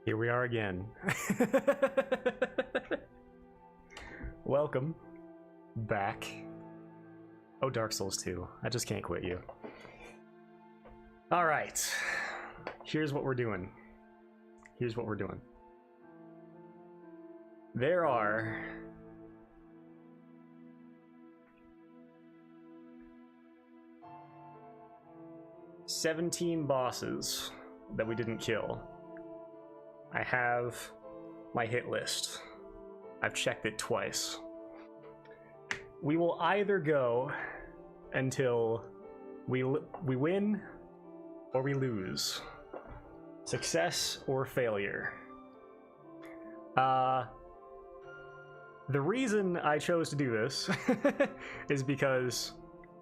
Here we are again. Welcome back. Oh, Dark Souls 2. I just can't quit you. Alright. Here's what we're doing. Here's what we're doing. There are 17 bosses that we didn't kill. I have my hit list. I've checked it twice. We will either go until we win or we lose. Success or failure. The reason I chose to do this is because,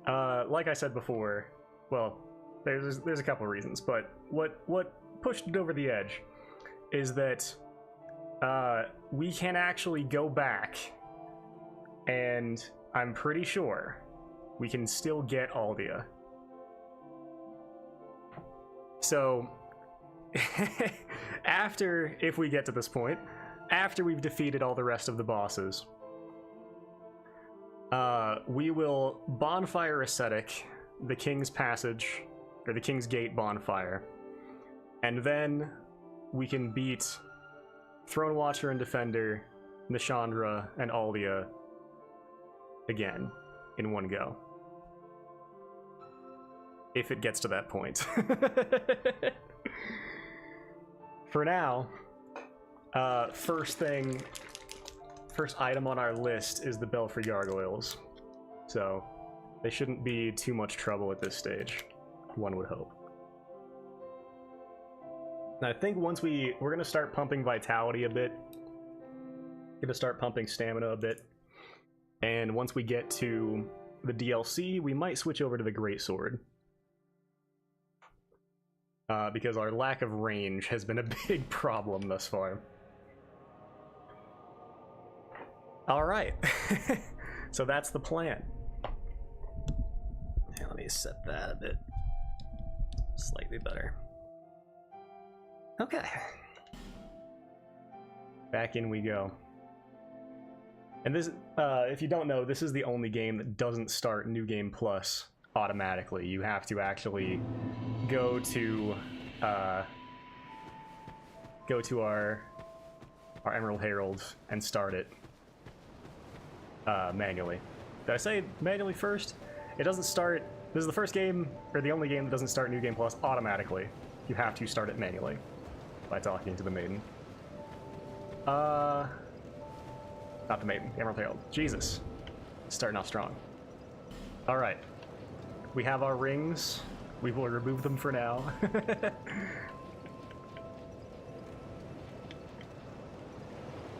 like I said before, well, there's a couple of reasons, but what pushed it over the edge is that we can actually go back, and I'm pretty sure we can still get Aldia. So, after, if we get to this point, after we've defeated all the rest of the bosses, we will Bonfire Ascetic the King's Passage, or the King's Gate bonfire, and then we can beat Throne Watcher and Defender, Nishandra, and Aldia again in one go. If it gets to that point. For now, first item on our list is the Belfry Gargoyles. So, they shouldn't be too much trouble at this stage, one would hope. I think once we're gonna start pumping vitality a bit, gonna start pumping stamina a bit, and once we get to the DLC, we might switch over to the Greatsword. Because our lack of range has been a big problem thus far. Alright, so that's the plan. Yeah, let me set that a bit slightly better. Okay. Back in we go. And this, if you don't know, this is the only game that doesn't start New Game Plus automatically. You have to actually go to our Emerald Herald and start it manually. Did I say manually first? It doesn't start. This is the first game, or the only game that doesn't start New Game Plus automatically. You have to start it manually by talking to the maiden. Not the maiden, the Emerald Herald. Jesus. Starting off strong. Alright. We have our rings. We will remove them for now.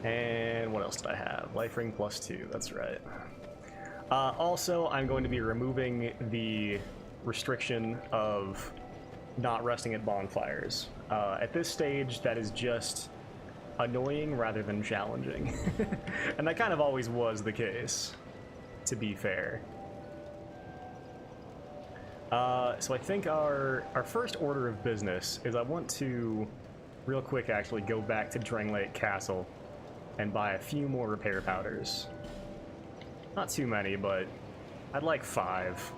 And what else did I have? Life ring +2, that's right. Also, I'm going to be removing the restriction of not resting at bonfires. At this stage, that is just annoying rather than challenging. And that kind of always was the case, to be fair. So I think our first order of business is I want to, real quick actually, go back to Dranglake Castle and buy a few more repair powders. Not too many, but I'd like 5.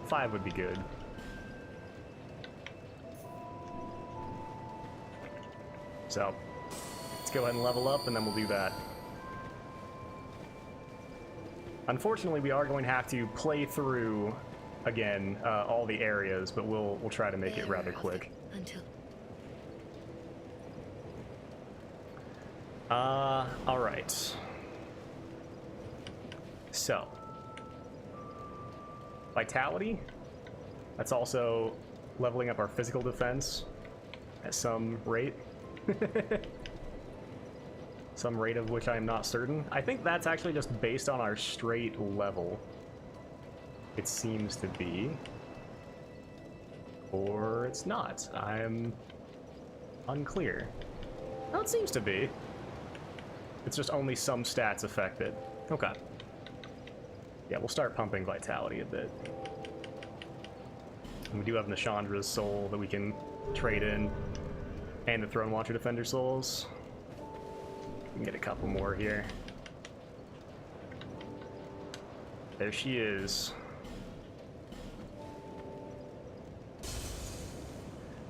5 would be good. So, let's go ahead and level up, and then we'll do that. Unfortunately, we are going to have to play through, again, all the areas, but we'll try to make it rather quick. Alright. So, vitality. That's also leveling up our physical defense at some rate. Some rate of which I am not certain. I think that's actually just based on our straight level. It seems to be. Or it's not. I'm unclear. No, it seems to be. It's just only some stats affected. Okay. Yeah, we'll start pumping vitality a bit. We do have Nishandra's soul that we can trade in, and the Throne Watcher Defender souls. We can get a couple more here. There she is.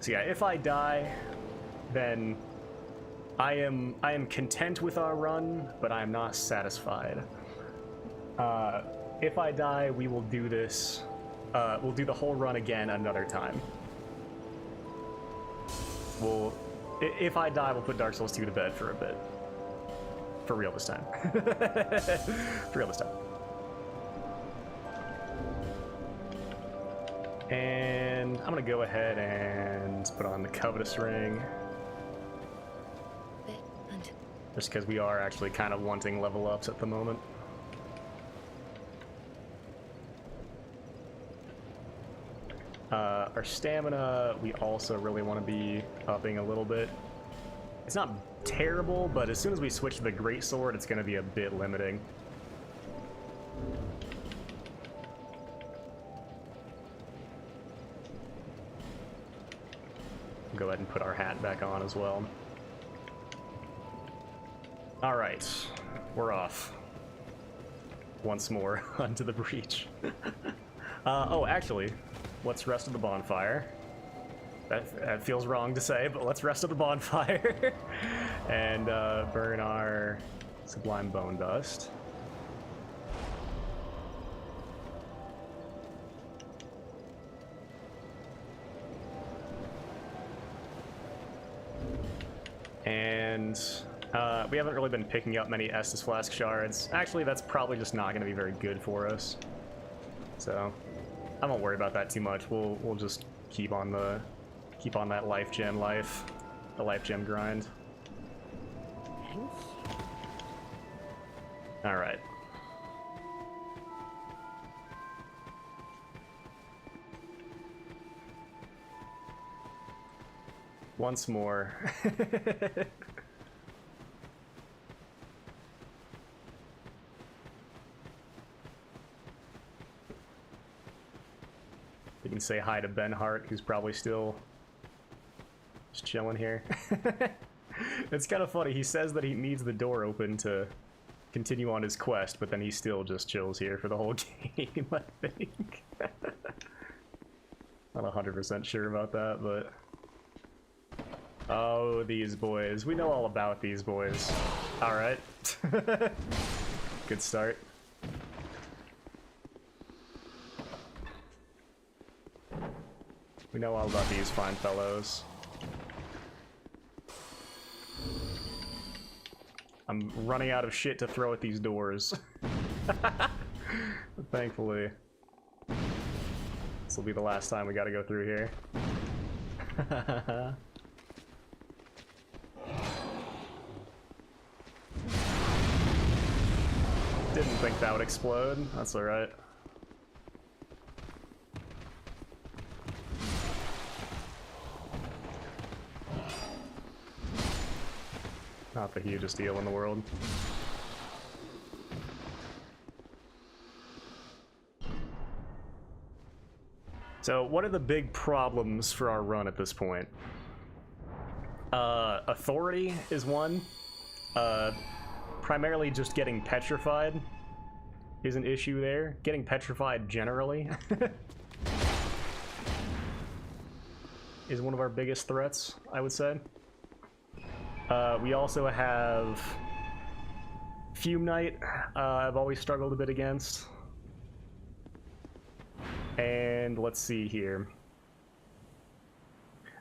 So yeah, if I die, then I am content with our run, but I am not satisfied. If I die, we will do this. We'll do the whole run again another time. If I die, we'll put Dark Souls 2 to bed for a bit. For real this time. For real this time. And I'm gonna go ahead and put on the Covetous Ring. Just because we are actually kind of wanting level ups at the moment. Our stamina, we also really want to be upping a little bit. It's not terrible, but as soon as we switch to the Greatsword, it's going to be a bit limiting. Go ahead and put our hat back on as well. Alright, we're off. Once more onto the breach. Oh, actually, let's rest at the bonfire. That feels wrong to say, but let's rest at the bonfire. And burn our Sublime Bone Dust. And we haven't really been picking up many Estus Flask shards. Actually, that's probably just not going to be very good for us. So I won't worry about that too much. We'll just keep on that life gem the life gem grind. All right. Once more. You can say hi to Ben Hart, who's probably still just chilling here. It's kind of funny. He says that he needs the door open to continue on his quest, but then he still just chills here for the whole game, I think. Not 100% sure about that, but... Oh, these boys. We know all about these boys. Alright. Good start. We know all about these fine fellows. I'm running out of shit to throw at these doors. Thankfully. This will be the last time we gotta go through here. Didn't think that would explode. That's alright. Not the hugest deal in the world. So, what are the big problems for our run at this point? Authority is one. Primarily just getting petrified is an issue there. Getting petrified generally is one of our biggest threats, I would say. We also have Fume Knight, I've always struggled a bit against. And let's see here.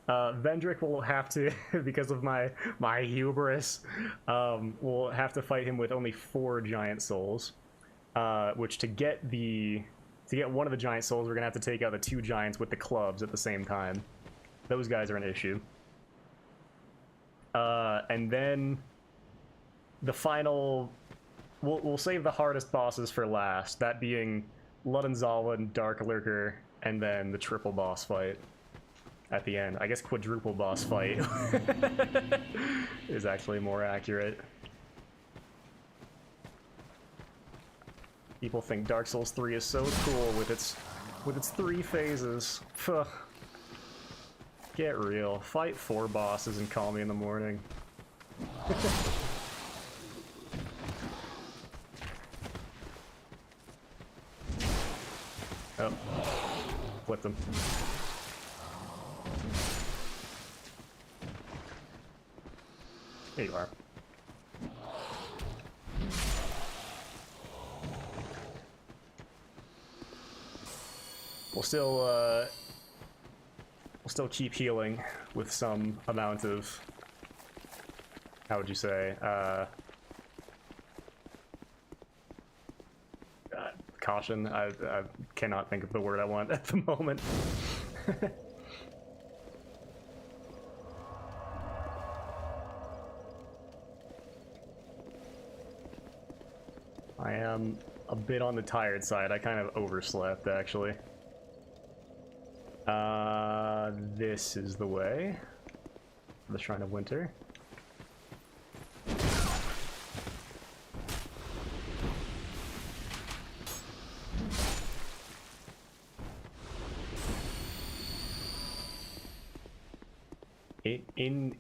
Vendrick will have to, because of my hubris, we'll have to fight him with only 4 giant souls. Which to get one of the giant souls, we're gonna have to take out the 2 giants with the clubs at the same time. Those guys are an issue. And then the final, we'll save the hardest bosses for last, that being Luddenzalan, Dark Lurker, and then the triple boss fight at the end. I guess quadruple boss fight is actually more accurate. People think Dark Souls 3 is so cool with its with its 3 phases. Pho. Get real. Fight 4 bosses and call me in the morning. Oh. Flipped him. There you are. We'll still keep healing with some amount of, how would you say, caution. I cannot think of the word I want at the moment. I am a bit on the tired side. I kind of overslept, actually. This is the way. The Shrine of Winter.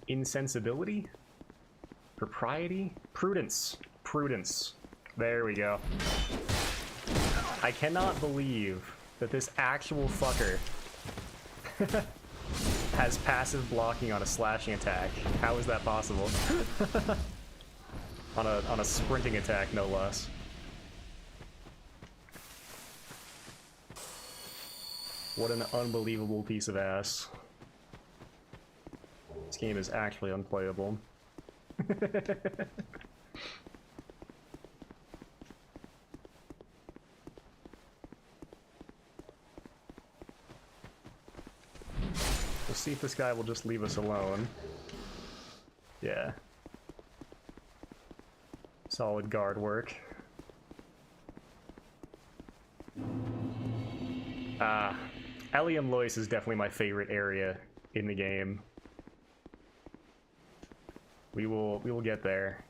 Insensibility? Propriety? Prudence. Prudence. There we go. I cannot believe that this actual fucker has passive blocking on a slashing attack. How is that possible? on a sprinting attack, no less. What an unbelievable piece of ass. This game is actually unplayable. We'll see if this guy will just leave us alone. Yeah. Solid guard work. Allium Lois is definitely my favorite area in the game. We will get there.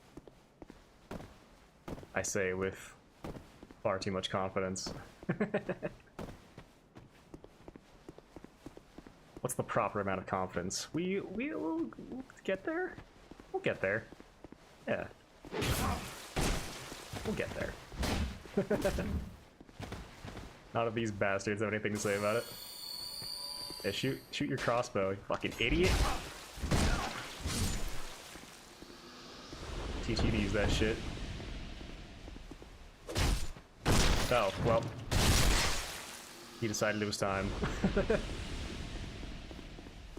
I say with far too much confidence. What's the proper amount of confidence? We'll get there? We'll get there. Yeah. We'll get there. None of these bastards have anything to say about it. Yeah, shoot your crossbow, you fucking idiot. Teach you to use that shit. Oh, well. He decided it was time.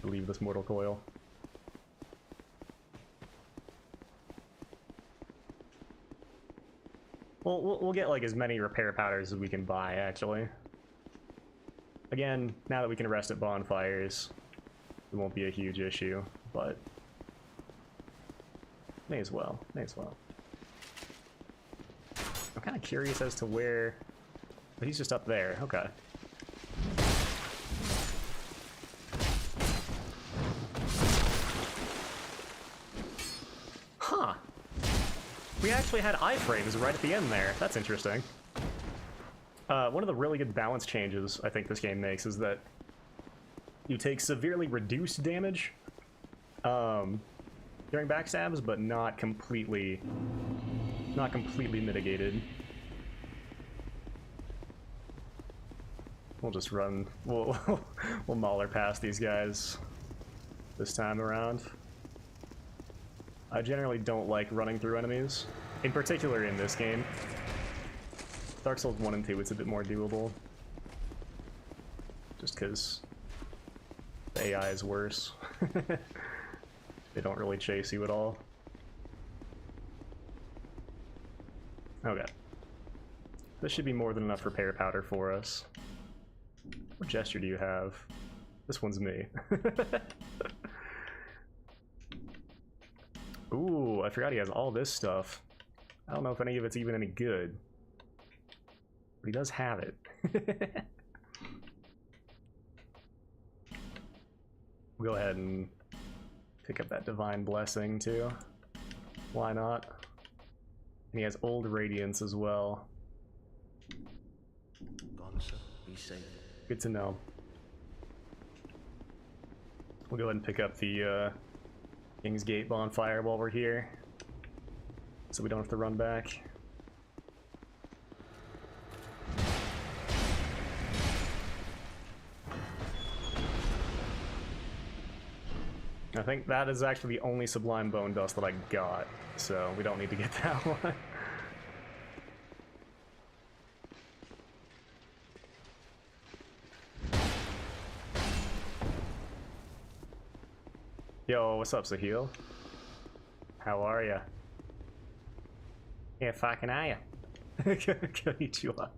To leave this mortal coil. Well, we'll get like as many repair powders as we can buy, actually. Again, now that we can rest at bonfires, it won't be a huge issue, but may as well, may as well. I'm kind of curious as to where, but he's just up there, okay. Huh. We actually had iframes right at the end there. That's interesting. One of the really good balance changes I think this game makes is that you take severely reduced damage during backstabs, but not completely mitigated. We'll just run. We'll mauler past these guys this time around. I generally don't like running through enemies, in particular in this game. Dark Souls 1 and 2, it's a bit more doable. Just because the AI is worse. They don't really chase you at all. Okay. This should be more than enough repair powder for us. What gesture do you have? This one's me. Ooh, I forgot he has all this stuff. I don't know if any of it's even any good. But he does have it. We'll go ahead and pick up that Divine Blessing too. Why not? And he has Old Radiance as well. Gonza, be safe. Good to know. We'll go ahead and pick up the King's Gate bonfire while we're here, so we don't have to run back. I think that is actually the only Sublime Bone Dust that I got, so we don't need to get that one. Yo, what's up, Sahil? How are ya? Yeah, fucking are ya? Konnichiwa.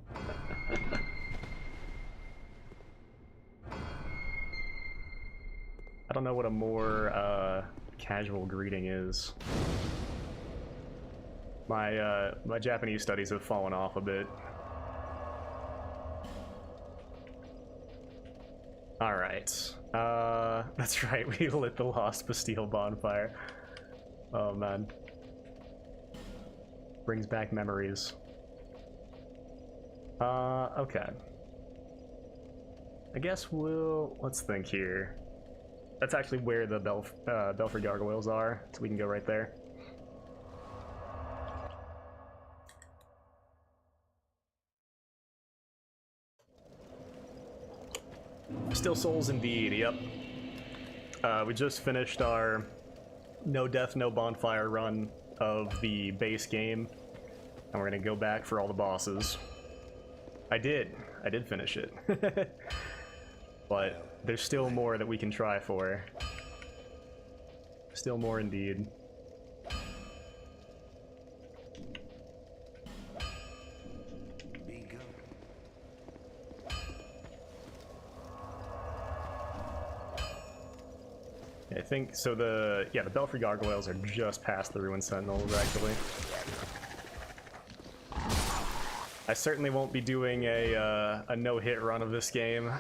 I don't know what a more casual greeting is. My Japanese studies have fallen off a bit. All right. That's right. We lit the Lost Bastille bonfire. Oh man, brings back memories. Okay. I guess let's think here. That's actually where the Belfry Gargoyles are, so we can go right there. Still souls indeed, yep. We just finished our no death, no bonfire run of the base game, and we're gonna go back for all the bosses. I did finish it. But there's still more that we can try for. Still more indeed. I think so. The Belfry Gargoyles are just past the Ruined Sentinels, actually. I certainly won't be doing a no-hit run of this game.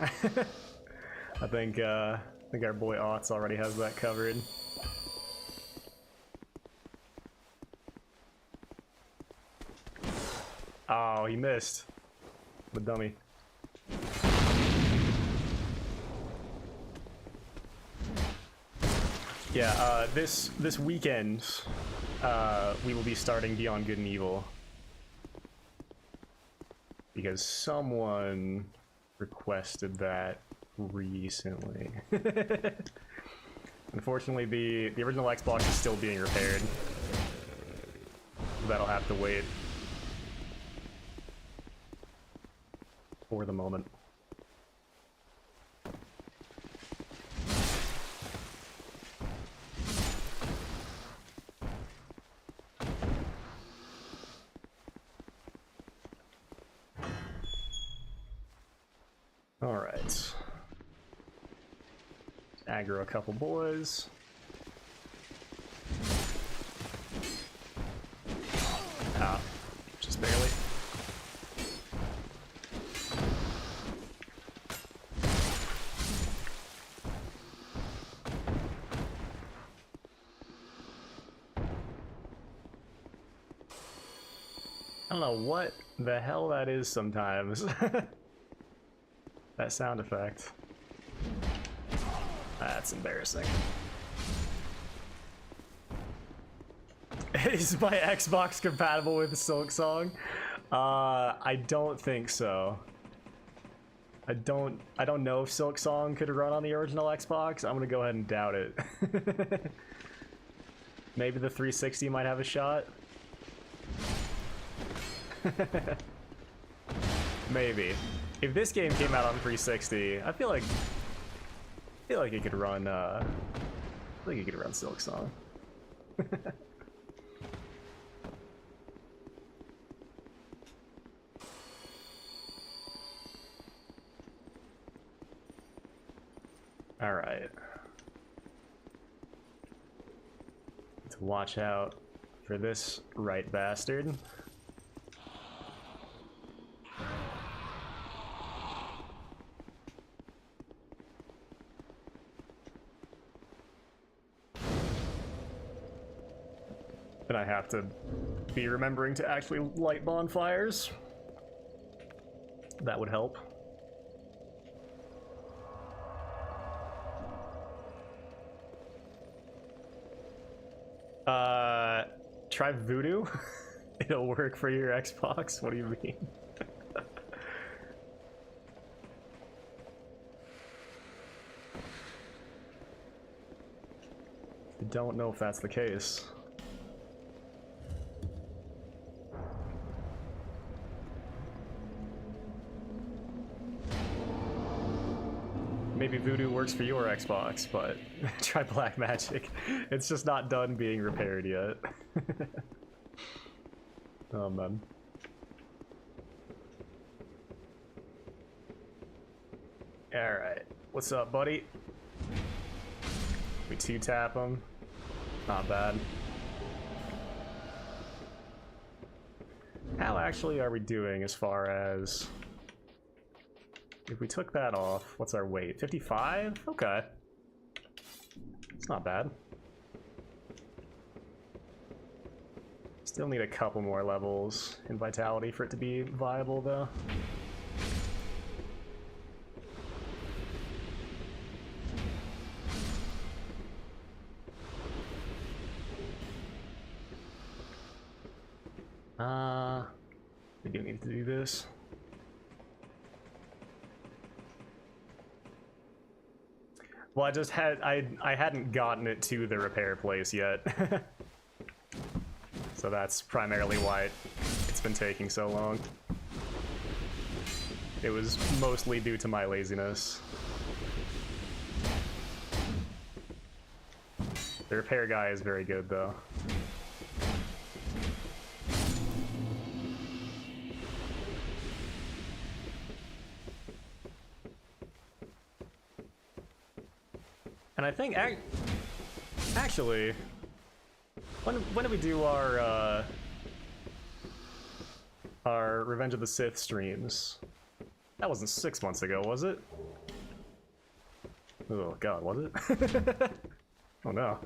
I think our boy Otz already has that covered. Oh, he missed. The dummy. Yeah, this weekend, we will be starting Beyond Good and Evil. Because someone requested that recently. Unfortunately, the original Xbox is still being repaired. That'll have to wait for the moment. Alright. Aggro a couple boys. Ah, just barely. I don't know what the hell that is sometimes. That sound effect. That's embarrassing. Is my Xbox compatible with Silksong? I don't think so. I don't know if Silksong could run on the original Xbox. I'm gonna go ahead and doubt it. Maybe the 360 might have a shot. Maybe. If this game came out on 360, I feel like it could run Silksong. All right. To watch out for this right bastard. And I have to be remembering to actually light bonfires. That would help. Try Voodoo. It'll work for your Xbox. What do you mean? I don't know if that's the case. Maybe Voodoo works for your Xbox, but try Black Magic. It's just not done being repaired yet. Oh man. Alright, what's up, buddy? We 2-tap him. Not bad. How actually are we doing as far as... If we took that off, what's our weight? 55? Okay. It's not bad. Still need a couple more levels in Vitality for it to be viable, though. We do need to do this. Well, I hadn't gotten it to the repair place yet. So that's primarily why it's been taking so long. It was mostly due to my laziness. The repair guy is very good, though. And I think, actually, when did we do our Revenge of the Sith streams? That wasn't 6 months ago, was it? Oh god, was it? Oh no.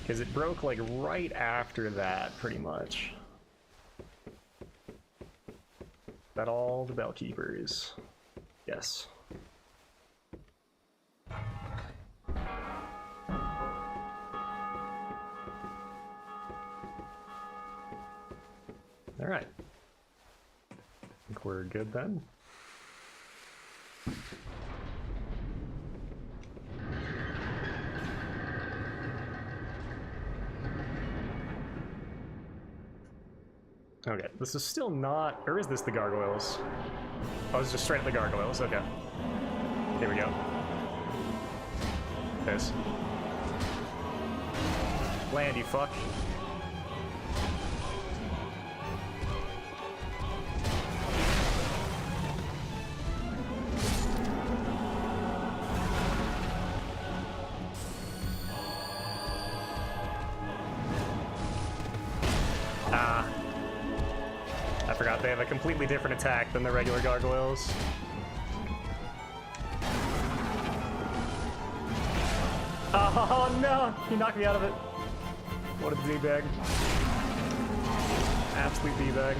Because it broke like right after that, pretty much. That all the bell keepers? Yes. All right. I think we're good then. Okay, this is still not... Or is this the gargoyles? Oh, it's just straight up the gargoyles. Okay. Here we go. This. Land, you fuck. I forgot they have a completely different attack than the regular gargoyles. Oh no! He knocked me out of it. What a D-bag. Absolute D-bag.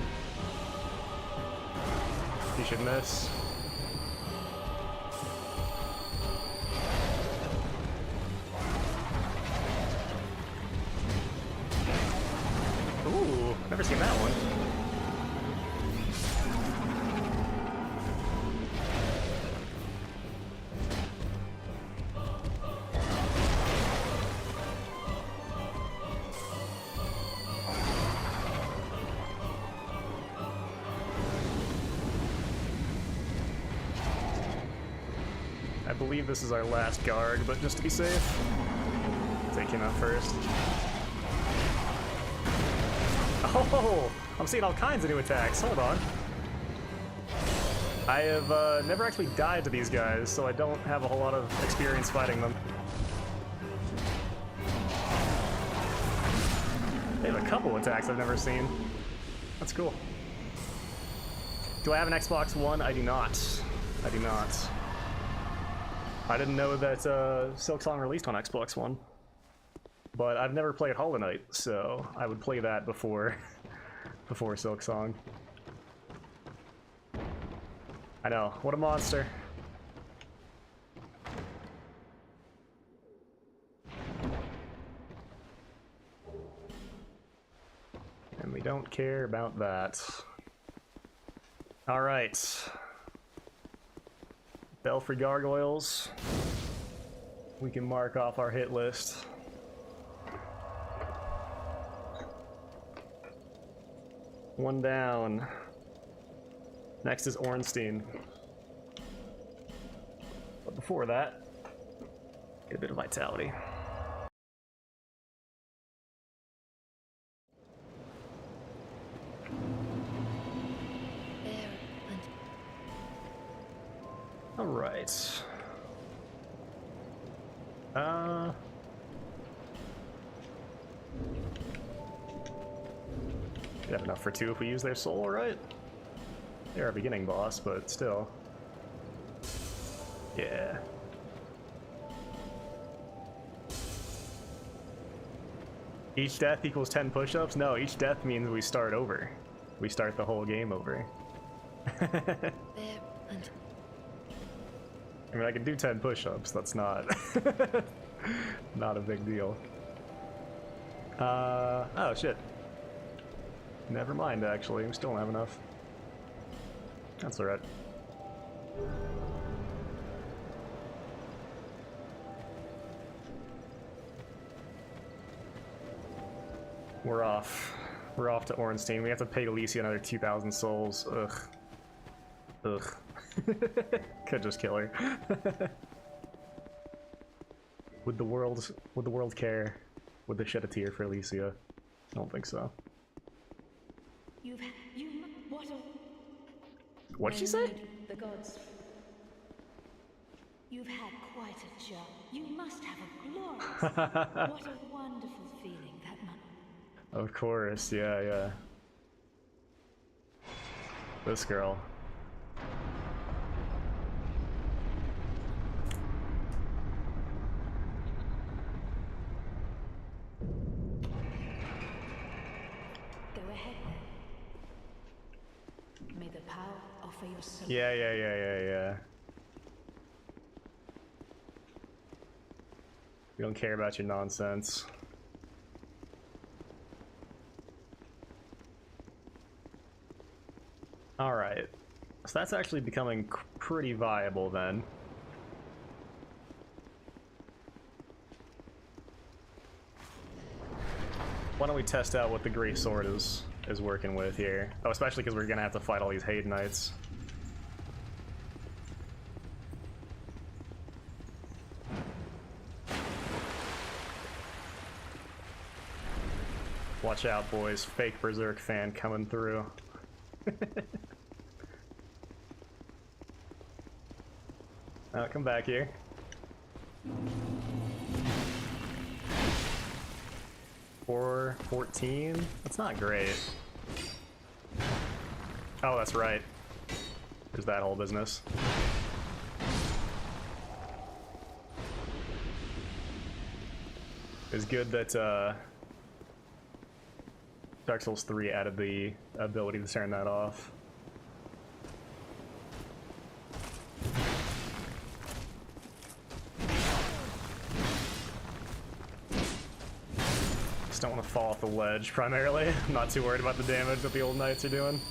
He should miss. Ooh, never seen that one. I believe this is our last guard, but just to be safe, take him out first. Oh, I'm seeing all kinds of new attacks. Hold on. I have never actually died to these guys, so I don't have a whole lot of experience fighting them. They have a couple attacks I've never seen. That's cool. Do I have an Xbox One? I do not. I do not. I didn't know that Silksong released on Xbox One. But I've never played Hollow Knight, so I would play that before before Silk Song. I know, what a monster. And we don't care about that. Alright. Belfry Gargoyles. We can mark off our hit list. One down. Next is Ornstein. But before that, get a bit of vitality. All right. Should have enough for 2 if we use their soul, right? They're our beginning boss, but still. Yeah. Each death equals 10 push-ups? No, each death means we start over. We start the whole game over. I mean, I can do 10 push-ups, that's not... not a big deal. Oh shit. Never mind, actually, we still don't have enough. That's alright. We're off. We're off to Ornstein. We have to pay Alicia another 2,000 souls. Ugh. Ugh. Could just kill her. Would the world care? Would they shed a tear for Alicia? I don't think so. What'd she say? The gods. You've had quite a job. You must have a glorious. What a wonderful feeling that must. Of course, yeah. This girl. Go ahead. May the power offer your soul. Yeah. We don't care about your nonsense. Alright. So that's actually becoming pretty viable then. Why don't we test out what the Great Sword is working with here? Oh, especially because we're gonna have to fight all these Haydenites. Watch out, boys. Fake Berserk fan coming through. Oh, come back here. Four 14? That's not great. Oh, that's right. There's that whole business. It's good that Dark Souls 3 added the ability to turn that off. Just don't want to fall off the ledge, primarily. I'm not too worried about the damage that the old knights are doing.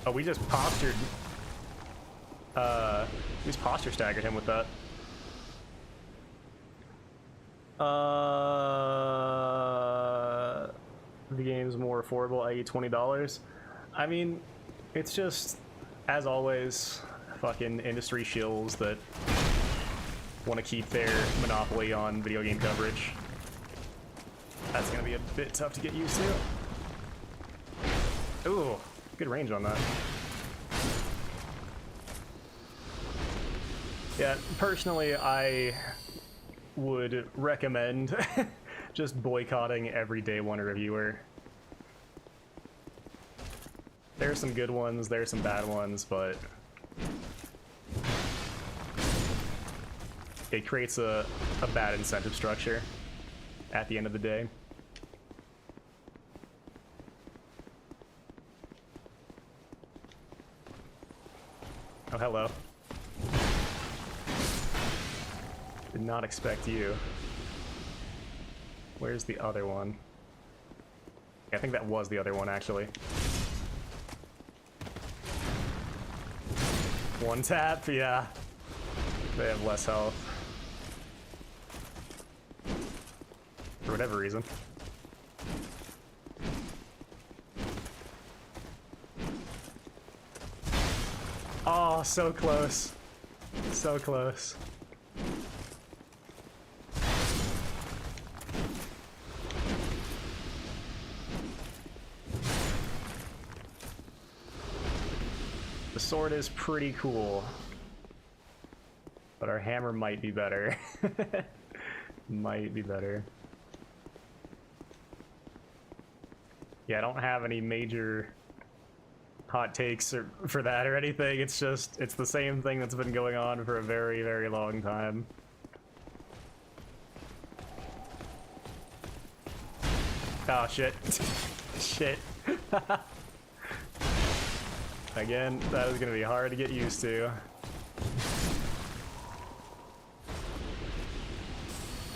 Oh, we just postured... we just posture staggered him with that. The game's more affordable, i.e. $20. I mean, it's just, as always, fucking industry shills that want to keep their monopoly on video game coverage. That's gonna be a bit tough to get used to. Ooh, good range on that. Yeah, personally, I would recommend just boycotting every Day One reviewer. There's some good ones, there's some bad ones, but it creates a bad incentive structure at the end of the day. Oh, hello. Did not expect you. Where's the other one? I think that was the other one, actually. One tap, yeah. They have less health. For whatever reason. Oh, so close. So close. The sword is pretty cool, but our hammer might be better. Might be better. Yeah, I don't have any major hot takes for that or anything. It's just, it's the same thing that's been going on for a very, very long time. Oh, shit. Shit. Again, that is gonna be hard to get used to.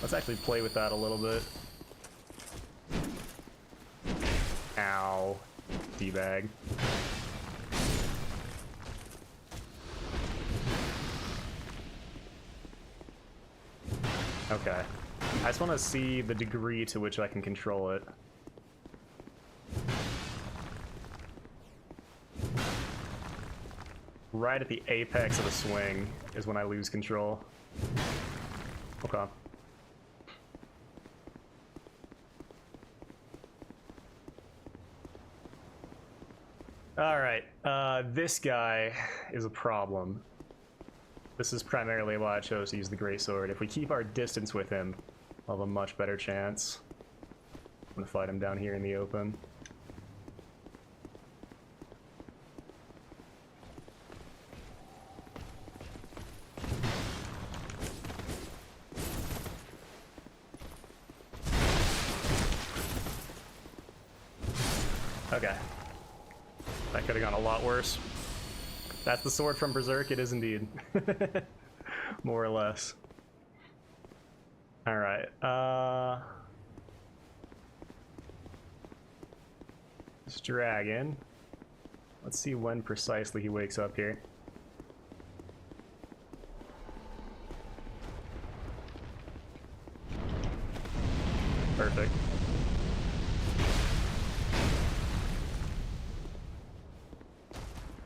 Let's actually play with that a little bit. Ow. D-bag. Okay. I just want to see the degree to which I can control it. Right at the apex of the swing is when I lose control. Okay. Alright, this guy is a problem. This is primarily why I chose to use the greatsword. If we keep our distance with him, we'll have a much better chance. I'm gonna fight him down here in the open. Okay. That could have gone a lot worse. That's the sword from Berserk, it is indeed. More or less. Alright, this dragon. Let's see when precisely he wakes up here. Perfect.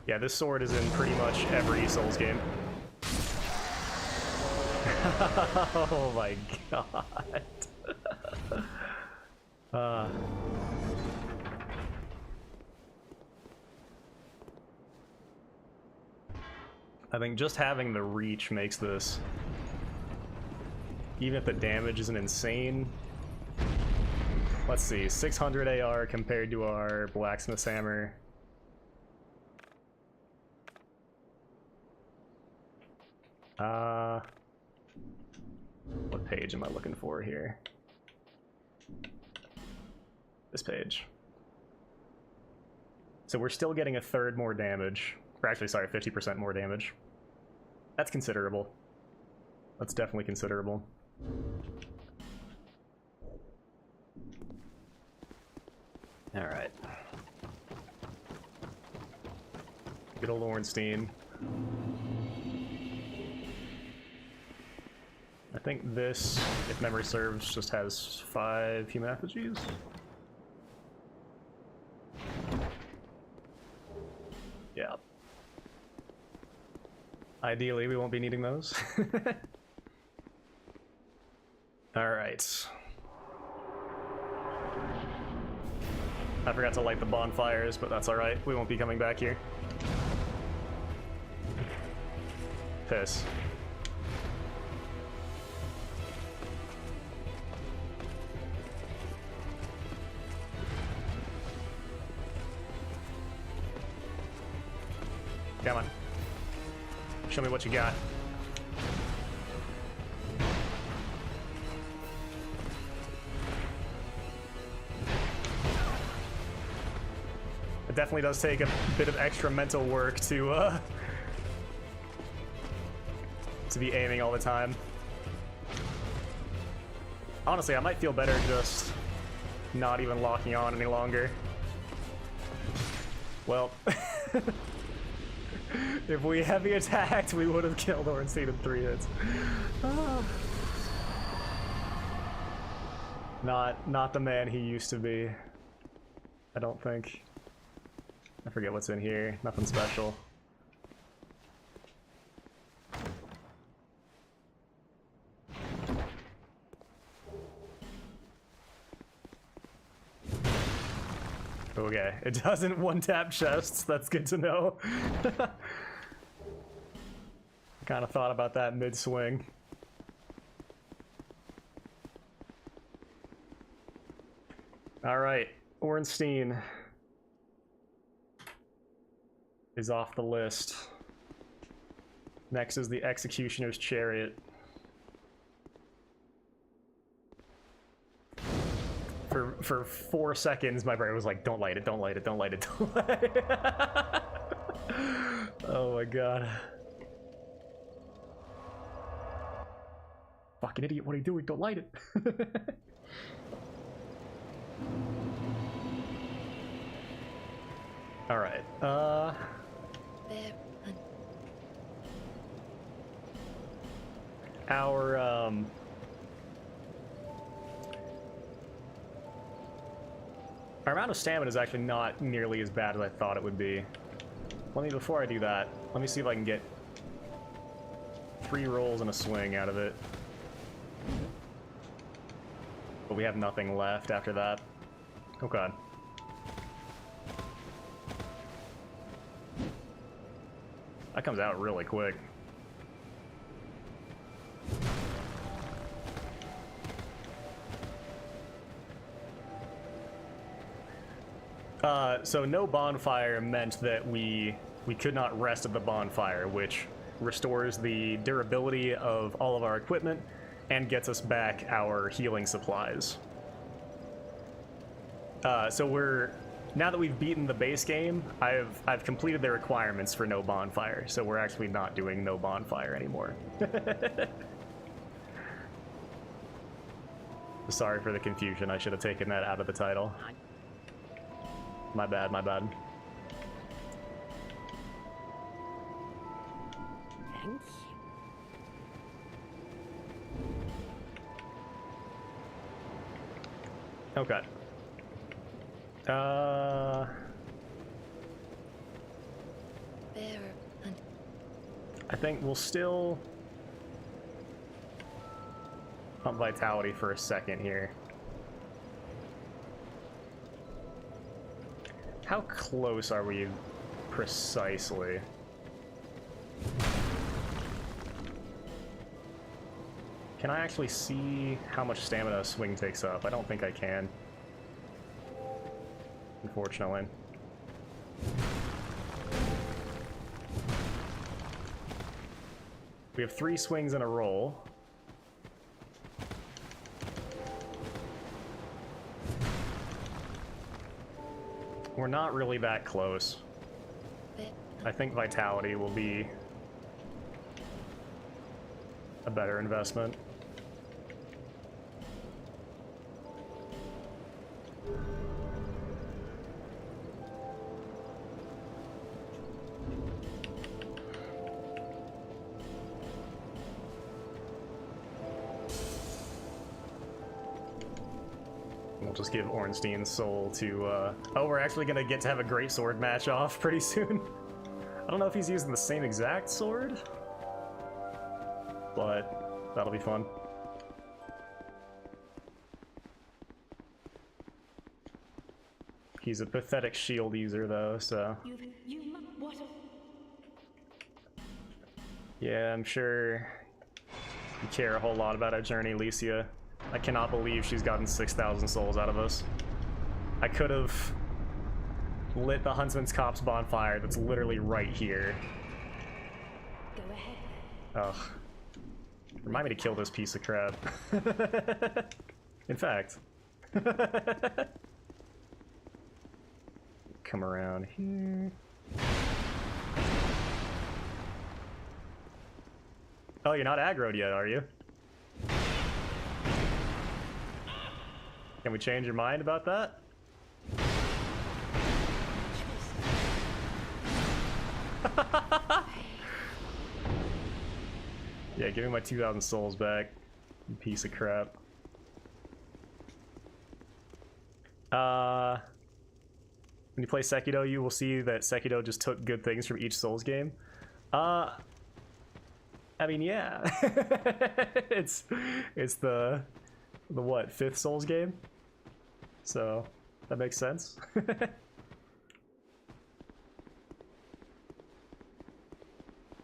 Yeah, this sword is in pretty much every Souls game. Oh my god. I think just having the reach makes this, even if the damage isn't insane. Let's see, 600 AR compared to our Blacksmith's Hammer. What page am I looking for here? This page. So we're still getting a third more damage. Or actually, sorry, 50% more damage. That's considerable. That's definitely considerable. Alright. Good old Ornstein. I think this, if memory serves, just has 5 human effigies. Yeah. Ideally, we won't be needing those. Alright. I forgot to light the bonfires, but that's alright. We won't be coming back here. Piss. Come on. Show me what you got. It definitely does take a bit of extra mental work to be aiming all the time. Honestly, I might feel better just not even locking on any longer. Well, if we heavy attacked, we would have killed Ornstein in 3 hits. Not the man he used to be. I don't think. I forget what's in here. Nothing special. Okay, it doesn't one-tap chests. That's good to know. I kind of thought about that mid-swing. All right, Ornstein is off the list. Next is the Executioner's Chariot. For 4 seconds, my brain was like, don't light it, don't light it, don't light it, don't light it. Oh my god. Fucking idiot, what are you doing? Don't light it. Alright, our amount of stamina is actually not nearly as bad as I thought it would be. Before I do that, let me see if I can get 3 rolls and a swing out of it. But we have nothing left after that. Okay. That comes out really quick. So no bonfire meant that we could not rest at the bonfire, which restores the durability of all of our equipment and gets us back our healing supplies. So now that we've beaten the base game, I've completed the requirements for no bonfire, so we're actually not doing no bonfire anymore. Sorry for the confusion, I should have taken that out of the title. My bad, my bad. Thanks. Okay. I think we'll still pump vitality for a second here. How close are we precisely? Can I actually see how much stamina a swing takes up? I don't think I can, unfortunately. We have 3 swings in a roll. We're not really that close. I think vitality will be a better investment. We'll just give Ornstein's soul to, oh, we're actually gonna get to have a great sword match off pretty soon. I don't know if he's using the same exact sword, but that'll be fun. He's a pathetic shield user, though, so... Yeah, I'm sure you care a whole lot about our journey, Licia. I cannot believe she's gotten 6,000 souls out of us. I could have lit the Huntsman's Copse bonfire that's literally right here. Go ahead. Ugh. Remind me to kill this piece of crap. In fact. come around here. Oh, you're not aggroed yet, are you? Can we change your mind about that? Yeah, give me my 2,000 souls back, you piece of crap. When you play Sekiro, you will see that Sekiro just took good things from each Souls game. I mean, yeah. it's the what, 5th Souls game? So, that makes sense.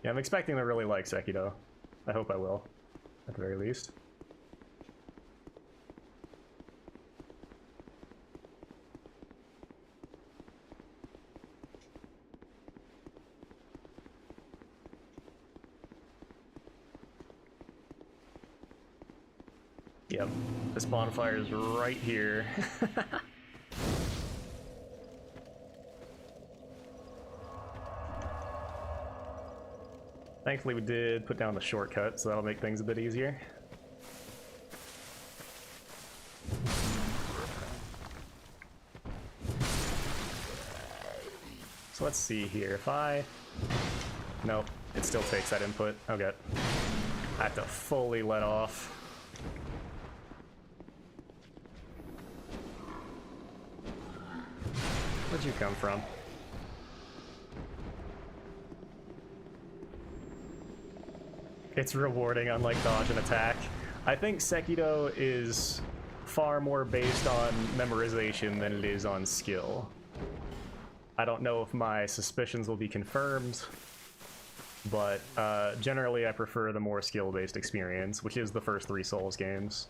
Yeah, I'm expecting to really like Sekiro. I hope I will, at the very least. Yep, this bonfire is right here. Thankfully we did put down the shortcut, so that'll make things a bit easier. So let's see here, if I... Nope, it still takes that input. Okay. I have to fully let off. Where'd you come from? It's rewarding, unlike dodge and attack. I think Sekiro is far more based on memorization than it is on skill. I don't know if my suspicions will be confirmed, but generally I prefer the more skill-based experience, which is the first 3 Souls games.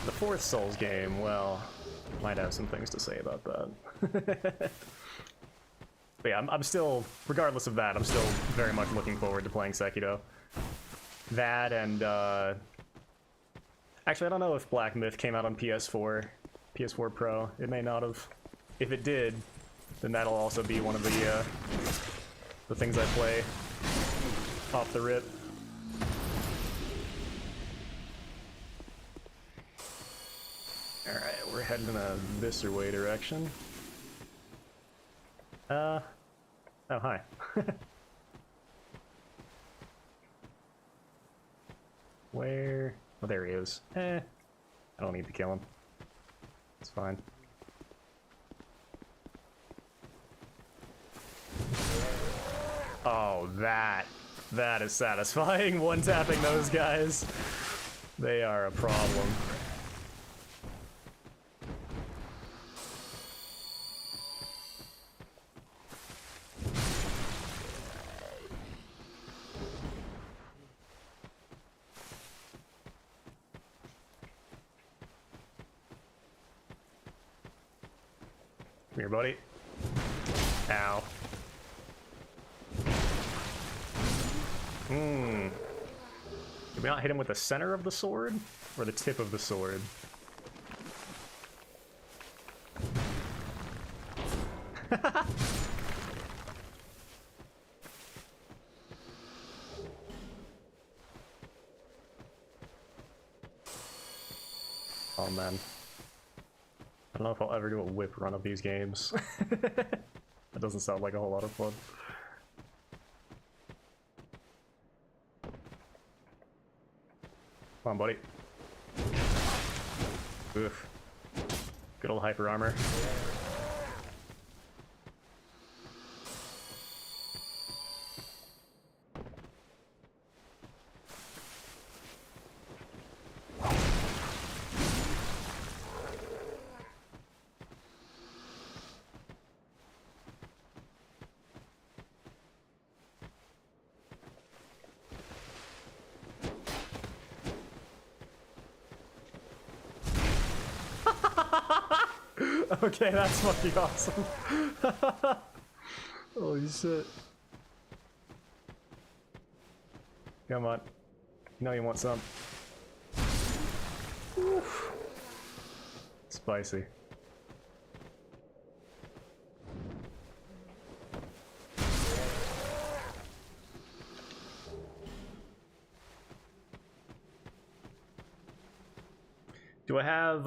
The 4th Souls game, well, might have some things to say about that. But yeah, I'm still, regardless of that, I'm still very much looking forward to playing Sekiro. That and, actually I don't know if Black Myth came out on PS4 Pro. It may not have. If it did, then that'll also be one of the things I play off the rip. Alright, we're heading in a this-or-way direction. Oh, hi. Where? Oh, there he is. I don't need to kill him. It's fine. Oh, that is satisfying. One-tapping those guys. They are a problem. Come here, buddy. Ow. Did we not hit him with the center of the sword? Or the tip of the sword? Oh man. I don't know if I'll ever do a whip run of these games. That doesn't sound like a whole lot of fun. Come on, buddy. Oof. Good old hyper armor. Okay, that's fucking awesome. Holy shit. Come on. You know you want some. Oof. Spicy. Do I have,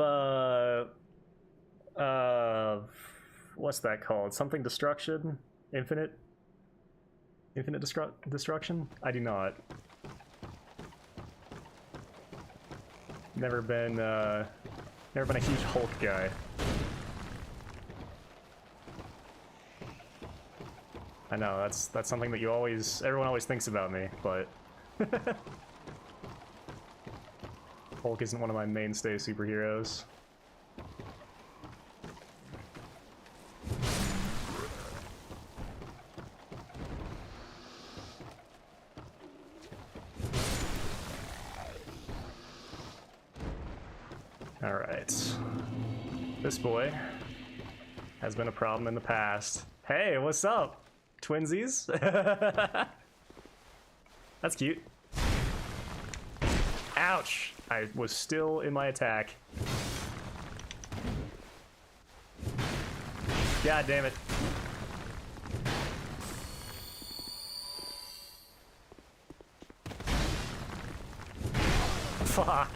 what's that called? Something destruction? Infinite? Infinite destruction? I do not. Never been a huge Hulk guy. I know, that's something that everyone always thinks about me, but Hulk isn't one of my mainstay superheroes. Alright. This boy has been a problem in the past. Hey, what's up? Twinsies? That's cute. Ouch! I was still in my attack. God damn it. Fuck.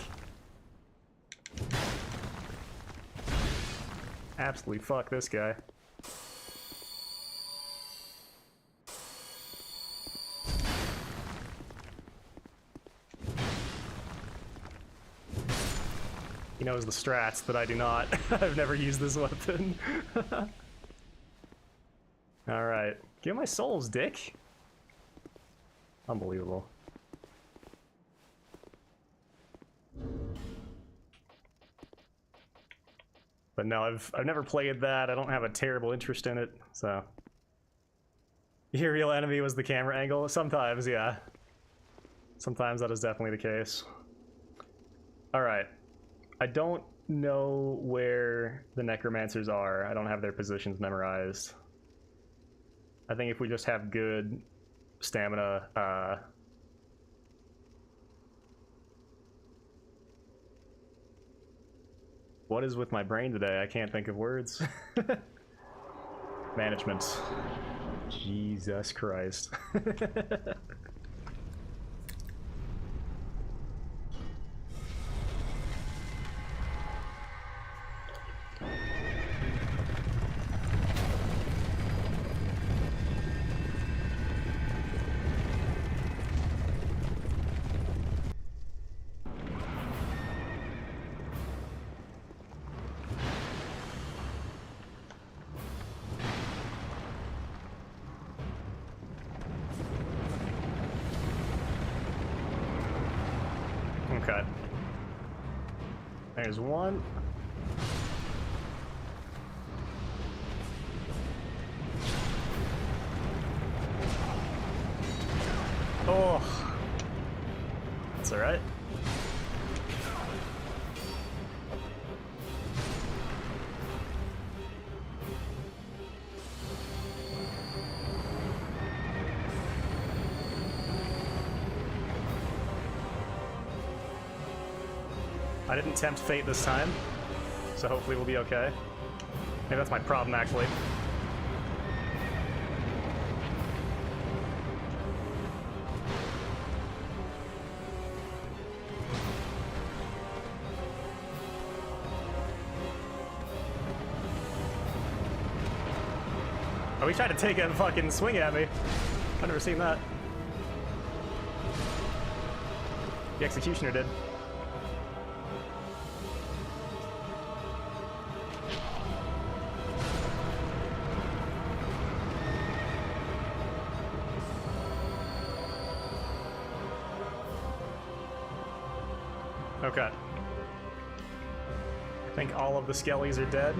Absolutely fuck this guy. He knows the strats, but I do not. I've never used this weapon. Alright. Give my souls, dick. Unbelievable. But no, I've never played that. I don't have a terrible interest in it, so. Your real enemy was the camera angle? Sometimes, yeah. Sometimes that is definitely the case. Alright. I don't know where the necromancers are. I don't have their positions memorized. I think if we just have good stamina, what is with my brain today? I can't think of words. Management. Jesus Christ. Okay. There's one. Oh. That's alright. I didn't tempt fate this time, so hopefully we'll be okay. Maybe that's my problem, actually. Oh, he tried to take a fucking swing at me. I've never seen that. The executioner did. Okay. I think all of the skellies are dead.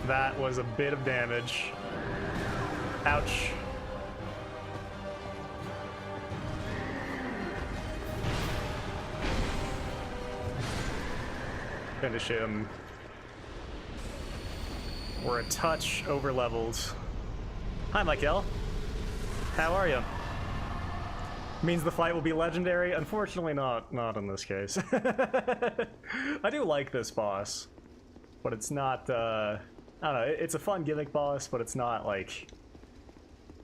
That was a bit of damage. Ouch. Finish him. We're a touch over leveled. Hi, Michael. How are you? Means the fight will be legendary? Unfortunately not in this case. I do like this boss, but it's not, I don't know, it's a fun gimmick boss, but it's not like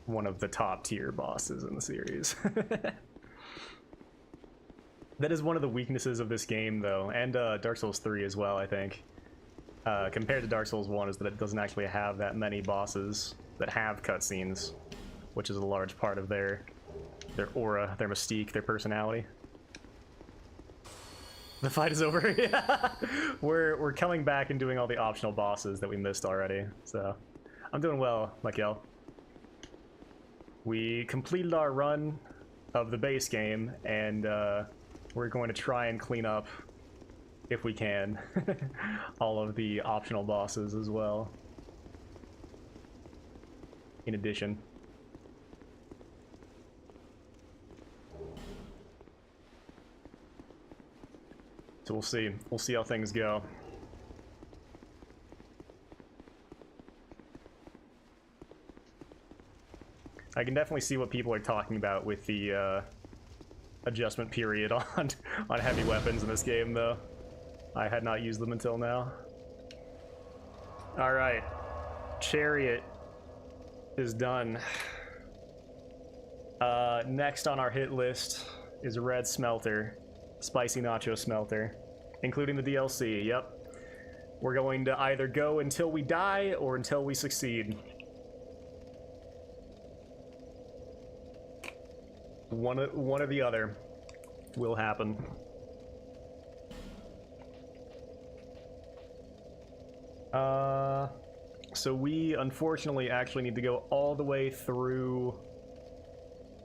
one of the top tier bosses in the series. That is one of the weaknesses of this game though, and Dark Souls 3 as well, I think. Compared to Dark Souls 1 is that it doesn't actually have that many bosses that have cutscenes, which is a large part of their aura, their mystique, their personality. The fight is over. Yeah, we're coming back and doing all the optional bosses that we missed already. So I'm doing well, Michael. We completed our run of the base game, and we're going to try and clean up, if we can, all of the optional bosses as well. In addition. So we'll see. We'll see how things go. I can definitely see what people are talking about with the adjustment period on heavy weapons in this game, though. I had not used them until now. All right, Chariot is done. Next on our hit list is Red Smelter, Spicy Nacho Smelter, including the DLC. Yep, we're going to either go until we die or until we succeed. One or the other will happen. So we unfortunately actually need to go all the way through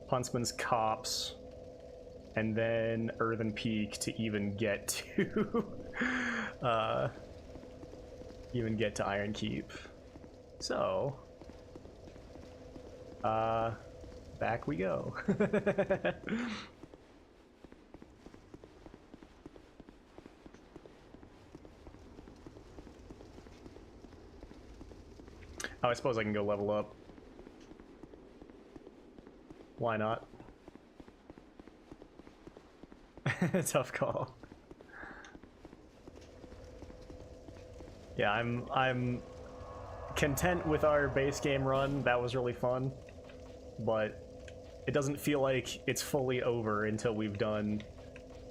Huntsman's Copse and then Earthen Peak to even get to Iron Keep. So back we go. Oh, I suppose I can go level up. Why not? Tough call. Yeah, I'm content with our base game run. That was really fun, but it doesn't feel like it's fully over until we've done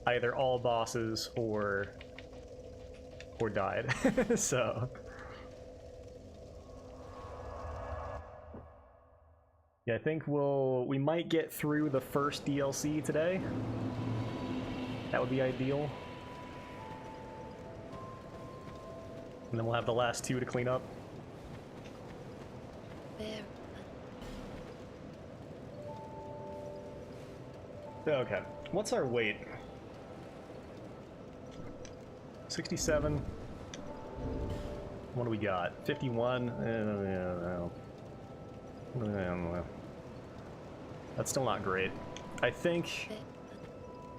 either all bosses or died. So yeah, I think we might get through the first DLC today. That would be ideal. And then we'll have the last two to clean up. There. Okay, what's our weight? 67. What do we got? 51? That's still not great. I think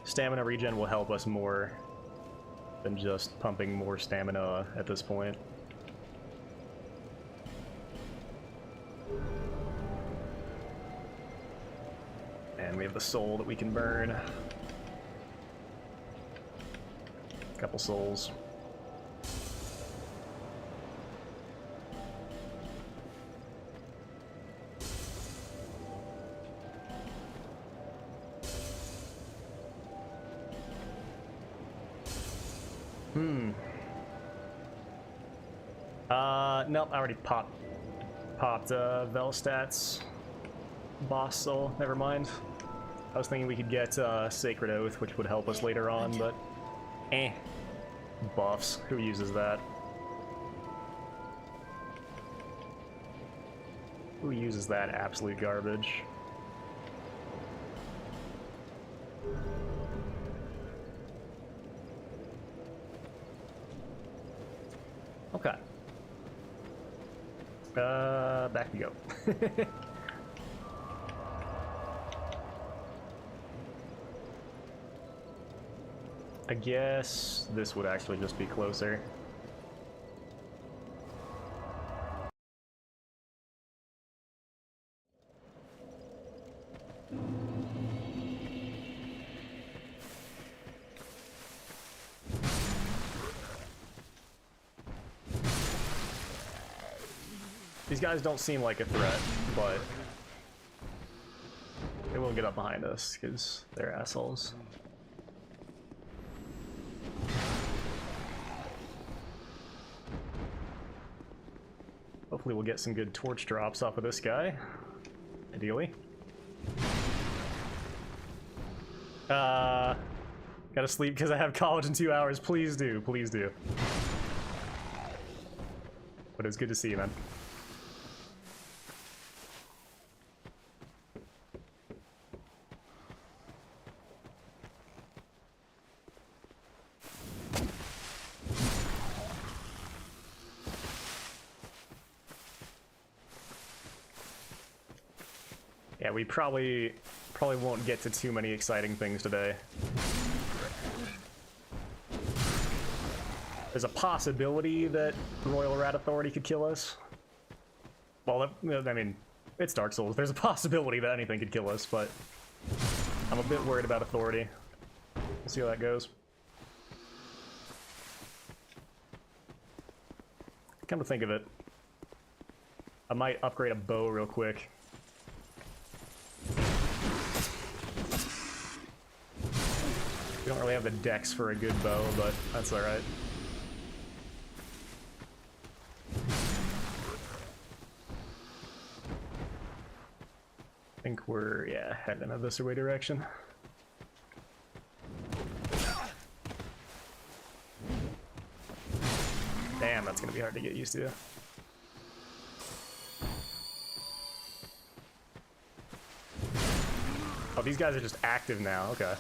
stamina regen will help us more than just pumping more stamina at this point. And we have the soul that we can burn. A couple souls. Nope, I already popped Velstat's boss soul. Never mind. I was thinking we could get Sacred Oath, which would help us later on, but buffs. Who uses that? Who uses that absolute garbage? Okay. Back we go. I guess this would actually just be closer. These guys don't seem like a threat, but they will get up behind us because they're assholes. Hopefully we'll get some good torch drops off of this guy, ideally. Gotta sleep because I have college in 2 hours. Please do, please do. But it was good to see you, man. Yeah, we probably won't get to too many exciting things today. There's a possibility that Royal Rat Authority could kill us. Well, I mean, it's Dark Souls. There's a possibility that anything could kill us, but I'm a bit worried about Authority. We'll see how that goes. Come to think of it, I might upgrade a bow real quick. We don't really have the dex for a good bow, but that's alright. I think we're, yeah, heading in a this way direction. Damn, that's gonna be hard to get used to. Oh, these guys are just active now, okay.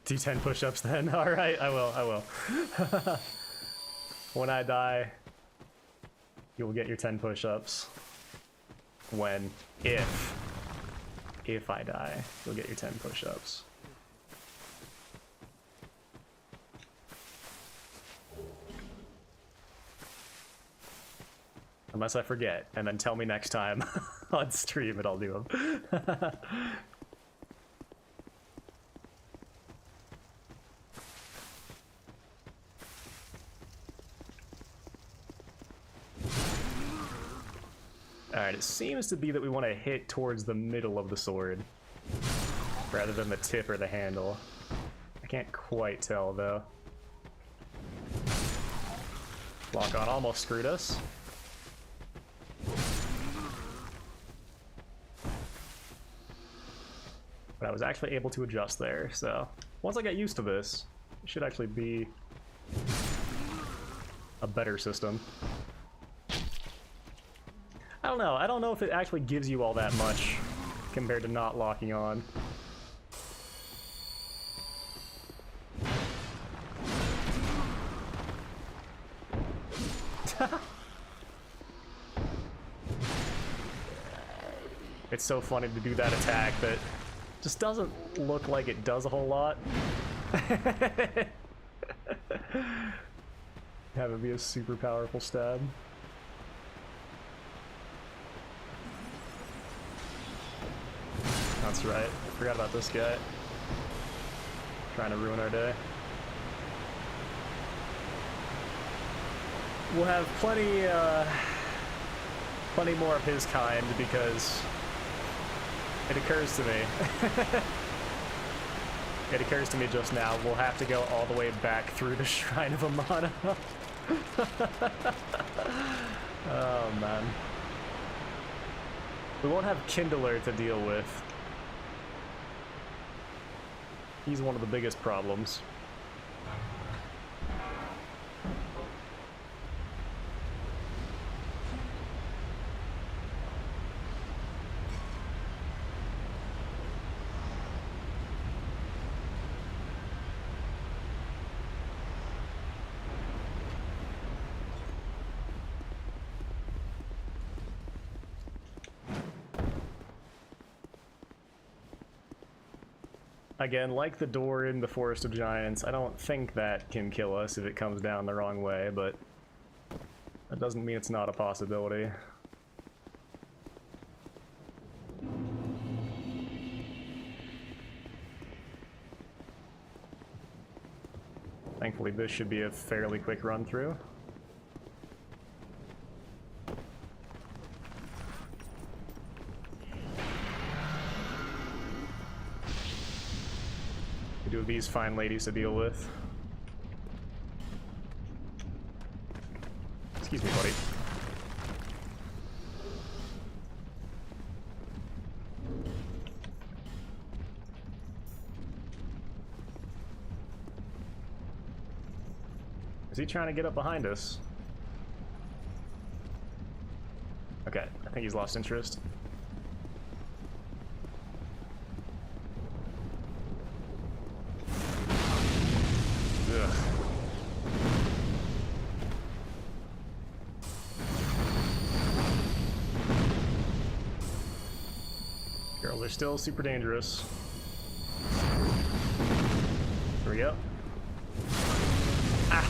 Do 10 push-ups then? Alright, I will. When I die, you will get your 10 push-ups. If I die, you'll get your 10 push-ups. Unless I forget, and then tell me next time on stream and I'll do them. Alright, it seems to be that we want to hit towards the middle of the sword rather than the tip or the handle. I can't quite tell though. Lock on almost screwed us. But I was actually able to adjust there, so once I get used to this, it should actually be a better system. I don't know. I don't know if it actually gives you all that much compared to not locking on. It's so funny to do that attack that just doesn't look like it does a whole lot. Have it be a super powerful stab. That's right. I forgot about this guy. Trying to ruin our day. We'll have plenty more of his kind because it occurs to me. It occurs to me just now, we'll have to go all the way back through the Shrine of Amana. Oh man. We won't have Kindler to deal with. He's one of the biggest problems. Again, like the door in the Forest of Giants, I don't think that can kill us if it comes down the wrong way, but that doesn't mean it's not a possibility. Thankfully, this should be a fairly quick run through. We do have these fine ladies to deal with. Excuse me, buddy. Is he trying to get up behind us? Okay, I think he's lost interest. Ugh. Girls are still super dangerous. Here we go.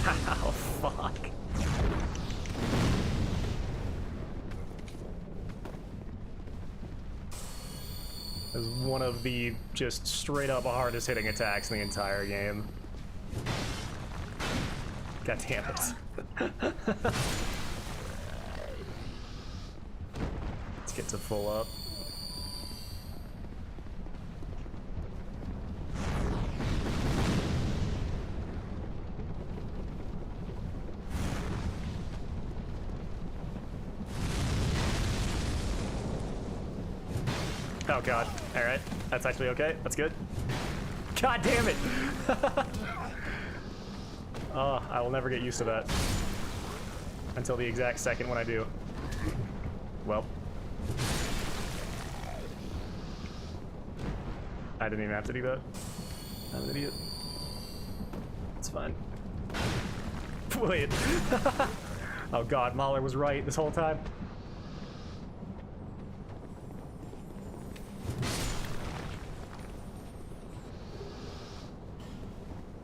Ow, fuck. This is one of the just straight up hardest hitting attacks in the entire game. God damn it. Let's get to full up. Oh god. Alright. That's actually okay. That's good. God damn it! Oh, I will never get used to that. Until the exact second when I do. Well. I didn't even have to do that. I'm an idiot. It's fine. Wait. Oh god, Mahler was right this whole time.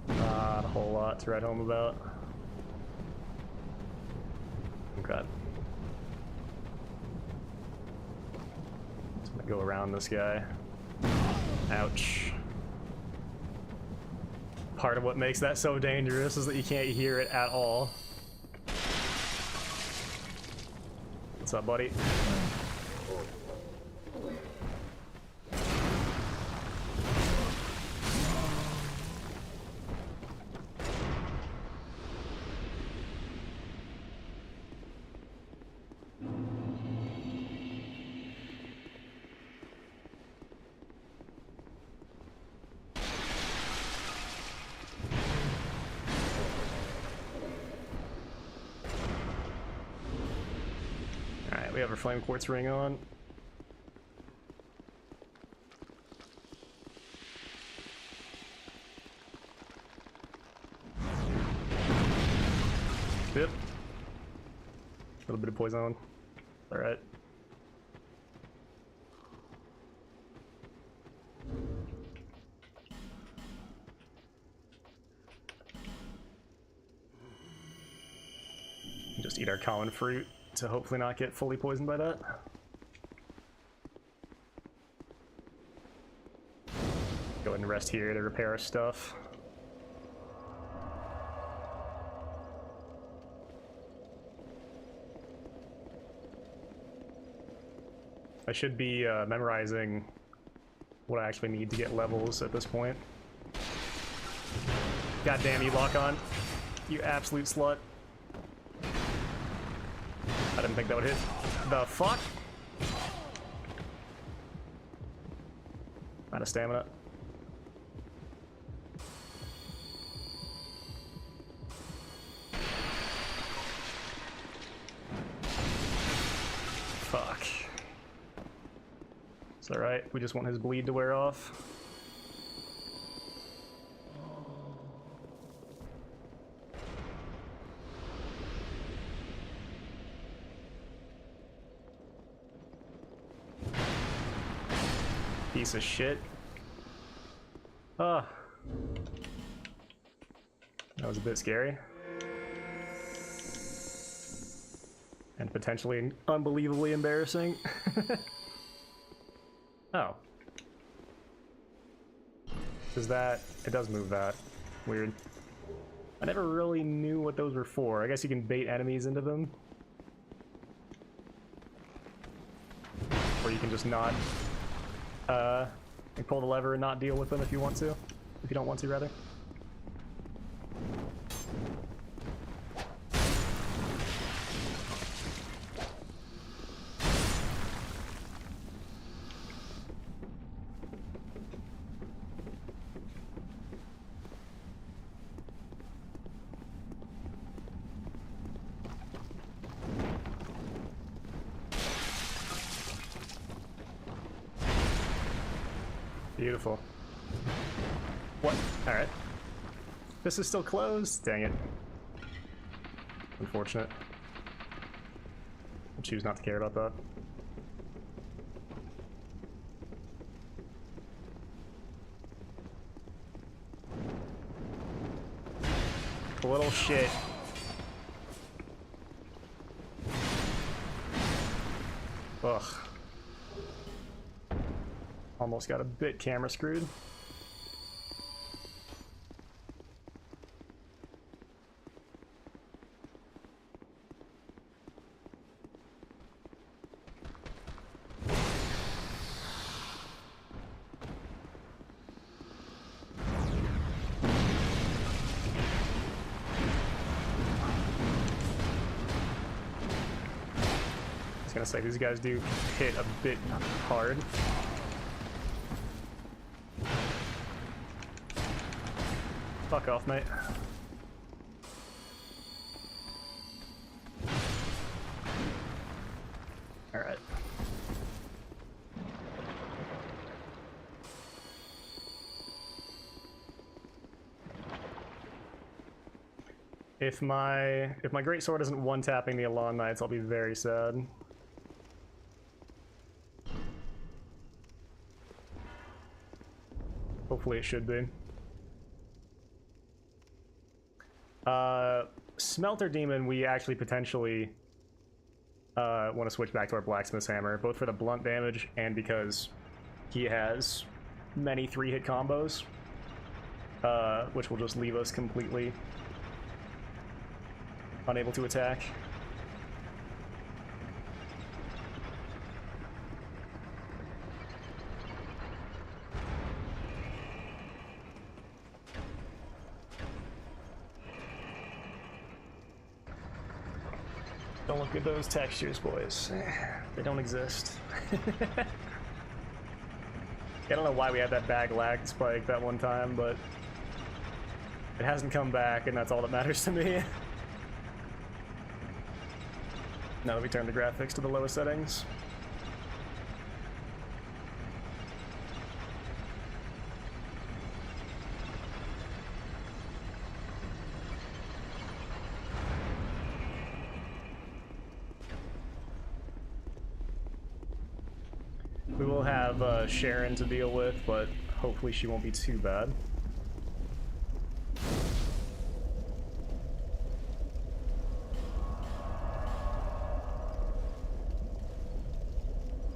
Not a whole lot to write home about. Okay. Just gonna go around this guy. Ouch. Part of what makes that so dangerous is that you can't hear it at all. What's up, buddy? We have our flame quartz ring on. Yep. A little bit of poison. Alright. Just eat our common fruit to hopefully not get fully poisoned by that. Go ahead and rest here to repair our stuff. I should be memorizing what I actually need to get levels at this point. God damn you, lock on. You absolute slut. I didn't think that would hit. The fuck? Out of stamina. Fuck. It's alright, we just want his bleed to wear off. Piece of shit. Ah, that was a bit scary. And potentially unbelievably embarrassing. Oh. Does that... It does move that. Weird. I never really knew what those were for. I guess you can bait enemies into them. Or you can just not... pull the lever and not deal with them if you want to. If you don't want to, rather. Beautiful. What? Alright. This is still closed? Dang it. Unfortunate. I'll choose not to care about that. Little shit. Ugh. Almost got a bit camera screwed. I was gonna say, these guys do hit a bit hard. Fuck off, mate. Alright. If my greatsword isn't one-tapping the Elan Knights, I'll be very sad. Hopefully it should be. Smelter Demon, we actually potentially want to switch back to our Blacksmith's Hammer, both for the blunt damage and because he has many 3-hit combos, which will just leave us completely unable to attack. Don't look at those textures, boys. They don't exist. I don't know why we had that bag lag spike that one time, but it hasn't come back, and that's all that matters to me. Now that we turn the graphics to the lowest settings. We will have Sharon to deal with, but hopefully she won't be too bad.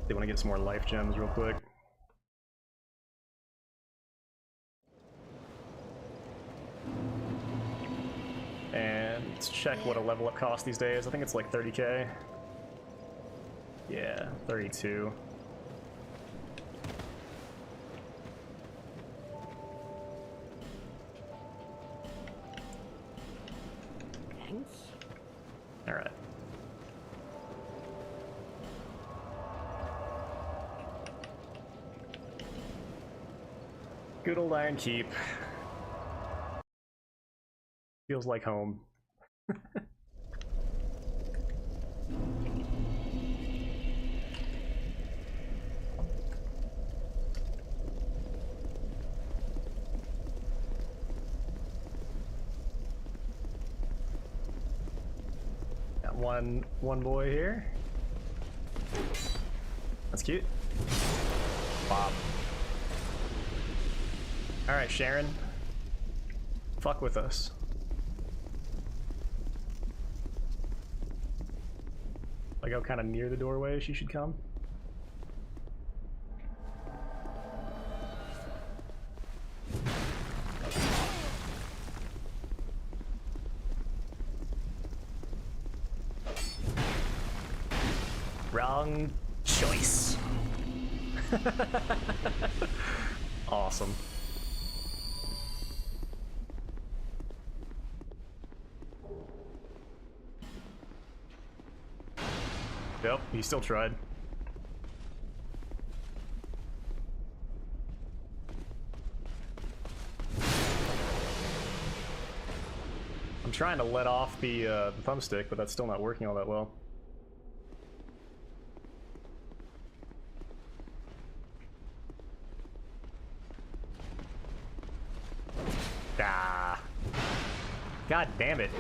They want to get some more life gems real quick. And let's check what a level up costs these days. I think it's like 30k. Yeah, 32. Alright. Good old Iron Keep. Feels like home. Got one boy here. That's cute. Bob. Alright, Sharon. Fuck with us. If I go kind of near the doorway, she should come. Wrong choice. Awesome. Yep, he still tried. I'm trying to let off the thumbstick, but that's still not working all that well. Ah. God damn it.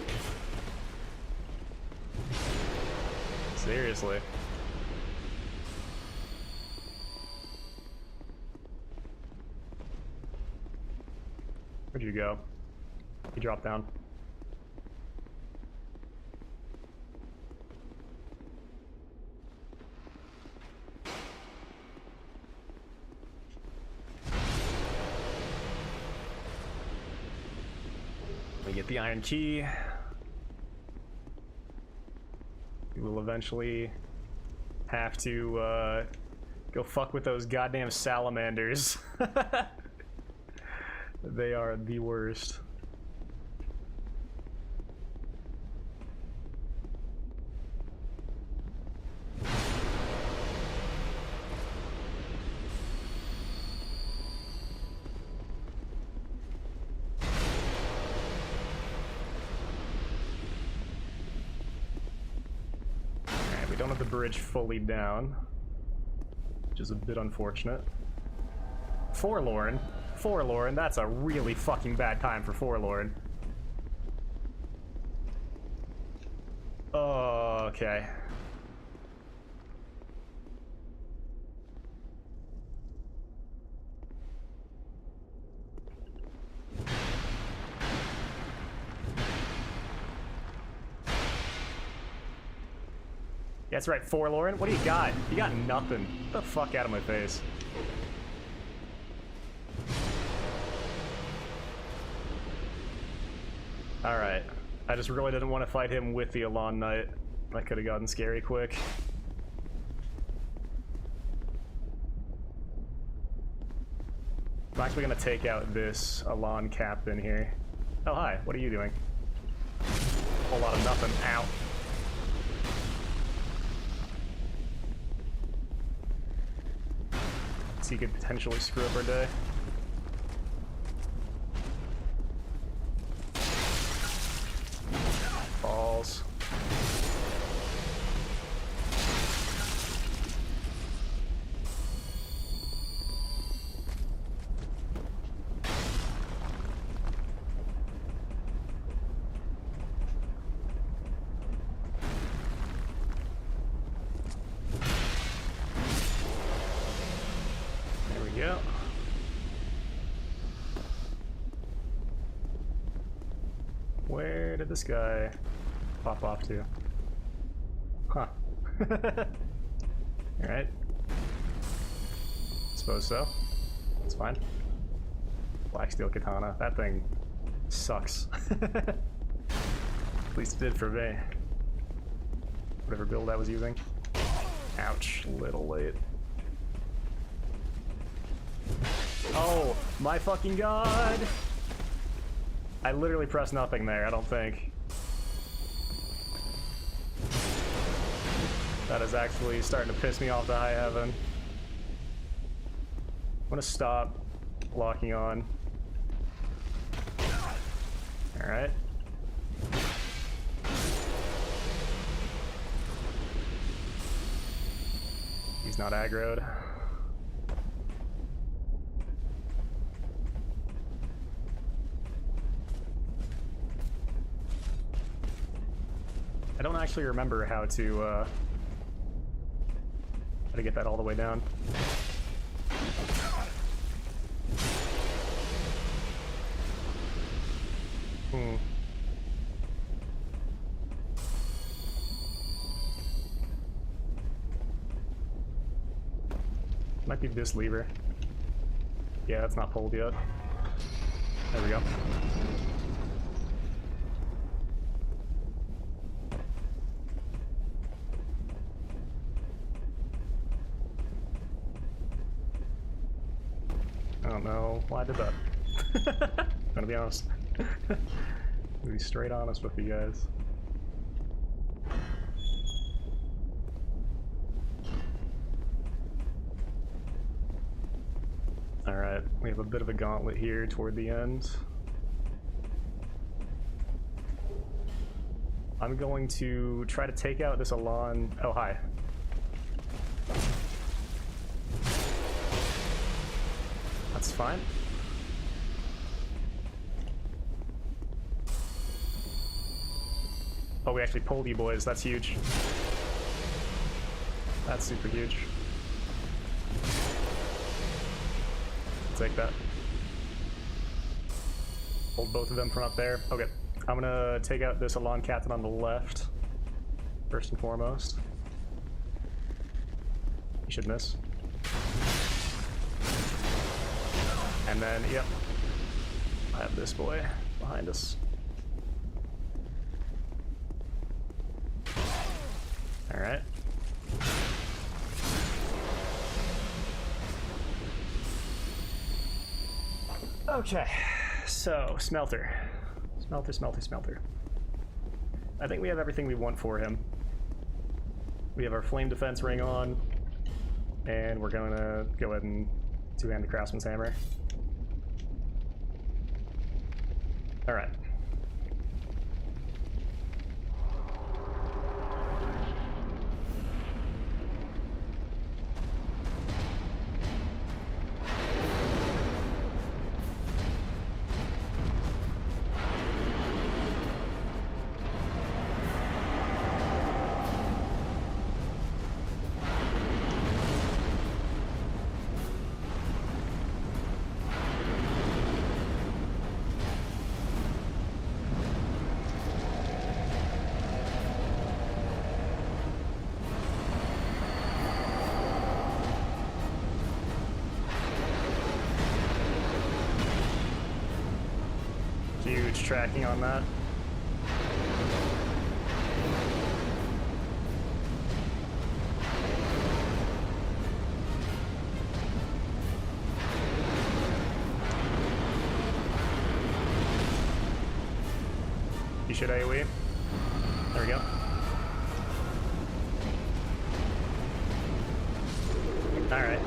Seriously. Where'd you go? He dropped down. We get the iron key. We will eventually have to go fuck with those goddamn salamanders. They are the worst. Don't have the bridge fully down, which is a bit unfortunate. Forlorn? Forlorn? That's a really fucking bad time for Forlorn. Oh, okay. That's right, Forlorn. What do you got? You got nothing. Get the fuck out of my face. Alright. I just really didn't want to fight him with the Elan Knight. That could have gotten scary quick. I'm actually going to take out this Elan captain here. Oh, hi. What are you doing? A whole lot of nothing. Ow. He could potentially screw up our day. Balls. Yeah. Where did this guy pop off to? Huh. Alright. Suppose so. It's fine. Black steel katana. That thing sucks. At least it did for me. Whatever build I was using. Ouch. Little late. Oh, my fucking god! I literally pressed nothing there, I don't think. That is actually starting to piss me off to high heaven. I'm gonna stop locking on. Alright. He's not aggroed. I don't actually remember how to get that all the way down. Hmm. Might be this lever. Yeah, it's not pulled yet. There we go. I don't know why I did that. I'm gonna be honest. Be straight honest with you guys. Alright, we have a bit of a gauntlet here toward the end. I'm going to try to take out this Elan. Oh, hi. That's fine. Oh, we actually pulled you boys. That's huge. That's super huge. Take that. Hold both of them from up there. Okay, I'm gonna take out this Elan captain on the left, first and foremost. He should miss. And then, yep, I have this boy behind us. All right. Okay, so smelter. Smelter. I think we have everything we want for him. We have our flame defense ring on, and we're gonna go ahead and two-hand the craftsman's hammer. All right. Huge tracking on that. You should AoE. There we go. Alright.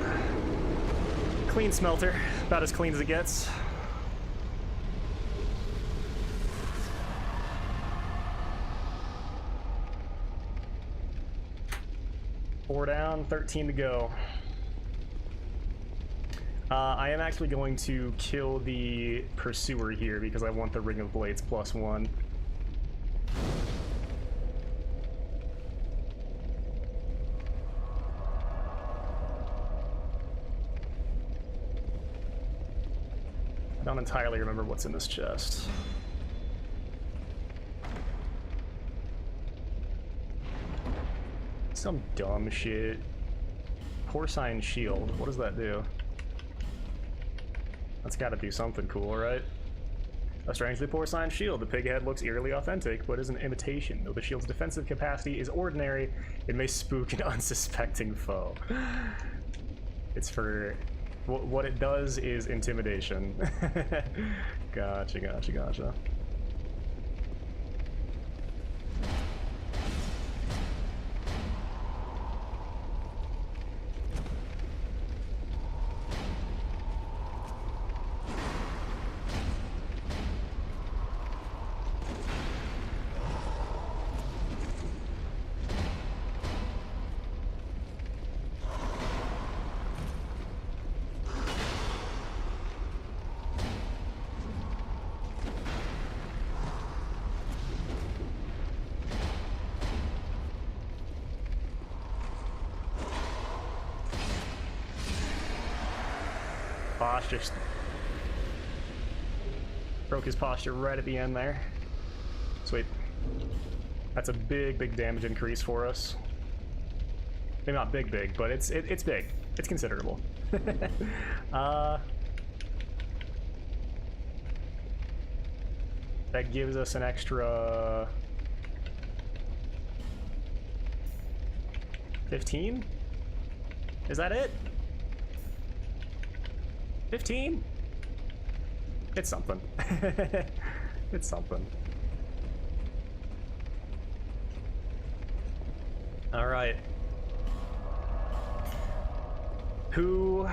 Clean smelter. About as clean as it gets. 4 down, 13 to go. I am actually going to kill the Pursuer here because I want the Ring of Blades +1. I don't entirely remember what's in this chest. Some dumb shit. Porcine shield. What does that do? That's gotta do something cool, right? A strangely porcine shield. The pig head looks eerily authentic, but is an imitation. Though the shield's defensive capacity is ordinary, it may spook an unsuspecting foe. It's for... What it does is intimidation. Gotcha. Boss just Broke his posture right at the end there. Sweet. That's a big damage increase for us. Maybe not big, but it's big. It's considerable. That gives us an extra 15? Is that it? 15? It's something. It's something. All right. Who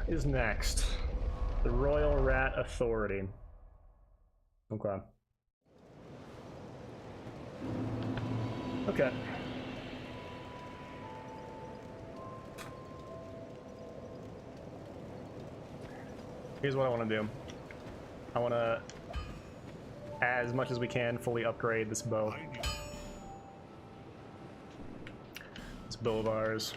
is next? The Royal Rat Authority. Okay. Okay. Here's what I want to do. I want to, as much as we can, fully upgrade this bow. This bow of ours.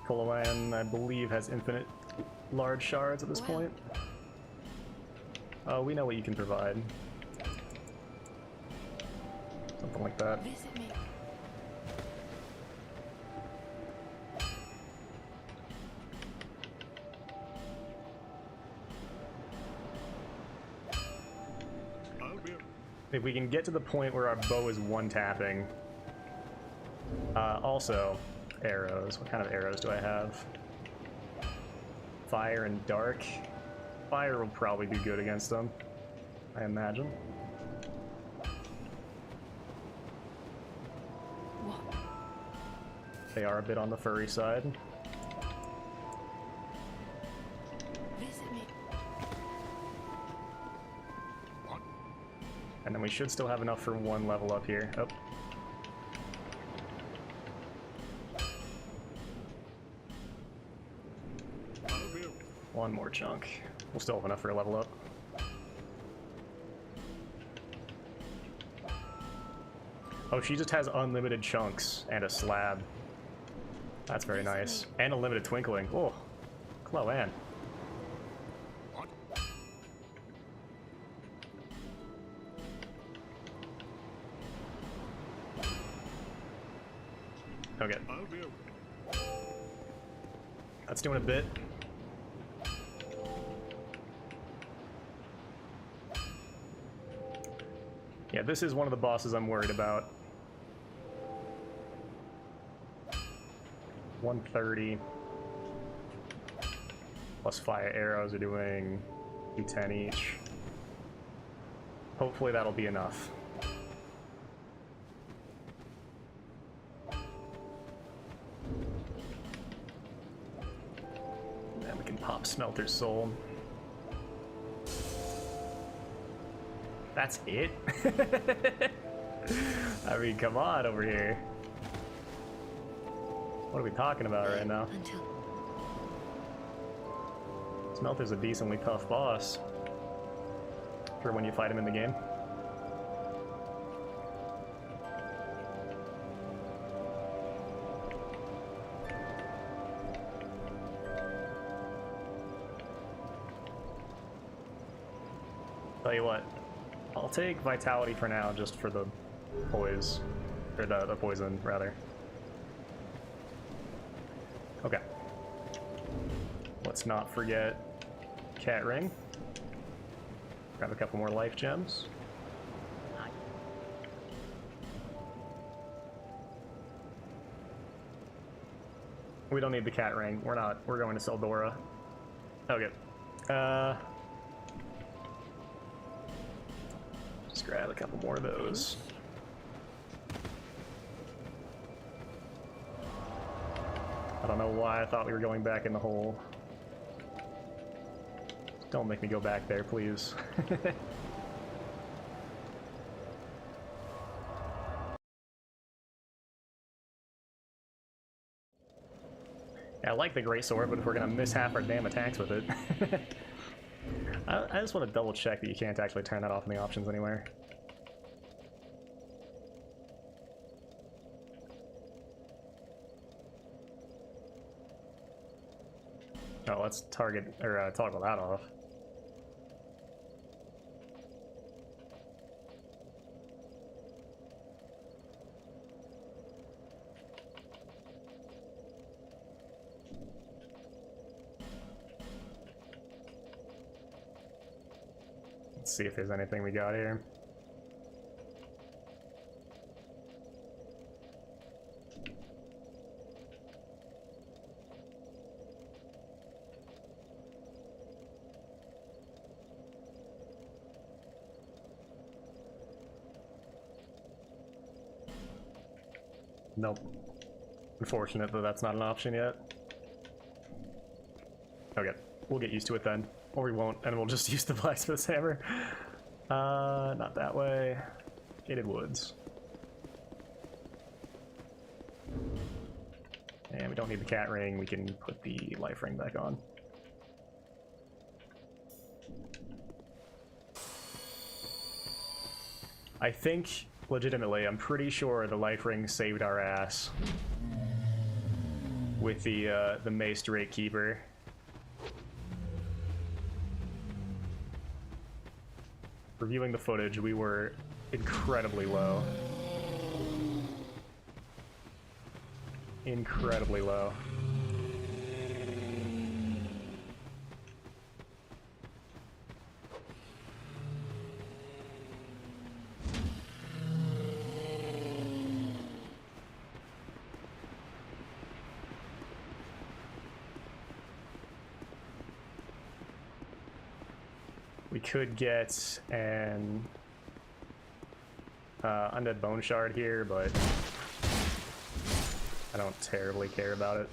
Koloan, I believe, has infinite large shards at this point. Oh, we know what you can provide. Something like that. If we can get to the point where our bow is one-tapping. Also, arrows. What kind of arrows do I have? Fire and dark. Fire will probably do good against them, I imagine. What? They are a bit on the furry side. Visit me. What? And then we should still have enough for one level up here. Oh. One more chunk. We'll still have enough for a level up. Oh, she just has unlimited chunks and a slab. That's very nice. And a limited twinkling. Oh, Chloe-Anne. Okay. That's doing a bit. Yeah, this is one of the bosses I'm worried about. 130 plus fire arrows are doing 210 each. Hopefully that'll be enough. Then we can pop Smelter's Soul. That's it? I mean, come on over here. What are we talking about right now? Smelter's a decently tough boss for when you fight him in the game. Tell you what. I'll take Vitality for now, just for the poise, or the poison, rather. Okay. Let's not forget Cat Ring. Grab a couple more life gems. We don't need the Cat Ring. We're going to Seldora. Okay. Just grab a couple more of those. I don't know why I thought we were going back in the hole. Don't make me go back there, please. Yeah, I like the Great Sword, but if we're gonna miss half our damn attacks with it... I just want to double check that you can't actually turn that off in the options anywhere. Oh, let's target, or toggle that off. Let's see if there's anything we got here. Nope. Unfortunate that that's not an option yet. Okay, we'll get used to it then. Or we won't, and we'll just use the blacksmith's hammer. Not that way. Jaded woods. And we don't need the cat ring, we can put the life ring back on. I think, legitimately, I'm pretty sure the life ring saved our ass with the Mace Drake Keeper. Reviewing the footage, we were incredibly low. Incredibly low. We could get an undead bone shard here, but I don't terribly care about it.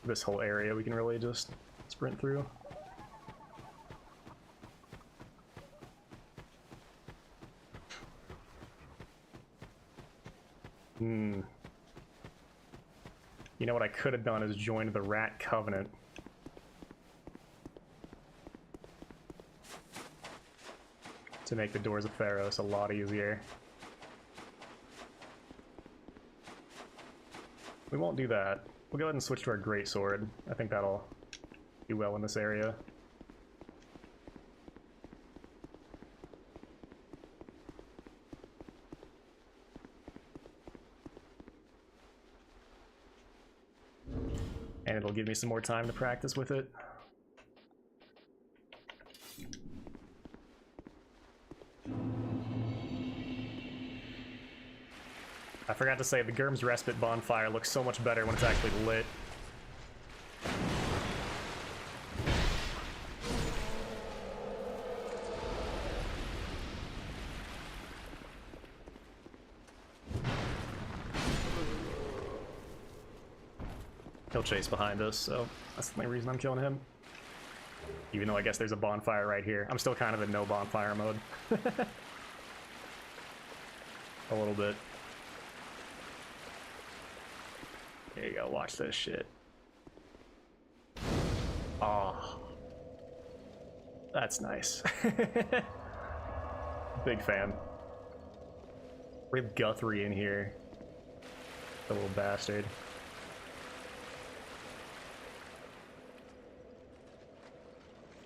This whole area we can really just sprint through. You know what I could have done is joined the Rat Covenant. To make the Doors of Pharos a lot easier. We won't do that. We'll go ahead and switch to our Greatsword. I think that'll do well in this area. And it'll give me some more time to practice with it. I forgot to say, the Gurm's Respite bonfire looks so much better when it's actually lit. He'll chase behind us, so that's the only reason I'm killing him. Even though I guess there's a bonfire right here. I'm still kind of in no bonfire mode. A little bit. There you go, watch this shit. Oh. That's nice. Big fan. We have Guthrie in here. The little bastard.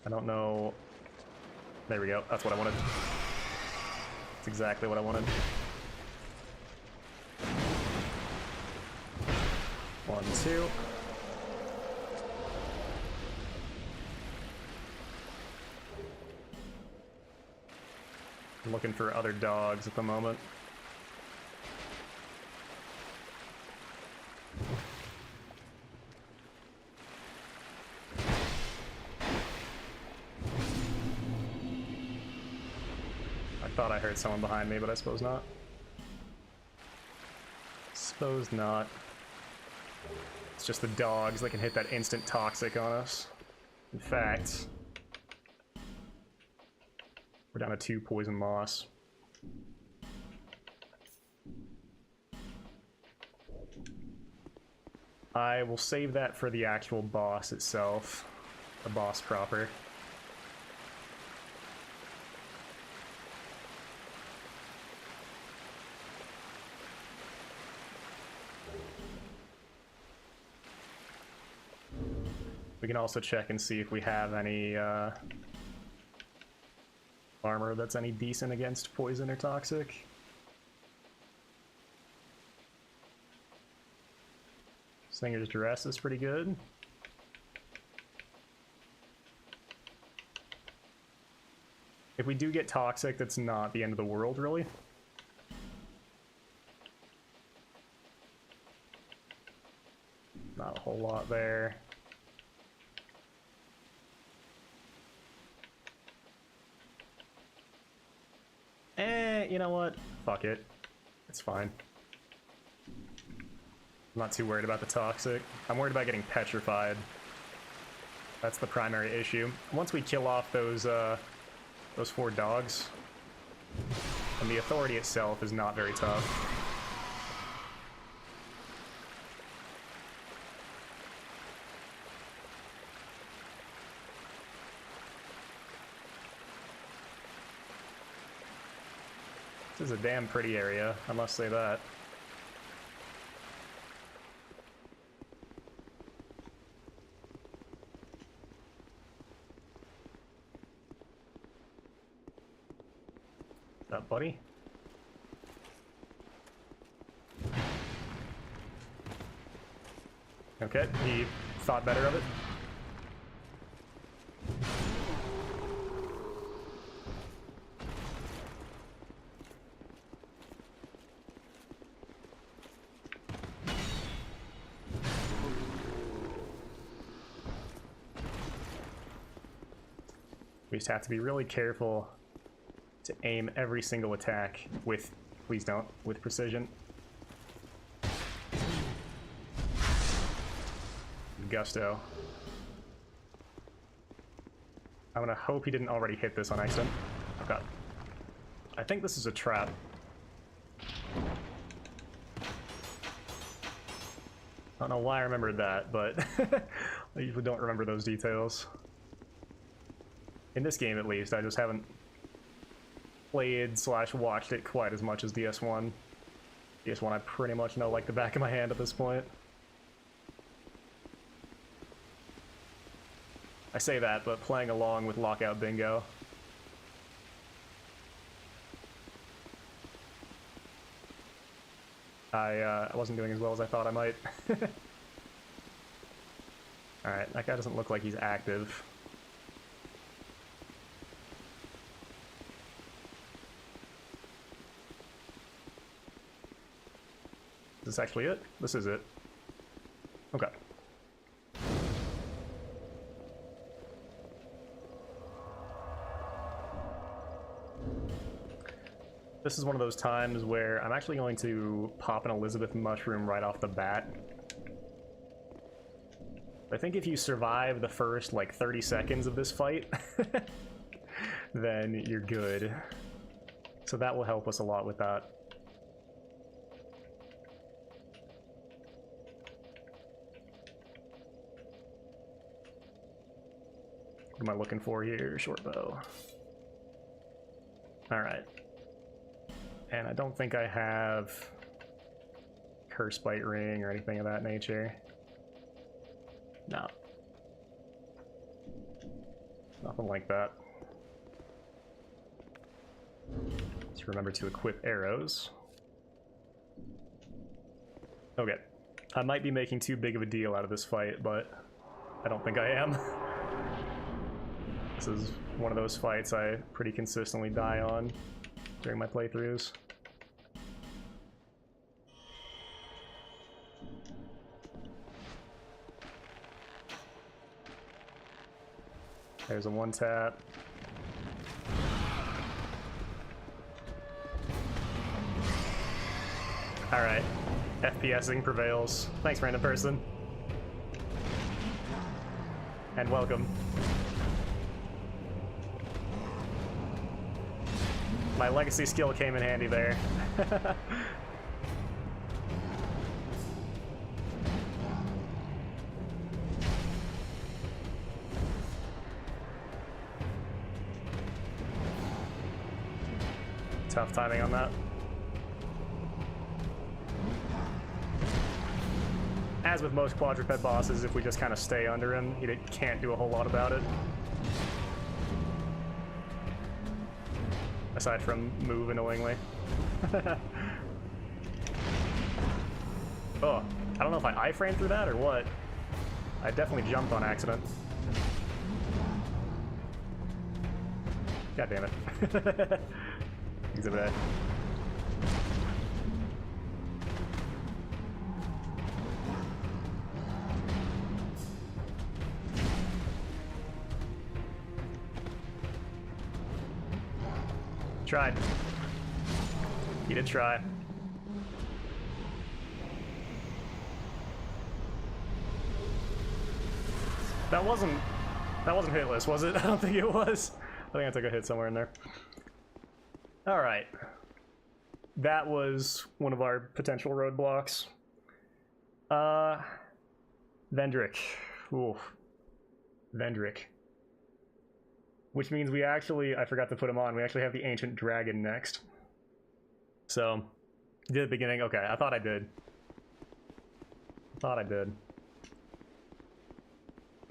I don't know. There we go. That's what I wanted. That's exactly what I wanted. 1, 2. I'm looking for other dogs at the moment. I thought I heard someone behind me, but I suppose not. Suppose not. It's just the dogs that can hit that instant toxic on us. In fact, we're down to 2 poison moss. I will save that for the actual boss itself. The boss proper. We can also check and see if we have any armor that's any decent against poison or toxic. Singer's Duress is pretty good. If we do get toxic, that's not the end of the world, really. Not a whole lot there. You know what? Fuck it. It's fine. I'm not too worried about the toxic. I'm worried about getting petrified. That's the primary issue. Once we kill off those 4 dogs, and the authority itself is not very tough. This is a damn pretty area, I must say that. What's up, buddy? Okay, he thought better of it. We just have to be really careful to aim every single attack with, please don't, with precision. Gusto. I'm gonna hope he didn't already hit this on accident. Oh god. I think this is a trap. I don't know why I remembered that, but I usually don't remember those details. In this game, at least, I just haven't played / watched it quite as much as DS1. DS1 I pretty much know like the back of my hand at this point. I say that, but playing along with Lockout Bingo. I wasn't doing as well as I thought I might. Alright, that guy doesn't look like he's active. Is this actually it? This is it. Okay. This is one of those times where I'm actually going to pop an Elizabeth mushroom right off the bat. I think if you survive the first, like, 30 seconds of this fight, then you're good. So that will help us a lot with that. What am I looking for here? Short bow. Alright. And I don't think I have Curse Bite Ring or anything of that nature. No. Nothing like that. Let's remember to equip arrows. Okay. I might be making too big of a deal out of this fight, but I don't think I am. This is one of those fights I pretty consistently die on during my playthroughs. There's a one tap. Alright. FPSing prevails. Thanks, random person. And welcome. My legacy skill came in handy there. Tough timing on that. as with most quadruped bosses, if we just kind of stay under him, he can't do a whole lot about it. Aside from move annoyingly. Oh, I don't know if I iframed through that or what. I definitely jumped on accident. God damn it. Exhibit A. Tried. He did try. That wasn't hitless, was it? I don't think it was. I think I took a hit somewhere in there. All right. That was one of our potential roadblocks. Vendrick. Ooh. Vendrick. Which means we actually, I forgot to put him on, we actually have the Ancient Dragon next. So, did at the beginning, okay, I thought I did.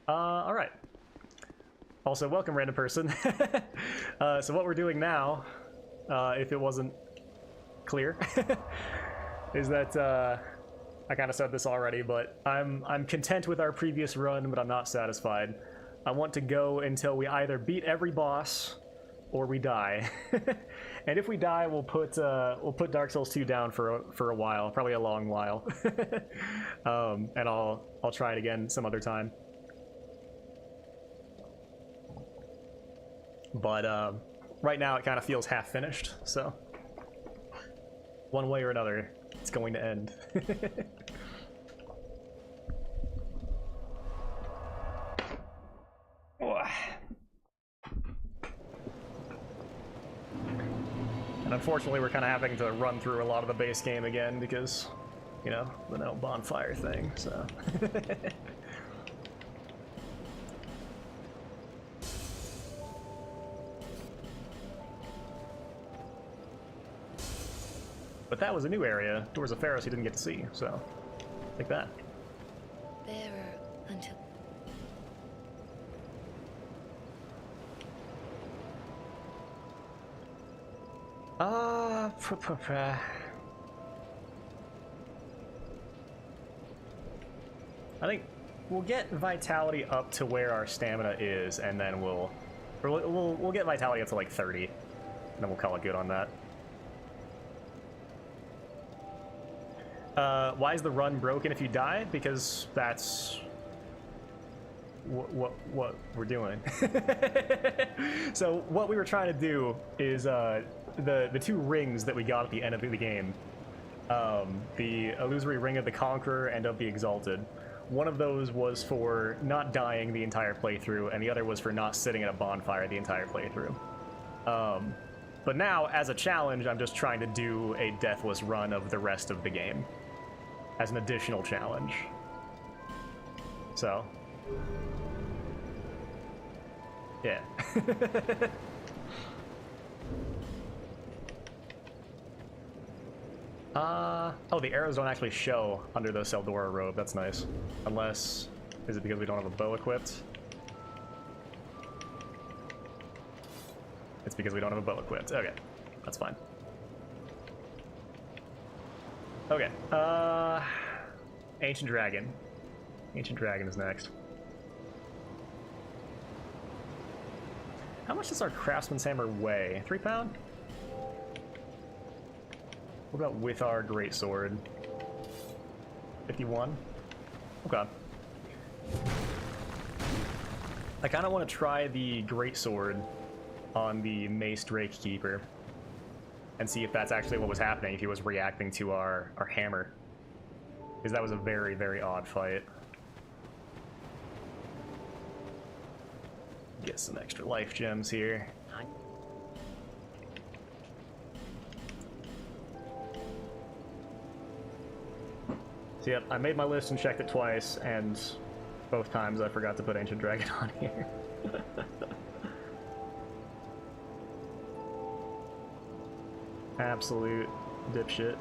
Alright. Also, welcome, random person. So what we're doing now, if it wasn't clear, is that, I kind of said this already, but I'm content with our previous run, but I'm not satisfied. I want to go until we either beat every boss or we die. And if we die, we'll put Dark Souls 2 down for a while, probably a long while. And I'll try it again some other time. But right now it kind of feels half finished, so one way or another, it's going to end. And unfortunately, we're kind of having to run through a lot of the base game again because, you know, the no bonfire thing, so. But that was a new area, Doors of Pharos, you didn't get to see, so like that. Bearer until... I think we'll get vitality up to where our stamina is, and then we'll get vitality up to like 30, and then we'll call it good on that. Why is the run broken if you die? Because that's what we're doing. So what we were trying to do is the two rings that we got at the end of the game, the Illusory Ring of the Conqueror and of the Exalted. One of those was for not dying the entire playthrough, and the other was for not sitting at a bonfire the entire playthrough. But now, as a challenge, I'm just trying to do a deathless run of the rest of the game as an additional challenge. So, yeah. Oh, the arrows don't actually show under the Seldora robe. That's nice. Unless, is it because we don't have a bow equipped? It's because we don't have a bow equipped. Okay, that's fine. Okay, Ancient Dragon. Ancient Dragon is next. How much does our Craftsman's Hammer weigh? 3 pound? What about with our Greatsword? 51? Okay. I kind of want to try the Greatsword on the Mace Drake Keeper and see if that's actually what was happening, if he was reacting to our hammer. Because that was a very, very odd fight. Get some extra life gems here. So yep, I made my list and checked it twice, and both times I forgot to put Ancient Dragon on here. Absolute dipshit.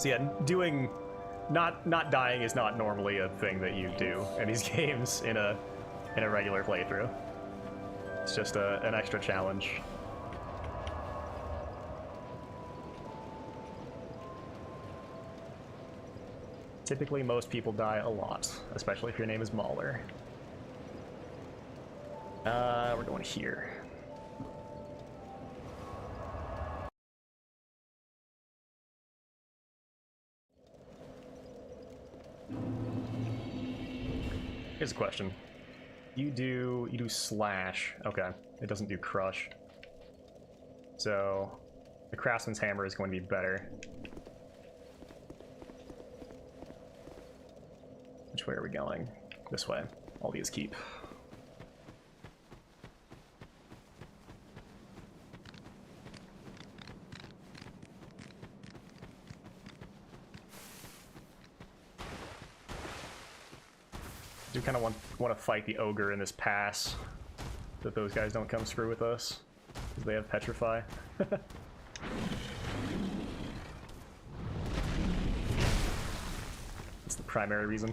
So yeah, not dying is not normally a thing that you do in these games in a regular playthrough. It's just an extra challenge. Typically, most people die a lot, especially if your name is Mauler. We're going here. Here's a question. You do slash. Okay, it doesn't do crush. So the craftsman's hammer is going to be better. Which way are we going? This way. All these keep. Do kind of want to fight the ogre in this pass, so that those guys don't come screw with us, because they have petrify. That's the primary reason.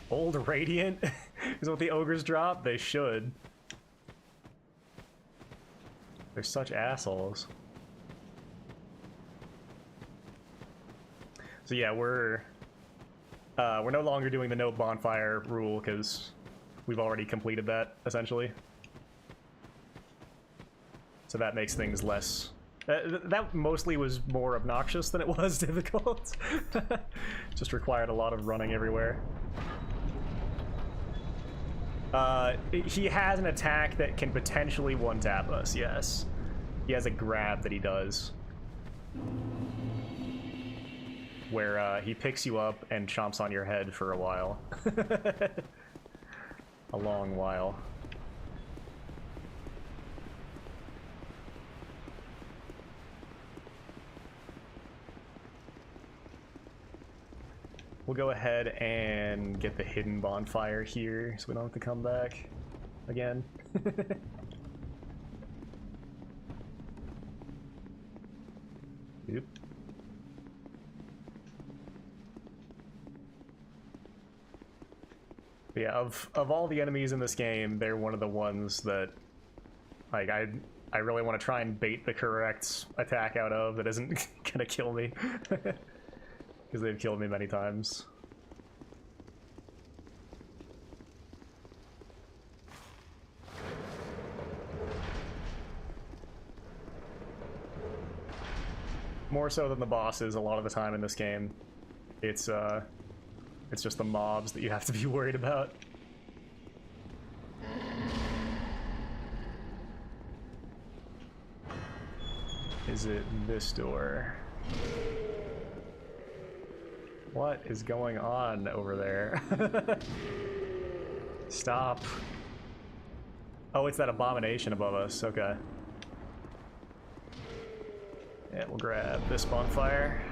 Old Radiant is what the ogres drop? They should. They're such assholes. So yeah, we're no longer doing the no bonfire rule because we've already completed that, essentially. So that makes things less... that mostly was more obnoxious than it was difficult. Just required a lot of running everywhere. He has an attack that can potentially one-tap us, yes. He has a grab that he does. Where he picks you up and chomps on your head for a while. A long while. We'll go ahead and get the hidden bonfire here so we don't have to come back again. Yep. But yeah, of all the enemies in this game, they're one of the ones that like I really want to try and bait the correct attack out of that isn't gonna kill me. Because they've killed me many times. More so than the bosses a lot of the time in this game. It's just the mobs that you have to be worried about. Is it this door? What is going on over there? Stop. Oh, it's that abomination above us. Okay. Yeah, we'll grab this bonfire.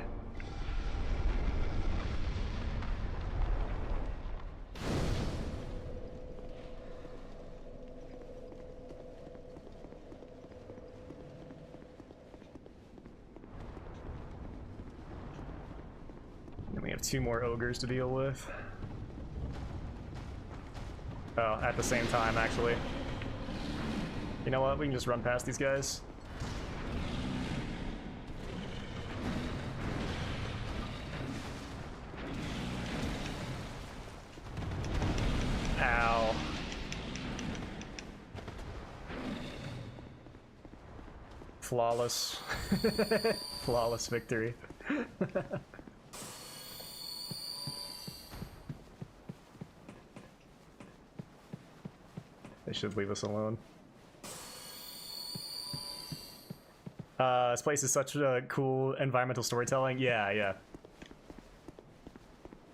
We have 2 more ogres to deal with. Oh, at the same time, actually. You know what? We can just run past these guys. Ow. Flawless. Flawless victory. They should leave us alone. This place is such a cool environmental storytelling. Yeah, yeah.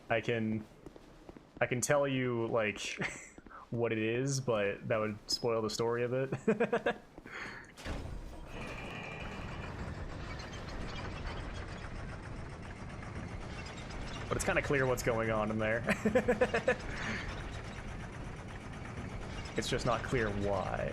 I can tell you, like, what it is, but that would spoil the story a bit. But it's kind of clear what's going on in there. It's just not clear why.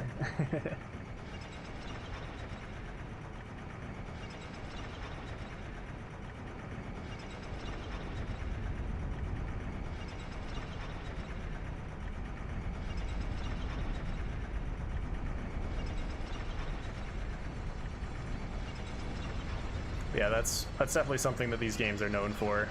Yeah, that's definitely something that these games are known for.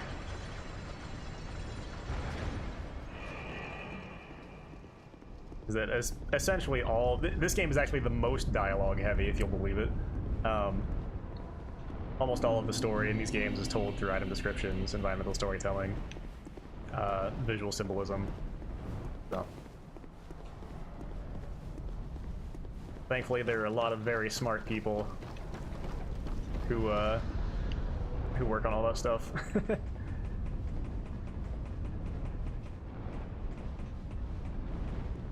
Is that essentially all... This game is actually the most dialogue heavy, if you'll believe it. Almost all of the story in these games is told through item descriptions, environmental storytelling, visual symbolism. So. Thankfully, there are a lot of very smart people who work on all that stuff.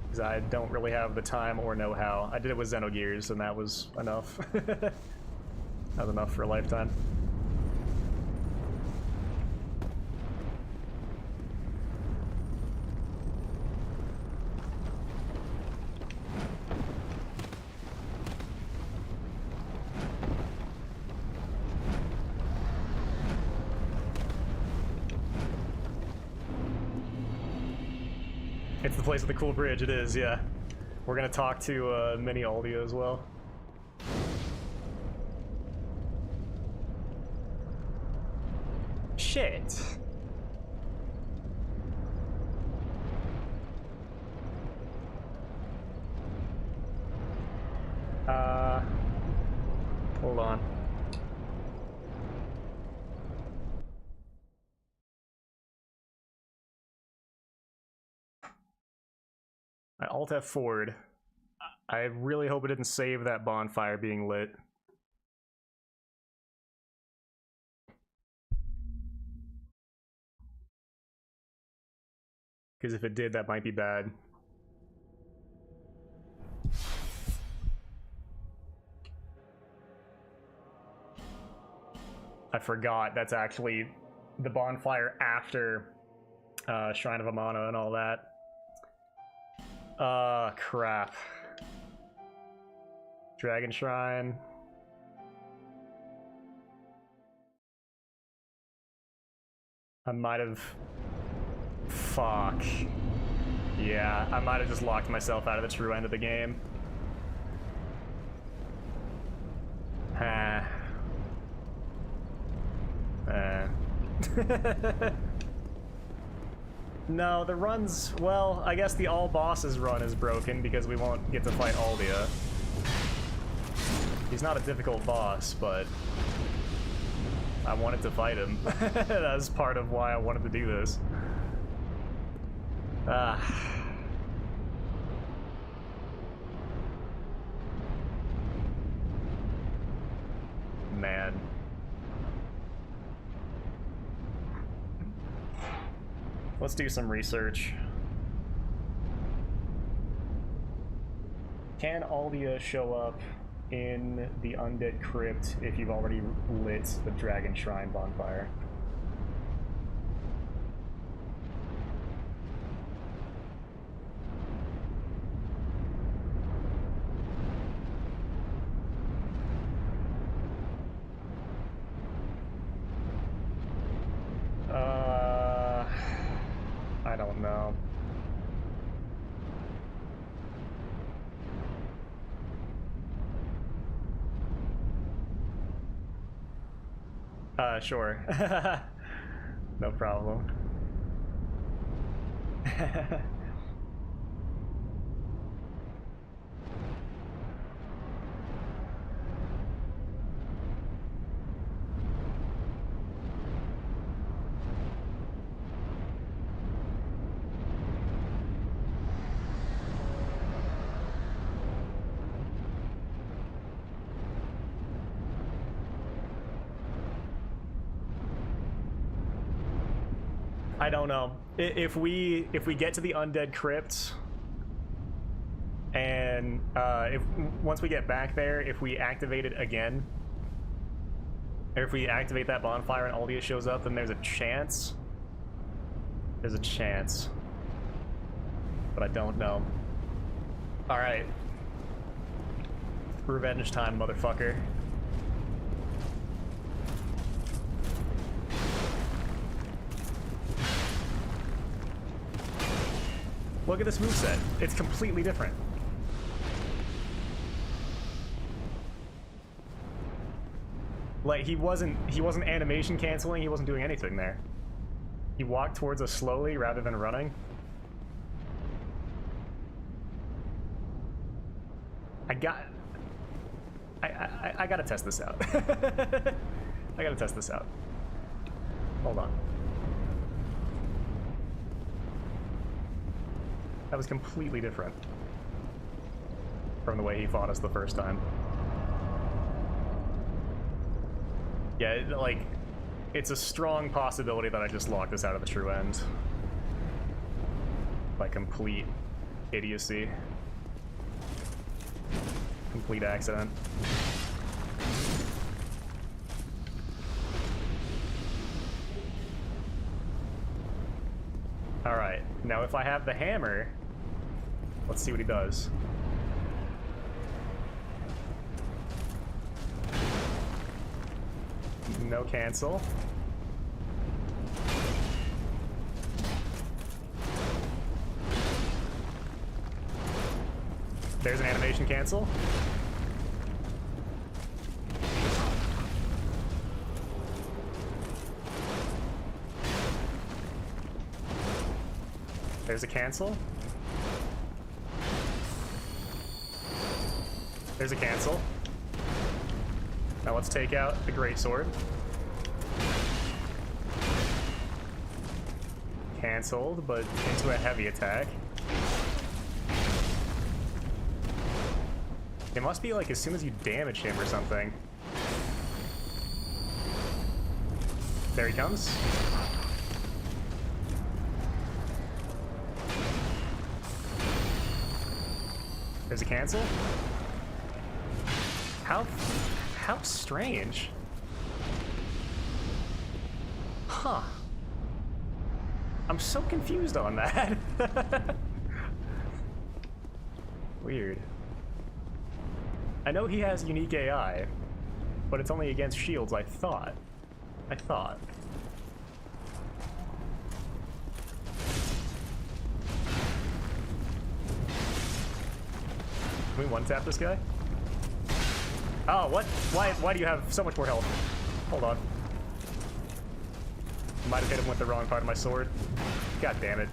Because I don't really have the time or know-how. I did it with Xenogears, and that was enough. That was enough for a lifetime. It's the place with the cool bridge, it is, yeah. We're gonna talk to Mini Aldia as well. Shit. Hold on. I Alt F forward. I really hope it didn't save that bonfire being lit. Because if it did, that might be bad. I forgot that's actually the bonfire after Shrine of Amana and all that. Crap. Dragon Shrine. I might have... Fuck. Yeah, I might have just locked myself out of the true end of the game. No, the run's... Well, I guess the all bosses run is broken because we won't get to fight Aldia. He's not a difficult boss, but... I wanted to fight him. That's part of why I wanted to do this. Man. Let's do some research. Can Aldia show up in the Undead Crypt if you've already lit the Dragon Shrine bonfire? I don't know. Sure. No problem. I don't know. If we get to the Undead Crypt, if once we get back there, if we activate it again, or if we activate that bonfire and Aldia shows up, then there's a chance. There's a chance. But I don't know. Alright. Revenge time, motherfucker. Look at this moveset. It's completely different. Like, he wasn't animation canceling, he wasn't doing anything there. He walked towards us slowly rather than running. I gotta test this out. I gotta test this out. Hold on. That was completely different from the way he fought us the first time. Yeah, like, it's a strong possibility that I just locked this out of the true end. By complete idiocy. Complete accident. Alright, now if I have the hammer, let's see what he does. No cancel. There's an animation cancel. There's a cancel. There's a cancel. Now let's take out the greatsword. Cancelled, but into a heavy attack. It must be like as soon as you damage him or something. There he comes. There's a cancel. How strange. Huh. I'm so confused on that. Weird. I know he has unique AI, but it's only against shields, I thought. Can we one-tap this guy? Oh, what? Why do you have so much more health? Hold on. Might have hit him with the wrong part of my sword. God damn it.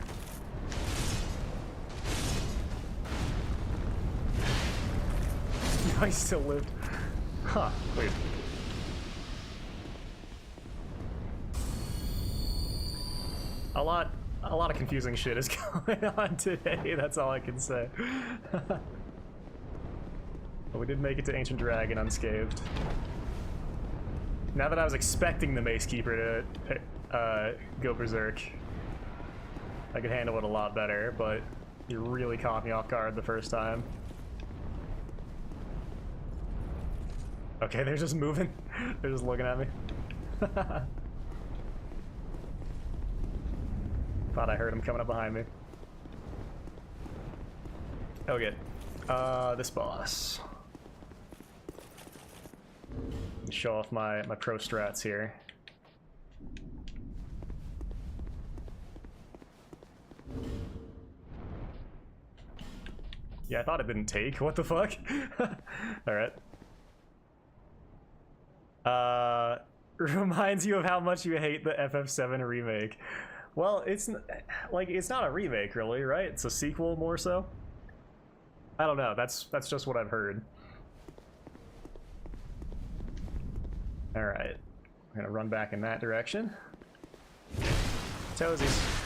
I still lived. Huh, weird. A lot of confusing shit is going on today, that's all I can say. But we did make it to Ancient Dragon unscathed. Now that I was expecting the Mace Keeper to go berserk, I could handle it a lot better, but you really caught me off guard the first time. Okay, they're just moving. They're just looking at me. Thought I heard him coming up behind me. Okay. This boss. Show off my pro strats here. Yeah, I thought it didn't take. What the fuck? Alright. Reminds you of how much you hate the FF7 remake. Well, it's not a remake really, right? It's a sequel more so. I don't know. That's just what I've heard. All right, I'm gonna run back in that direction. Toesies.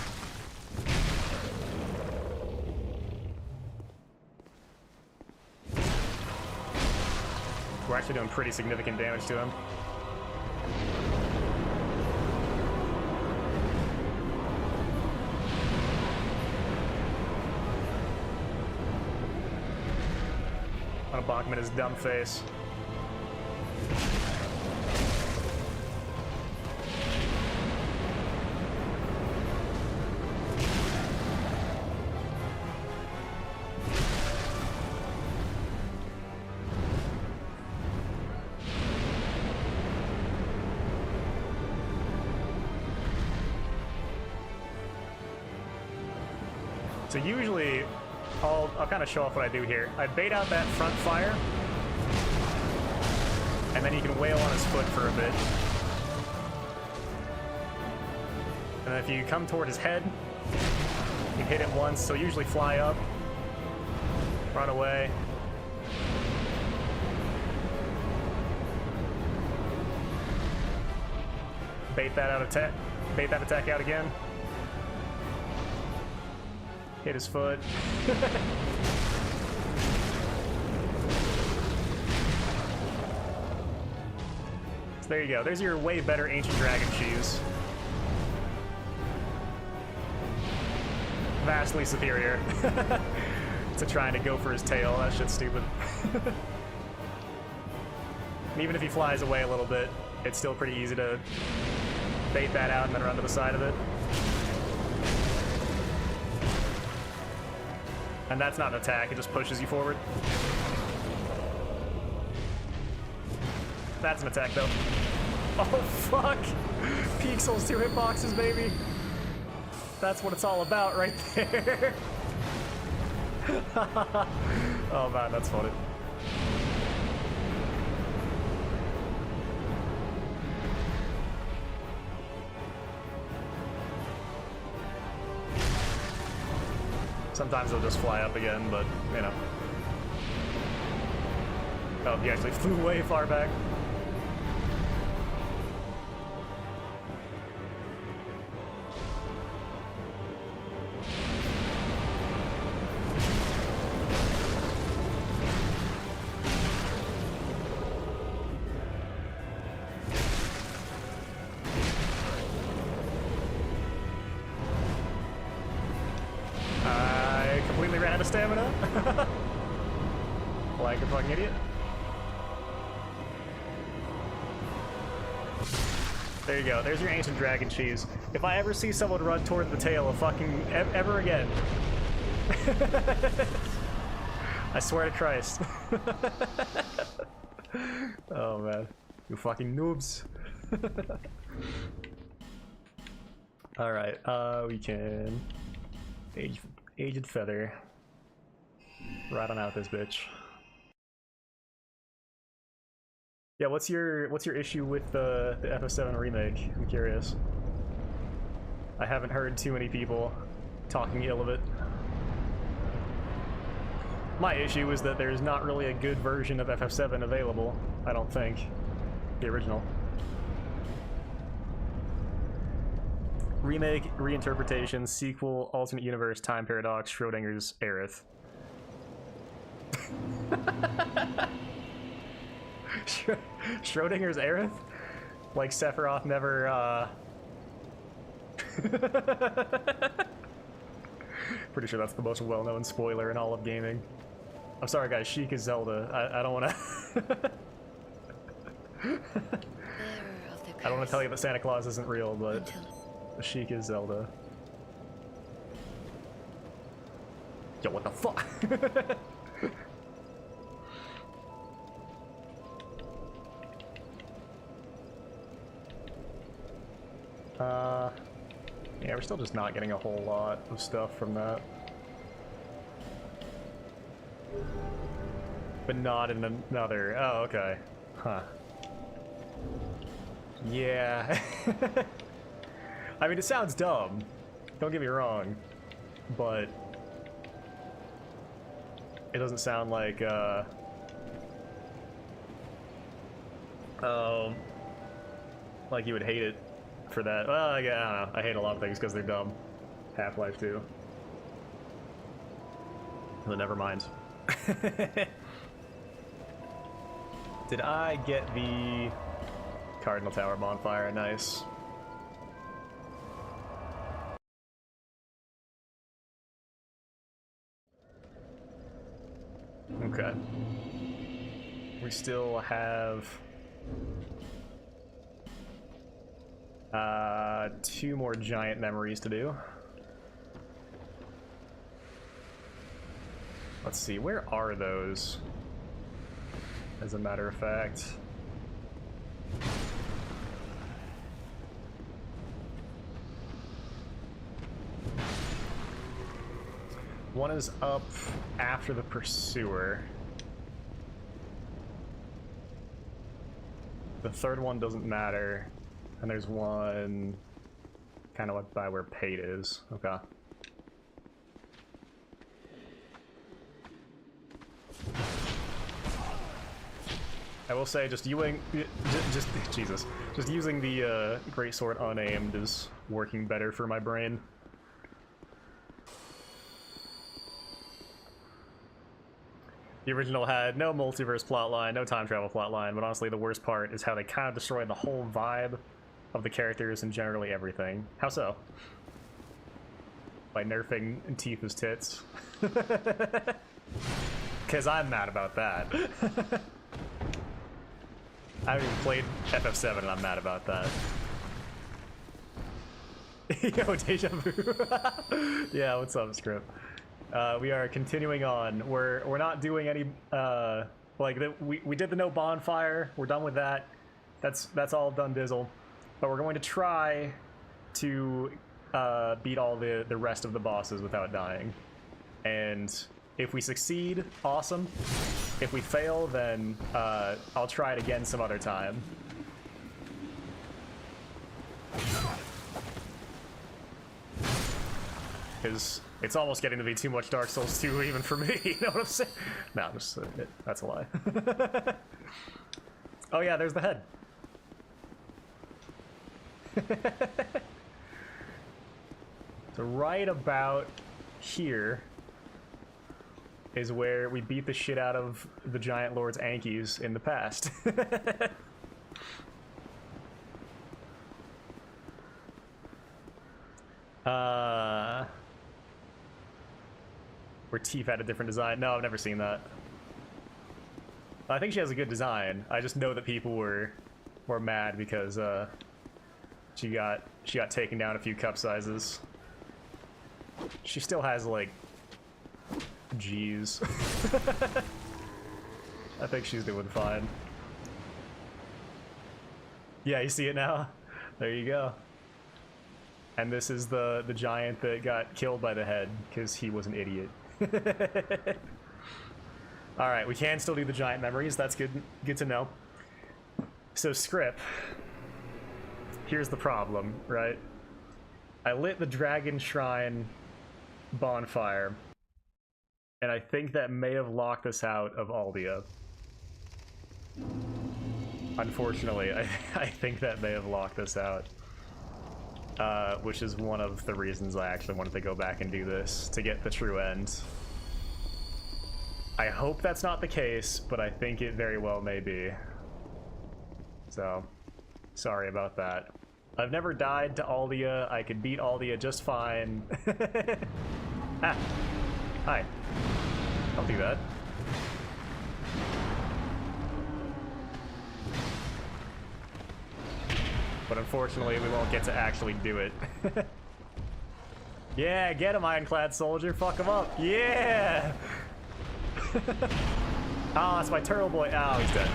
We're actually doing pretty significant damage to him. bonk him in his dumb face. So usually, I'll kind of show off what I do here. I bait out that front fire, and then you can wail on his foot for a bit. And then if you come toward his head, you hit him once, so usually fly up, run away. Bait that attack out again. Hit his foot. So there you go. There's your way better Ancient Dragon Cheese. Vastly superior to trying to go for his tail. That shit's stupid. And even if he flies away a little bit, it's still pretty easy to bait that out and then run to the side of it. And that's not an attack, it just pushes you forward. That's an attack, though. Oh, fuck! Pixels 2 hitboxes, baby! That's what it's all about right there. Oh, man, that's funny. Sometimes they'll just fly up again, but, you know. Oh, he actually flew way far back. Stamina. Like a fucking idiot. There you go. There's your Ancient Dragon Cheese. If I ever see someone run toward the tail of fucking ever again, I swear to Christ. Oh man, you fucking noobs. All right, we can Aged Feather. Right on out this bitch. Yeah, what's your issue with the FF7 remake? I'm curious. I haven't heard too many people talking ill of it. My issue is that there's not really a good version of FF7 available, I don't think. The original. Remake, reinterpretation, sequel, alternate universe, time paradox, Schrodinger's Aerith. Schrodinger's Aerith? Like Sephiroth never, Pretty sure that's the most well-known spoiler in all of gaming. I'm sorry guys, Sheik is Zelda. I don't wanna... I don't want to tell you that Santa Claus isn't real, but Sheik is Zelda. Yo, what the fuck? Yeah, we're still just not getting a whole lot of stuff from that. But not in another... Oh, okay. Huh. Yeah. I mean, it sounds dumb. Don't get me wrong. But... it doesn't sound like, like you would hate it for that. Well, I don't know. I hate a lot of things because they're dumb. Half-Life 2. But never mind. Did I get the Cardinal Tower bonfire? Nice. Okay. We still have 2 more giant memories to do. Let's see, where are those? As a matter of fact. One is up after the pursuer. The third one doesn't matter. And there's one kind of like by where Pate is. Okay. I will say, just using just using the greatsword unaimed is working better for my brain. The original had no multiverse plotline, no time travel plotline, but honestly the worst part is how they kind of destroyed the whole vibe of the characters and generally everything. How so? By nerfing Tifa's tits. Because I'm mad about that. I haven't even played FF7 and I'm mad about that. Yo, deja vu. Yeah, what's up, Script? We are continuing on. We're not doing any we did the no bonfire. We're done with that. That's all done dizzle. But we're going to try to beat all the rest of the bosses without dying. And if we succeed, awesome. If we fail, then I'll try it again some other time. Because it's almost getting to be too much Dark Souls 2 even for me, you know what I'm saying? No, just that's a lie. Oh yeah, there's the head. So right about here is where we beat the shit out of the Giant Lord's Ankies in the past. Where Tifa had a different design. No, I've never seen that. I think she has a good design. I just know that people were mad because she got taken down a few cup sizes. She still has like G's. I think she's doing fine. Yeah, you see it now? There you go. And this is the giant that got killed by the head because he was an idiot. Alright, we can still do the giant memories. That's good to know. So Script, here's the problem, right? I lit the Dragon Shrine bonfire, and I think that may have locked us out of Aldia. Unfortunately, I think that may have locked us out. Which is one of the reasons I actually wanted to go back and do this, to get the true end. I hope that's not the case, but I think it very well may be. So, sorry about that. I've never died to Aldia. I could beat Aldia just fine. Ah! Hi. Don't do that. But unfortunately, we won't get to actually do it. Yeah, get him, Ironclad Soldier. Fuck him up. Yeah! Ah, that's my Turtle Boy. Oh, he's dead.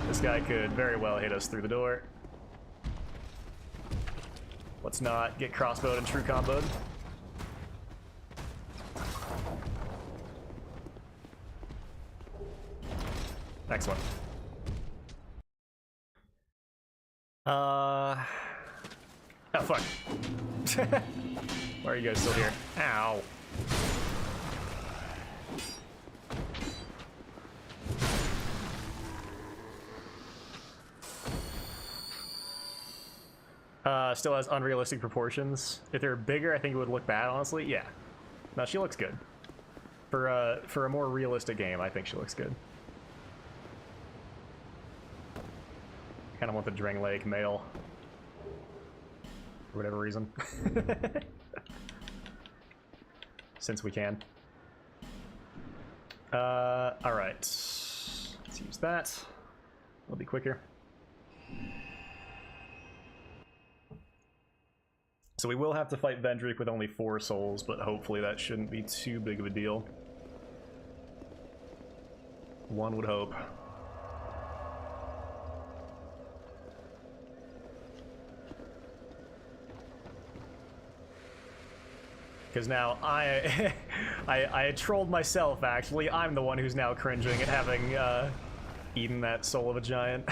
This guy could very well hit us through the door. Let's not get crossbowed and true comboed. Next one. Oh, fuck. Why are you guys still here? Ow. Still has unrealistic proportions. If they're bigger, I think it would look bad, honestly. Yeah. No, she looks good. For a more realistic game, I think she looks good. I kind of want the Drang Lake male. For whatever reason. Since we can. Alright. Let's use that. It'll be quicker. So we will have to fight Vendrick with only 4 souls, but hopefully that shouldn't be too big of a deal. One would hope. Because now I trolled myself, actually. I'm the one who's now cringing at having eaten that soul of a giant.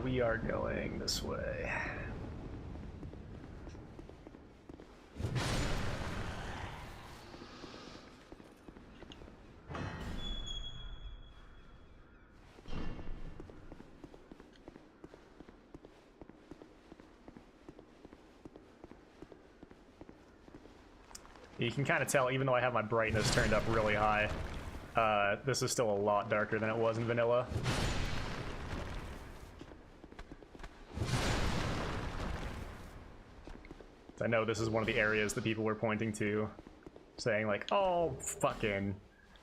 We are going this way. You can kind of tell, even though I have my brightness turned up really high, this is still a lot darker than it was in vanilla. I know this is one of the areas that people were pointing to, saying like, oh, fucking,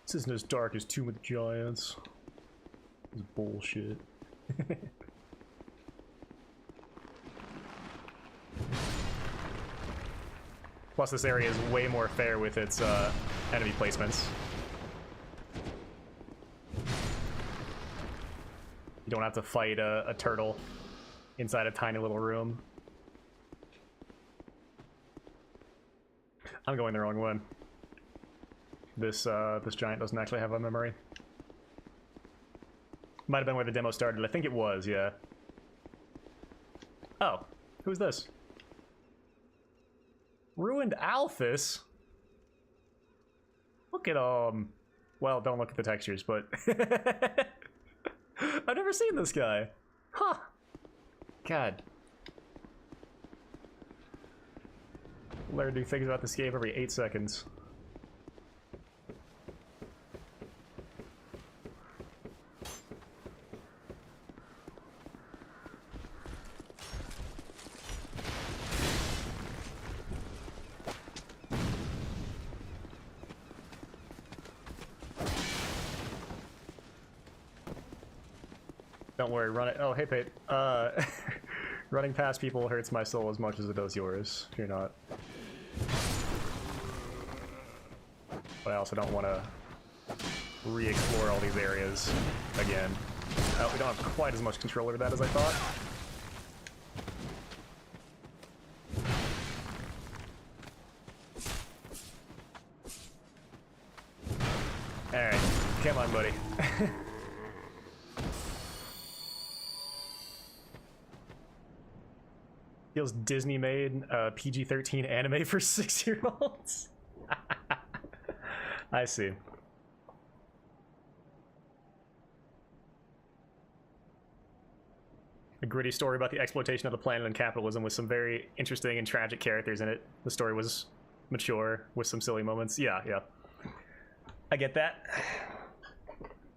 this isn't as dark as Tomb of the Giants. This is bullshit. Plus, this area is way more fair with its enemy placements. You don't have to fight a turtle inside a tiny little room. I'm going the wrong way. This giant doesn't actually have a memory. Might have been where the demo started. I think it was, yeah. Oh, who's this? Ruined Alphys? Look at, well, don't look at the textures, but... I've never seen this guy. Huh. God. Learn new things about this game every 8 seconds. Don't worry, run it. Oh, hey, Pate. Running past people hurts my soul as much as it does yours. If you're not. But I also don't want to re-explore all these areas again. We don't have quite as much control over that as I thought. Alright, come on, buddy. Feels Disney made PG-13 anime for 6-year-olds. I see. A gritty story about the exploitation of the planet and capitalism with some very interesting and tragic characters in it. The story was mature with some silly moments. Yeah. I get that.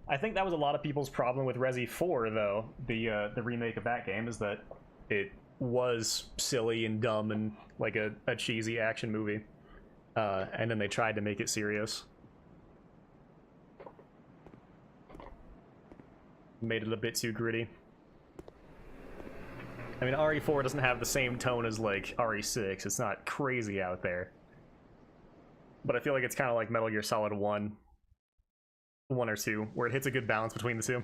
I think that was a lot of people's problem with Resi 4, though, the remake of that game, is that it was silly and dumb and like a cheesy action movie. And then they tried to make it serious. Made it a bit too gritty. I mean, RE4 doesn't have the same tone as, like, RE6. It's not crazy out there. But I feel like it's kind of like Metal Gear Solid 1 or 2, where it hits a good balance between the two.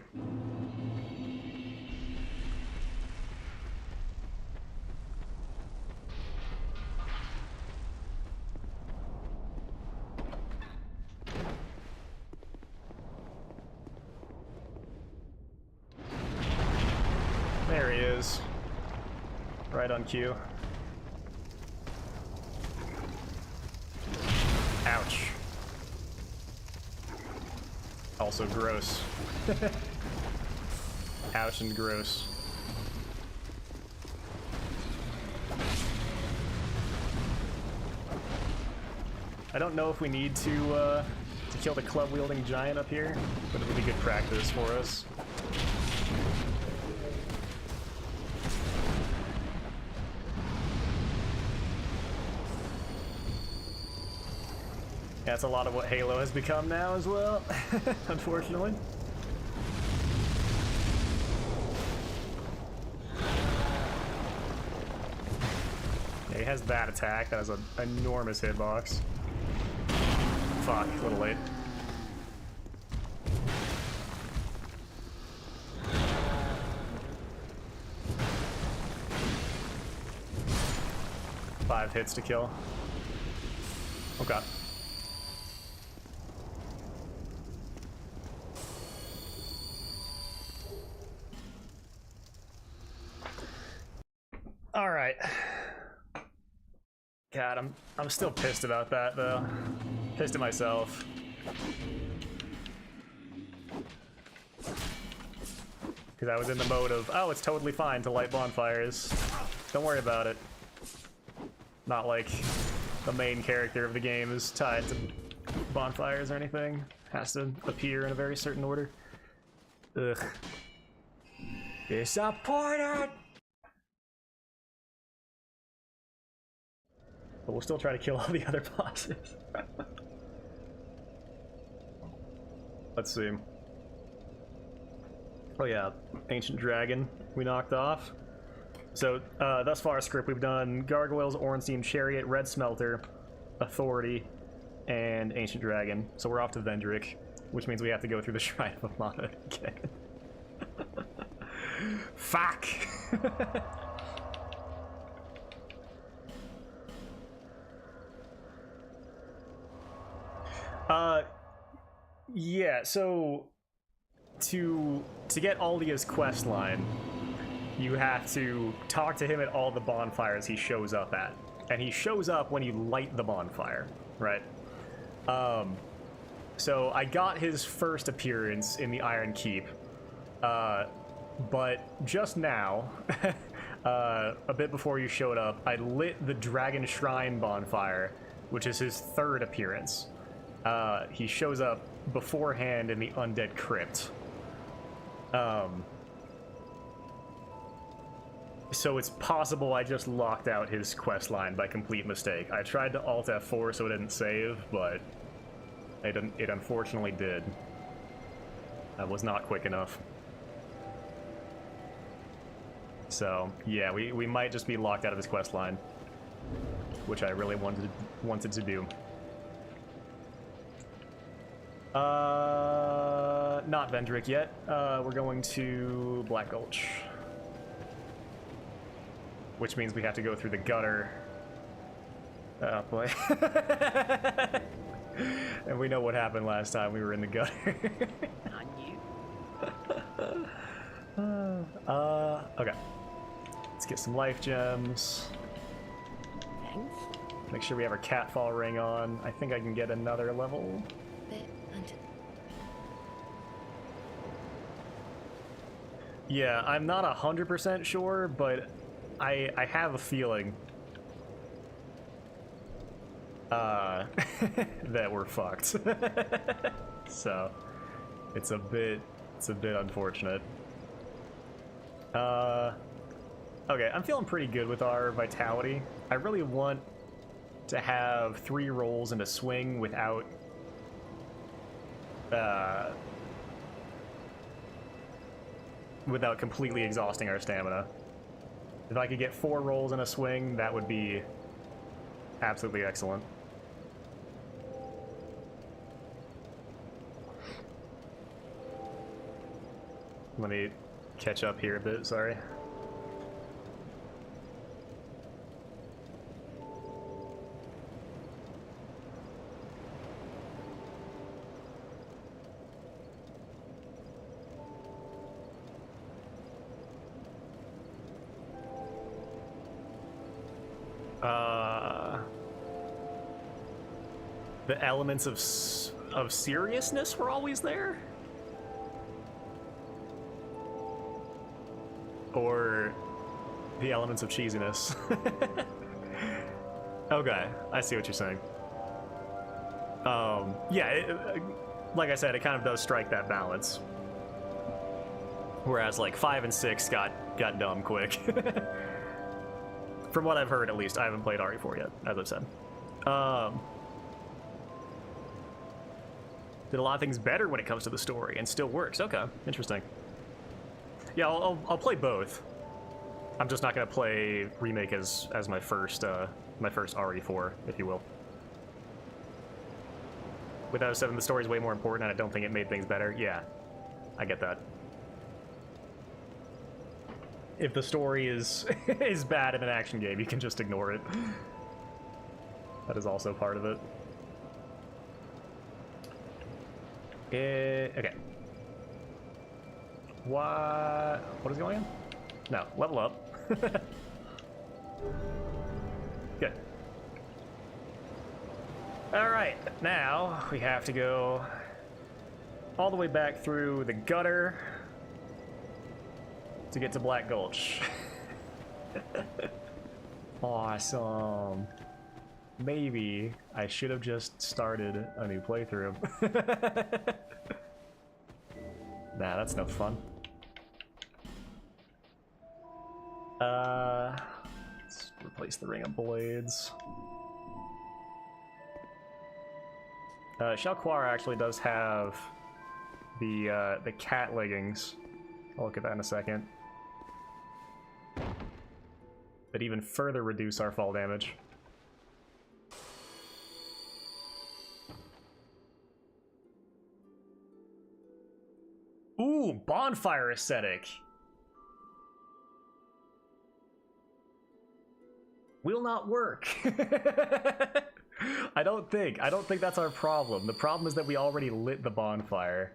There he is. Right on cue. Ouch. Also gross. Ouch and gross. I don't know if we need to kill the club-wielding giant up here, but it would be good practice for us. That's a lot of what Halo has become now as well, unfortunately. Yeah, he has that attack. That has an enormous hitbox. Fuck, a little late. Five hits to kill. Okay. All right. God, I'm still pissed about that though. Pissed at myself. Because I was in the mode of, oh, it's totally fine to light bonfires. Don't worry about it. Not like the main character of the game is tied to bonfires or anything. Has to appear in a very certain order. Ugh. Disappointed! But we'll still try to kill all the other bosses. Let's see. Oh yeah, Ancient Dragon we knocked off. So, thus far, script, we've done Gargoyles, Ornstein, Chariot, Red Smelter, Authority, and Ancient Dragon. So we're off to Vendrick, which means we have to go through the Shrine of Amana again. Fuck! Yeah, so to get Aldia's quest line, you have to talk to him at all the bonfires he shows up at. And he shows up when you light the bonfire, right? So I got his first appearance in the Iron Keep, but just now, a bit before you showed up, I lit the Dragon Shrine bonfire, which is his third appearance. He shows up beforehand in the Undead Crypt. So it's possible I just locked out his quest line by complete mistake. I tried to Alt F4 so it didn't save, but it unfortunately did. I was not quick enough. So yeah, we might just be locked out of his quest line, which I really wanted to do. Not Vendrick yet. We're going to Black Gulch. Which means we have to go through the gutter. Oh boy. And we know what happened last time we were in the gutter. On you. Okay. Let's get some life gems. Thanks. Make sure we have our catfall ring on. I think I can get another level. Yeah, I'm not 100% sure, but I have a feeling that we're fucked. So it's a bit unfortunate. Okay, I'm feeling pretty good with our vitality. I really want to have 3 rolls and a swing without without completely exhausting our stamina. If I could get 4 rolls and a swing, that would be absolutely excellent. Let me catch up here a bit, sorry. The elements of seriousness were always there? Or the elements of cheesiness? Okay, I see what you're saying. Yeah, like I said, it kind of does strike that balance. Whereas like 5 and 6 got dumb quick. From what I've heard, at least. I haven't played RE4 yet, as I've said. Did a lot of things better when it comes to the story and still works. Okay, interesting. Yeah, I'll play both. I'm just not gonna play Remake as my first RE4, if you will. Without 7, the story's way more important, and I don't think it made things better. Yeah, I get that. If the story is is bad in an action game, you can just ignore it. That is also part of it. Okay. What is going on? No, level up. Good. Alright, now we have to go all the way back through the gutter to get to Black Gulch. Awesome. Maybe I should have just started a new playthrough. Nah, that's no fun. Let's replace the Ring of Blades. Shalquara actually does have the cat leggings. I'll look at that in a second. That even further reduce our fall damage. Ooh, bonfire aesthetic. Will not work. I don't think that's our problem. The problem is that we already lit the bonfire.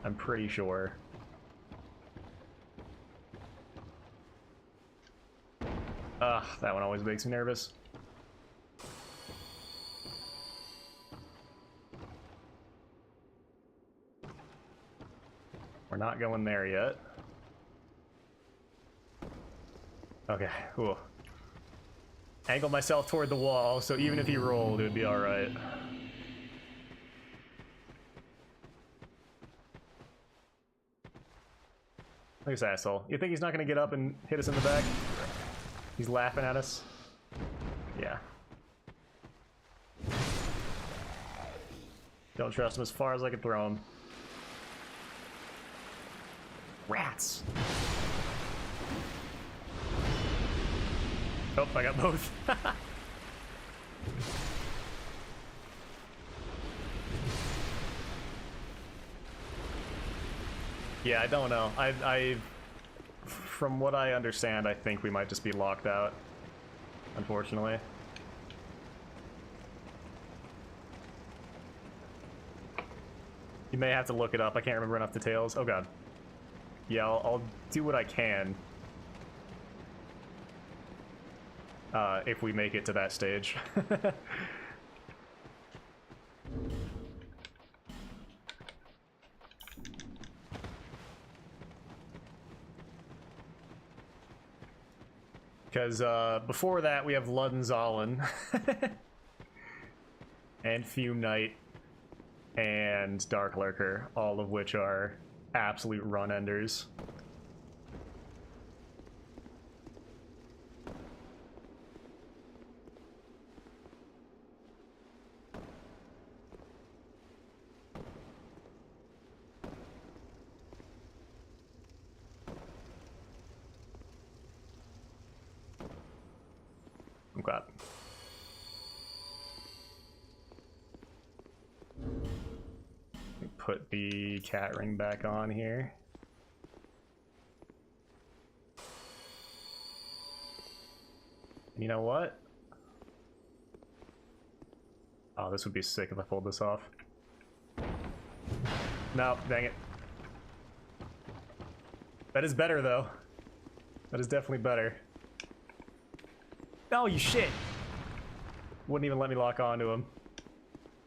I'm pretty sure. Ugh, that one always makes me nervous. We're not going there yet. Okay, cool. Angle myself toward the wall, so even if he rolled, it would be alright. Look at this asshole. You think he's not gonna get up and hit us in the back? He's laughing at us? Yeah. Don't trust him as far as I can throw him. Rats! Oh, I got both. Yeah, I don't know. From what I understand, I think we might just be locked out, unfortunately. You may have to look it up. I can't remember enough details. Oh god. Yeah, I'll do what I can. If we make it to that stage. Because before that we have Luddenzalen and Fume Knight and Dark Lurker, all of which are absolute run enders. Okay. Put the cat ring back on here. You know what? Oh, this would be sick if I pulled this off. No, dang it. That is better, though. That is definitely better. Oh, you shit! Wouldn't even let me lock onto him.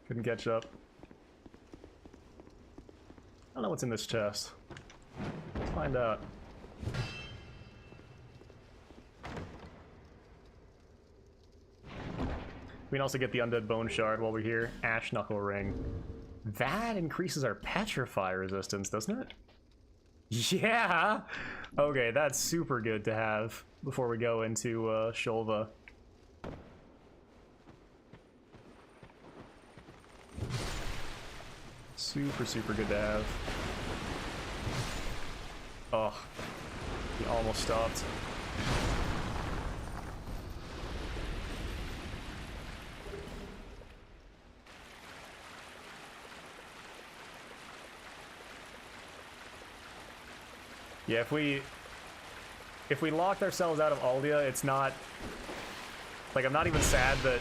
Couldn't catch up. I don't know what's in this chest. Let's find out. We can also get the Undead Bone Shard while we're here. Ash Knuckle Ring. That increases our Petrify resistance, doesn't it? Yeah! Okay, that's super good to have before we go into Shulva. Super, super good to have. Oh, he almost stopped. Yeah, if we locked ourselves out of Aldia, it's not like I'm not even sad that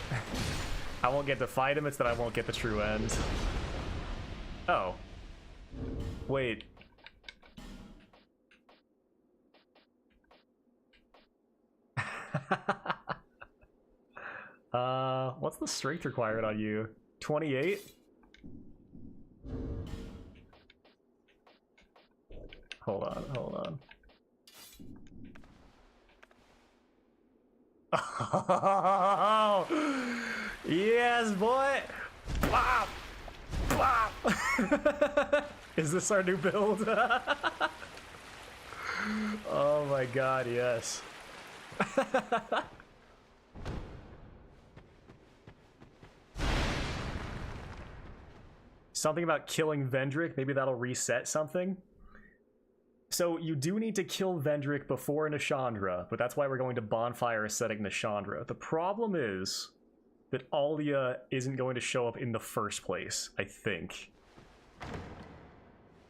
I won't get to fight him, it's that I won't get the true end. Oh. Wait. What's the strength required on you? 28? Hold on, hold on. Oh, yes, boy! Bop! Bop! Is this our new build? Oh my god, yes. Something about killing Vendrick, maybe that'll reset something. So you do need to kill Vendrick before Nishandra, but that's why we're going to Bonfire Ascetic Nishandra. The problem is that Aldia isn't going to show up in the first place, I think.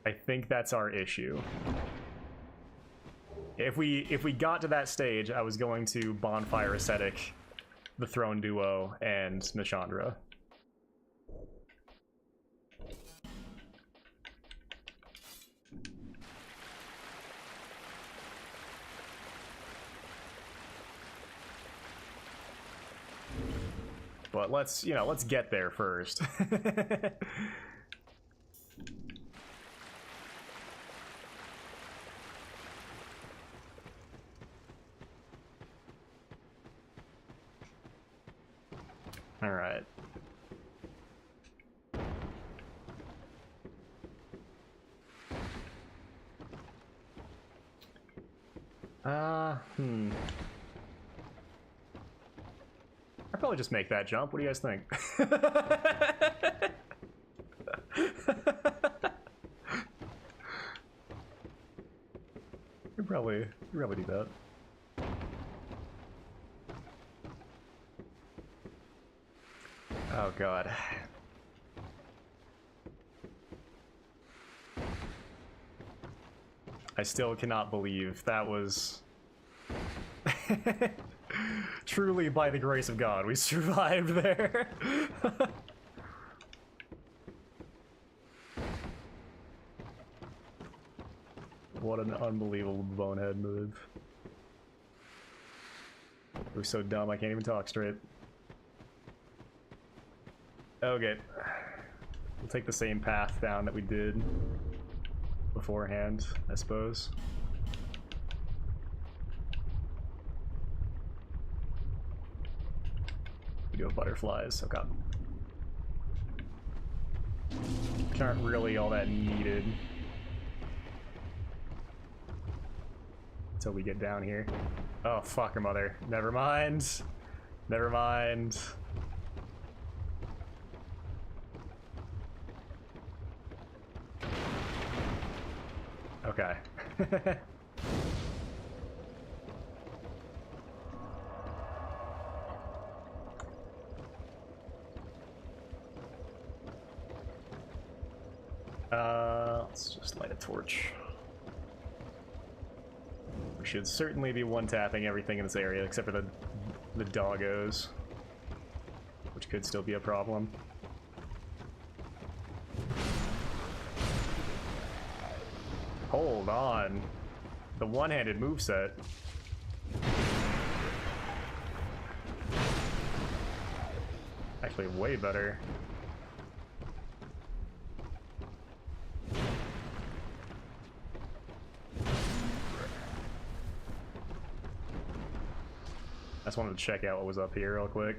I think that's our issue. If we got to that stage, I was going to Bonfire Ascetic, the Throne Duo, and Nishandra. But let's get there first. All right. I'd probably just make that jump. What do you guys think? You probably do that. Oh god. I still cannot believe that was truly by the grace of God we survived there. What an unbelievable bonehead move. It was so dumb I can't even talk straight. Okay. We'll take the same path down that we did beforehand, I suppose. We do have butterflies, okay. Which aren't really all that needed until we get down here. Oh, fuck her mother. Never mind. Never mind. Okay. Let's just light a torch. We should certainly be one-tapping everything in this area except for the doggos, which could still be a problem. Hold on. The one-handed moveset. Actually, way better. I just wanted to check out what was up here real quick.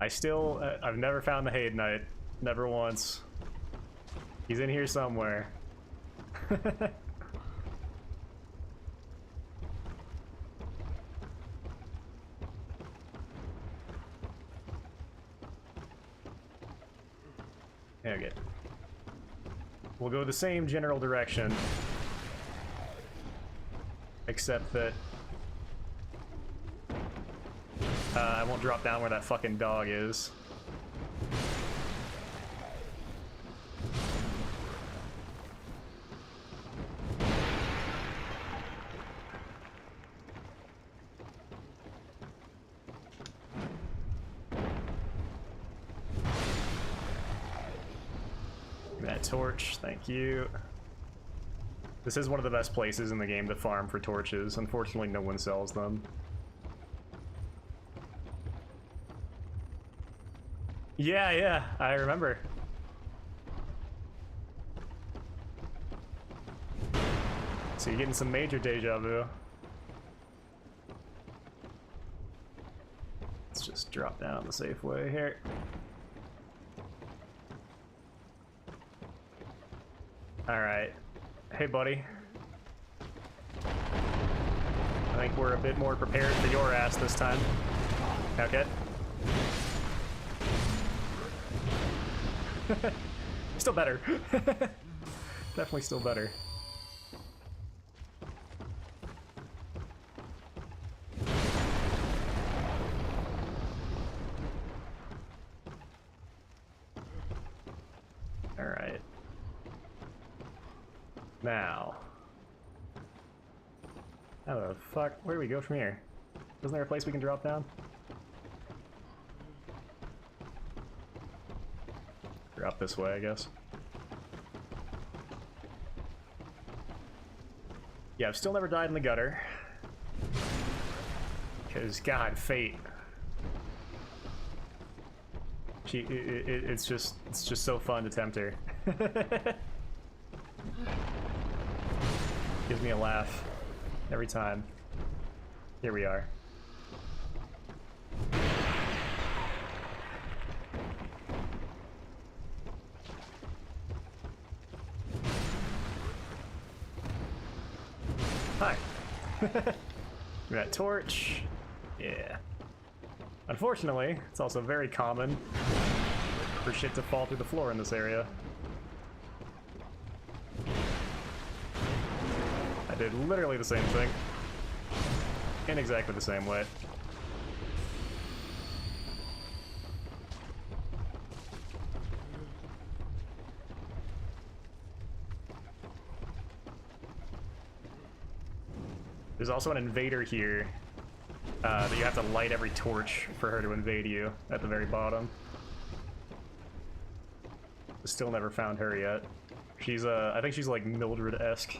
I've never found the Haid Knight. Never once. He's in here somewhere. Okay. We'll go the same general direction. Except that... I won't drop down where that fucking dog is. That torch, thank you. This is one of the best places in the game to farm for torches. Unfortunately, no one sells them. Yeah, I remember. So you're getting some major deja vu. Let's just drop down the safe way here. Alright. Hey, buddy. I think we're a bit more prepared for your ass this time. Okay. Still better. Definitely still better. Alright. Now. How the fuck? Where do we go from here? Isn't there a place we can drop down? Drop this way, I guess. Yeah, I've still never died in the gutter. Because, God, fate. It's just so fun to tempt her. Gives me a laugh every time. Here we are. Hi. That torch. Yeah. Unfortunately, it's also very common for shit to fall through the floor in this area. I did literally the same thing. In exactly the same way. There's also an invader here that you have to light every torch for her to invade you at the very bottom. Still never found her yet. She's I think she's like Mildred-esque.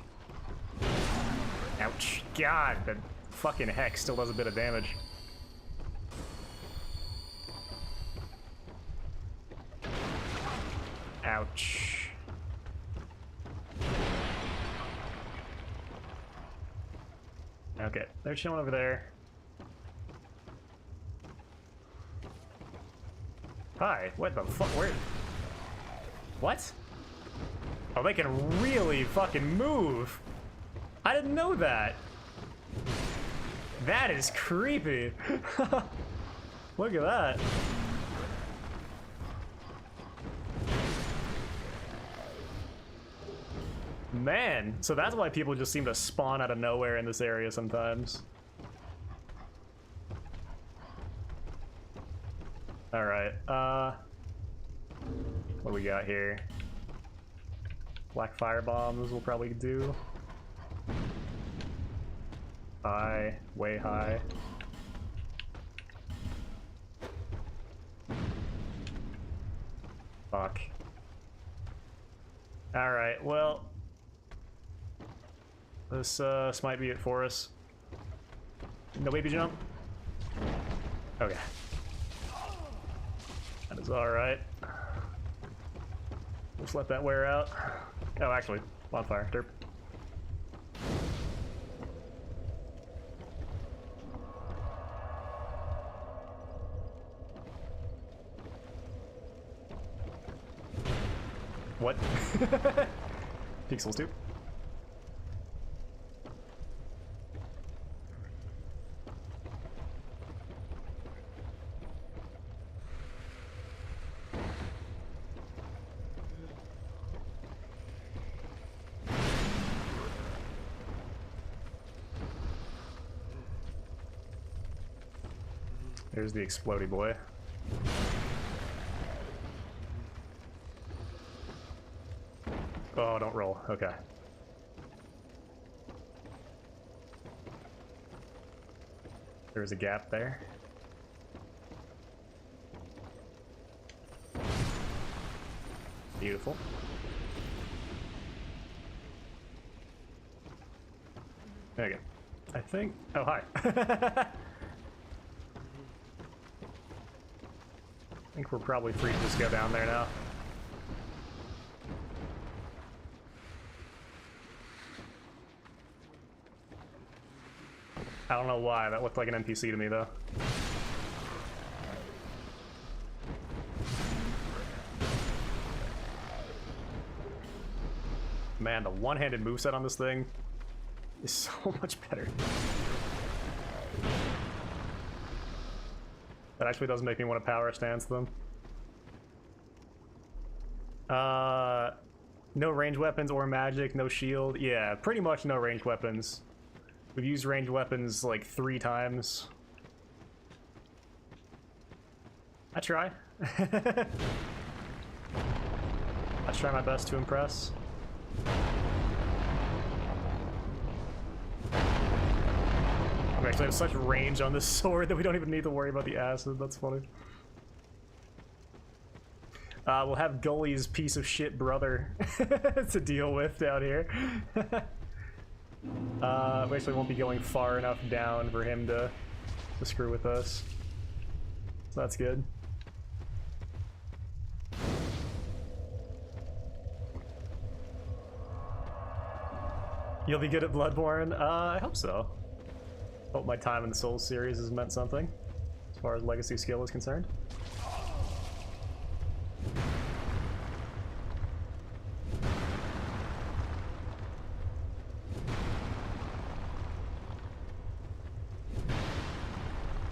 Ouch. God, that fucking hex still does a bit of damage. Ouch. Okay, they're chilling over there. Hi, what the fuck? Where? What? Oh, they can really fucking move. I didn't know that. That is creepy. Look at that. Man, so that's why people just seem to spawn out of nowhere in this area sometimes. Alright, what do we got here? Black fire bombs will probably do. High, way high. Fuck. Alright, well. This might be it for us. No baby jump? Okay. That is alright. Just let that wear out. Oh, actually, bonfire. Derp. What? Pixels too? There's the explodey boy. Oh, don't roll. Okay. There was a gap there. Beautiful. There you go. I think... Oh, hi. I think we're probably free to just go down there now. I don't know why, that looked like an NPC to me, though. Man, the one-handed moveset on this thing is so much better. That actually does make me want to power stance them. No ranged weapons or magic, no shield. Yeah, pretty much no ranged weapons. We've used ranged weapons like 3 times. I try. I try my best to impress. We actually have such range on this sword that we don't even need to worry about the acid. That's funny. We'll have Gully's piece of shit brother to deal with down here. We actually won't be going far enough down for him to screw with us. So that's good. You'll be good at Bloodborne? I hope so. Hope my time in the Souls series has meant something, as far as legacy skill is concerned.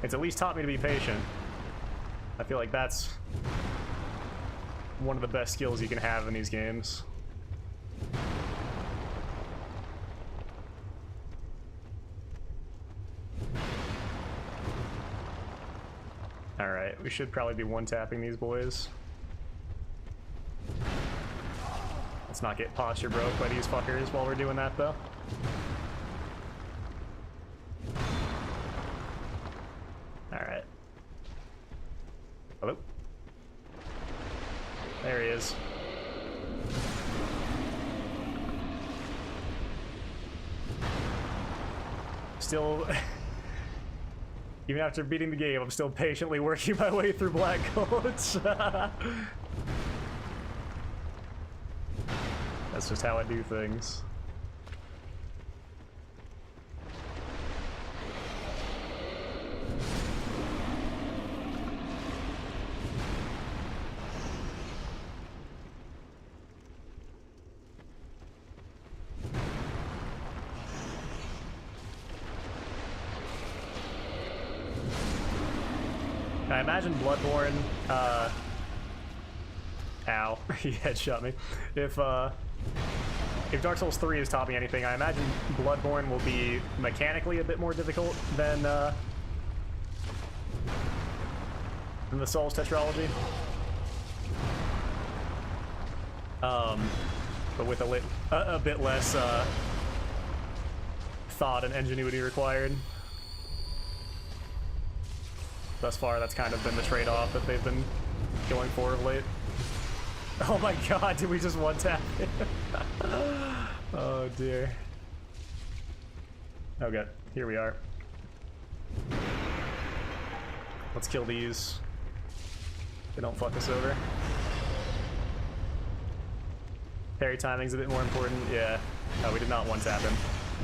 It's at least taught me to be patient. I feel like that's one of the best skills you can have in these games. Alright, we should probably be one-tapping these boys. Let's not get posture broke by these fuckers while we're doing that, though. Alright. Hello? There he is. Still... Even after beating the game, I'm still patiently working my way through black coats. That's just how I do things. I imagine Bloodborne, ow, he headshot me. If Dark Souls 3 has taught me anything, I imagine Bloodborne will be mechanically a bit more difficult than the Souls tetralogy. But with a bit less thought and ingenuity required. Thus far, that's kind of been the trade-off that they've been going for of late. Oh my god, did we just one-tap it? Oh dear. Okay, here we are. Let's kill these. They don't fuck us over. Parry timing's a bit more important. Yeah. Oh, we did not one-tap him.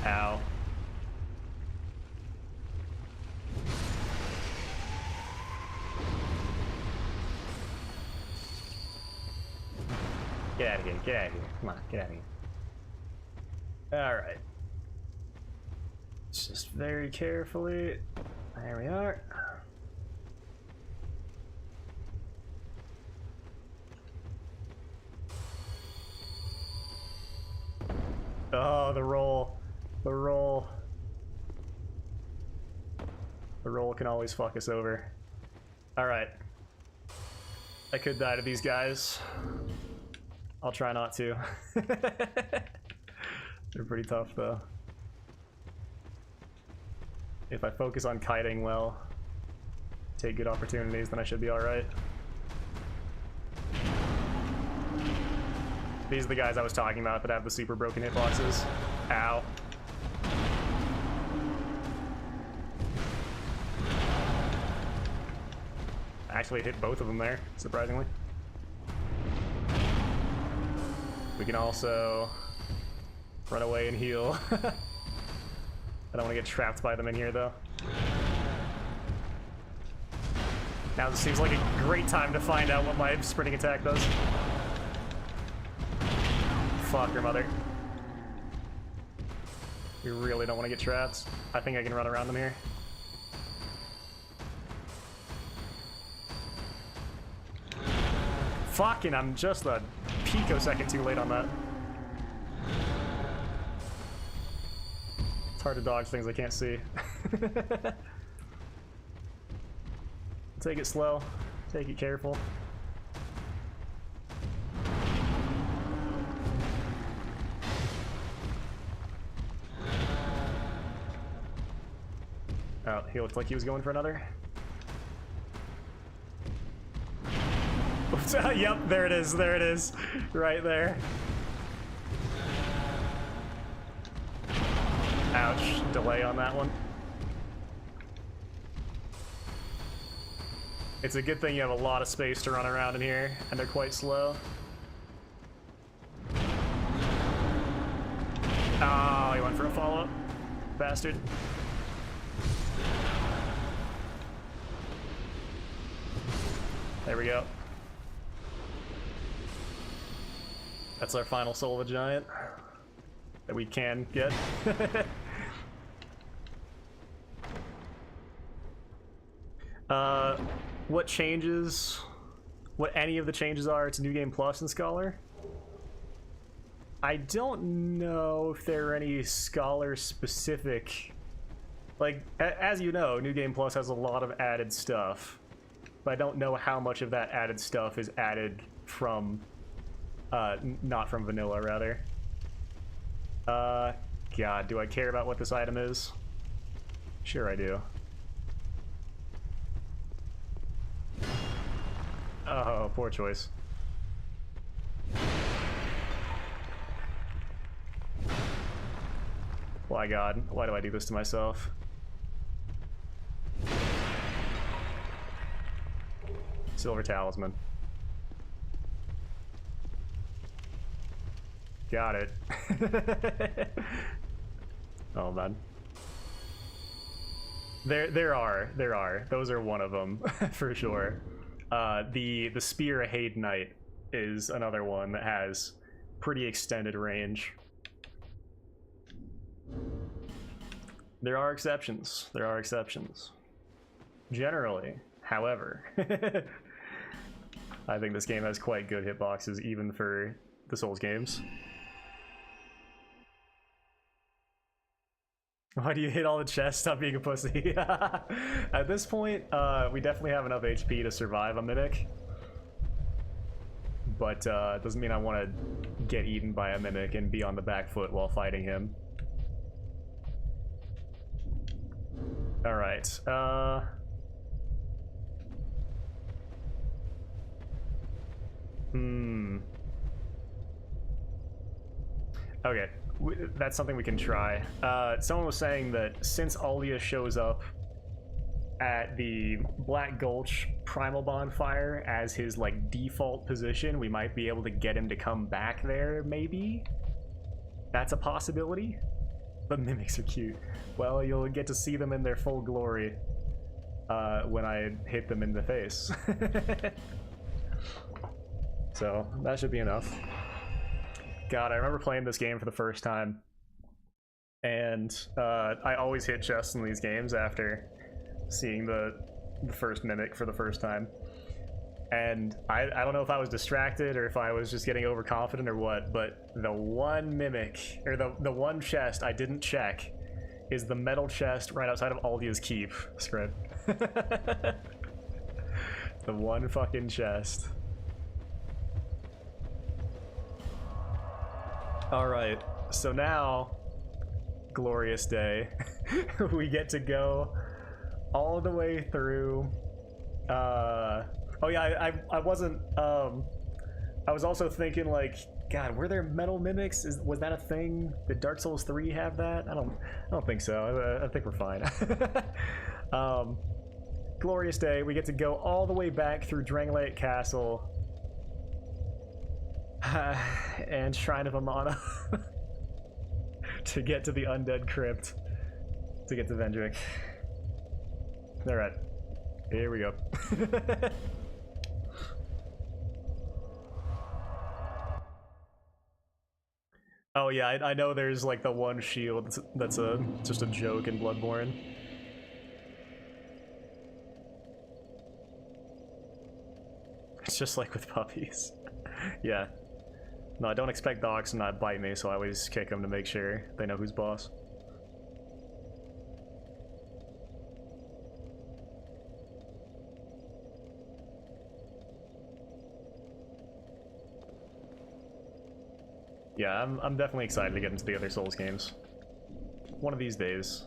Ow. Get out of here, get out of here. Come on, get out of here. Alright. Just very carefully. There we are. Oh, the roll. The roll. The roll can always fuck us over. Alright. I could die to these guys. I'll try not to. They're pretty tough, though. If I focus on kiting well, take good opportunities, then I should be alright. These are the guys I was talking about that have the super broken hitboxes. Ow. Actually hit both of them there, surprisingly. We can also run away and heal. I don't want to get trapped by them in here, though. Now this seems like a great time to find out what my sprinting attack does. Fuck your mother. We really don't want to get trapped. I think I can run around them here. Fucking, I'm just a picosecond too late on that. It's hard to dodge things I can't see. Take it slow. Take it careful. Oh, he looked like he was going for another. Yep, there it is, there it is. Right there. Ouch, delay on that one. It's a good thing you have a lot of space to run around in here, and they're quite slow. Oh, he went for a follow-up. Bastard. There we go. That's our final soul of a giant that we can get. What changes, what any of the changes are to New Game Plus and Scholar? I don't know if there are any Scholar specific, like, as you know, New Game Plus has a lot of added stuff, but I don't know how much of that added stuff is added from not from vanilla, rather. God, do I care about what this item is? Sure I do. Oh, poor choice. Why, God? Why do I do this to myself? Silver Talisman. Got it. Oh man. There are. Those are one of them for sure. The Spear of Hade Knight is another one that has pretty extended range. There are exceptions. There are exceptions. Generally, however, I think this game has quite good hitboxes even for the Souls games. Why do you hit all the chests? Stop being a pussy. At this point, we definitely have enough HP to survive a Mimic. But it doesn't mean I want to get eaten by a Mimic and be on the back foot while fighting him. Alright. Okay. That's something we can try. Someone was saying that since Aldia shows up at the Black Gulch Primal Bonfire as his like default position, we might be able to get him to come back there, maybe? That's a possibility? But Mimics are cute. Well, you'll get to see them in their full glory when I hit them in the face. So, that should be enough. God, I remember playing this game for the first time, and I always hit chests in these games after seeing the first Mimic for the first time. And I don't know if I was distracted or if I was just getting overconfident or what, but the one Mimic, or the one chest I didn't check is the metal chest right outside of Aldia's Keep, Script. The one fucking chest. Alright, so now, glorious day. We get to go all the way through. Oh yeah, I wasn't, I was also thinking like, God, were there metal mimics? Was that a thing? Did Dark Souls 3 have that? I don't think so. I think we're fine. Glorious day. We get to go all the way back through Drangleic Castle and Shrine of Amana to get to the Undead Crypt to get to Vendrick. All right, here we go. Oh yeah, I know there's like the one shield that's just a joke in Bloodborne. It's just like with puppies. Yeah. No, I don't expect dogs to not bite me, so I always kick them to make sure they know who's boss. Yeah, I'm definitely excited to get into the other Souls games. One of these days.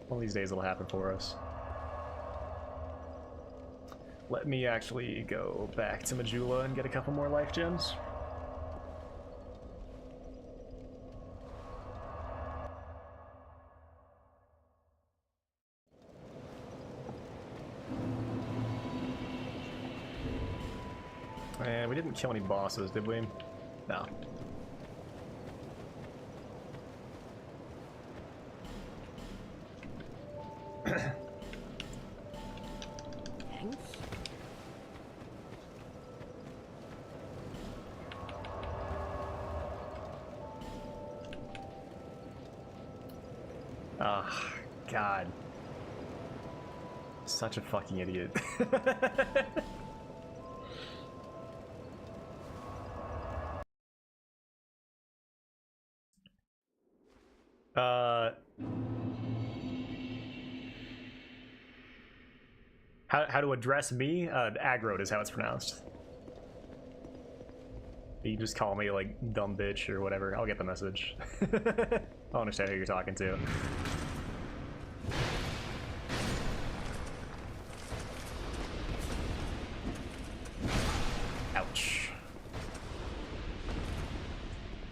One of these days it'll happen for us. Let me actually go back to Majula and get a couple more life gems. And we didn't kill any bosses, did we? No. Thanks. Ah, God. Such a fucking idiot. How to address me? Aggroed is how it's pronounced. You just call me like dumb bitch or whatever. I'll get the message. I'll understand who you're talking to. Ouch.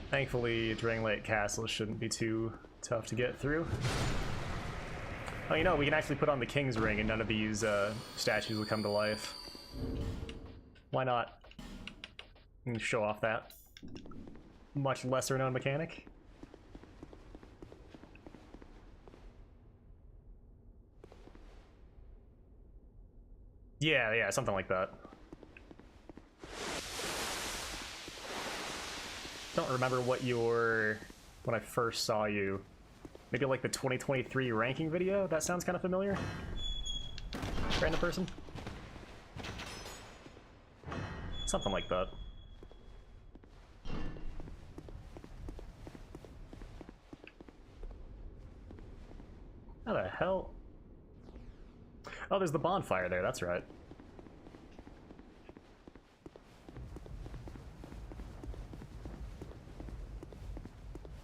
Thankfully, Drangleic Castle shouldn't be too tough to get through. Oh, you know, we can actually put on the King's Ring and none of these statues will come to life. Why not? Show off that much lesser known mechanic. Yeah, something like that. Don't remember what when I first saw you. Maybe like the 2023 ranking video? That sounds kind of familiar. Random person? Something like that. How the hell? Oh, there's the bonfire there, that's right.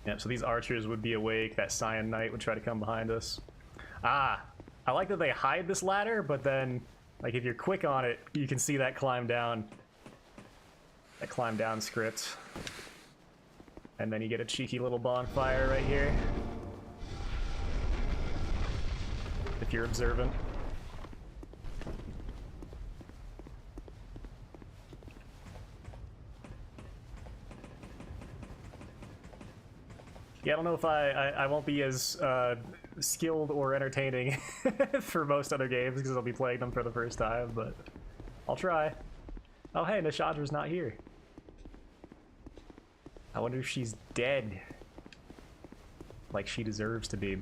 Yep, so these archers would be awake, that Scion Knight would try to come behind us. Ah, I like that they hide this ladder, but then, like, if you're quick on it, you can see that climb down. That climb down script. And then you get a cheeky little bonfire right here. If you're observant. Yeah, I don't know if I won't be as skilled or entertaining for most other games because I'll be playing them for the first time, but I'll try. Oh hey, Nishandra's not here. I wonder if she's dead. Like she deserves to be.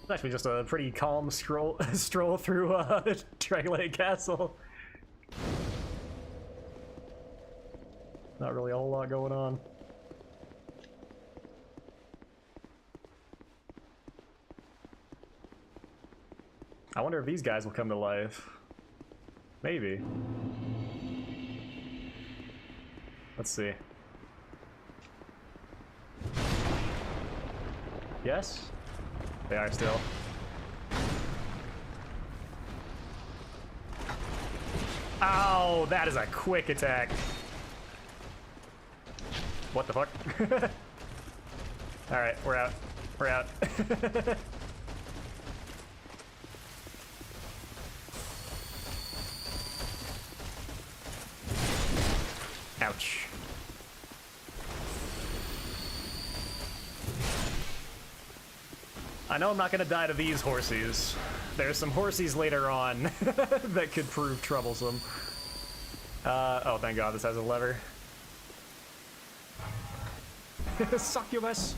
It's actually just a pretty calm stroll through Drangleic Castle. Not really a whole lot going on. I wonder if these guys will come to life. Maybe. Let's see. Yes? They are still. Ow! That is a quick attack. What the fuck? Alright, we're out. We're out. Ouch. I know I'm not gonna die to these horsies. There's some horsies later on that could prove troublesome. Oh, thank God this has a lever. Succubus!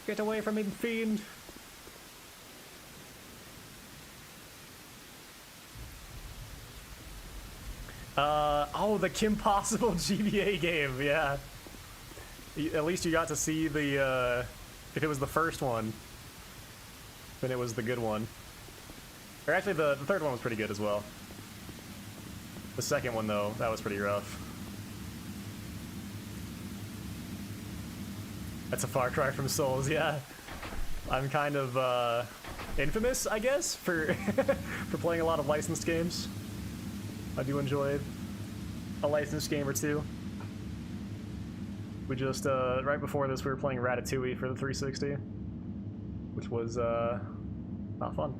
Get away from me, fiend! Oh, the Kim Possible GBA game, yeah. At least you got to see the, if it was the first one, then it was the good one. Or actually, the third one was pretty good as well. The second one, though, that was pretty rough. That's a far cry from Souls, yeah. I'm kind of, infamous, I guess, for, for playing a lot of licensed games. I do enjoy a licensed game or two. We just, right before this, we were playing Ratatouille for the 360, which was, not fun.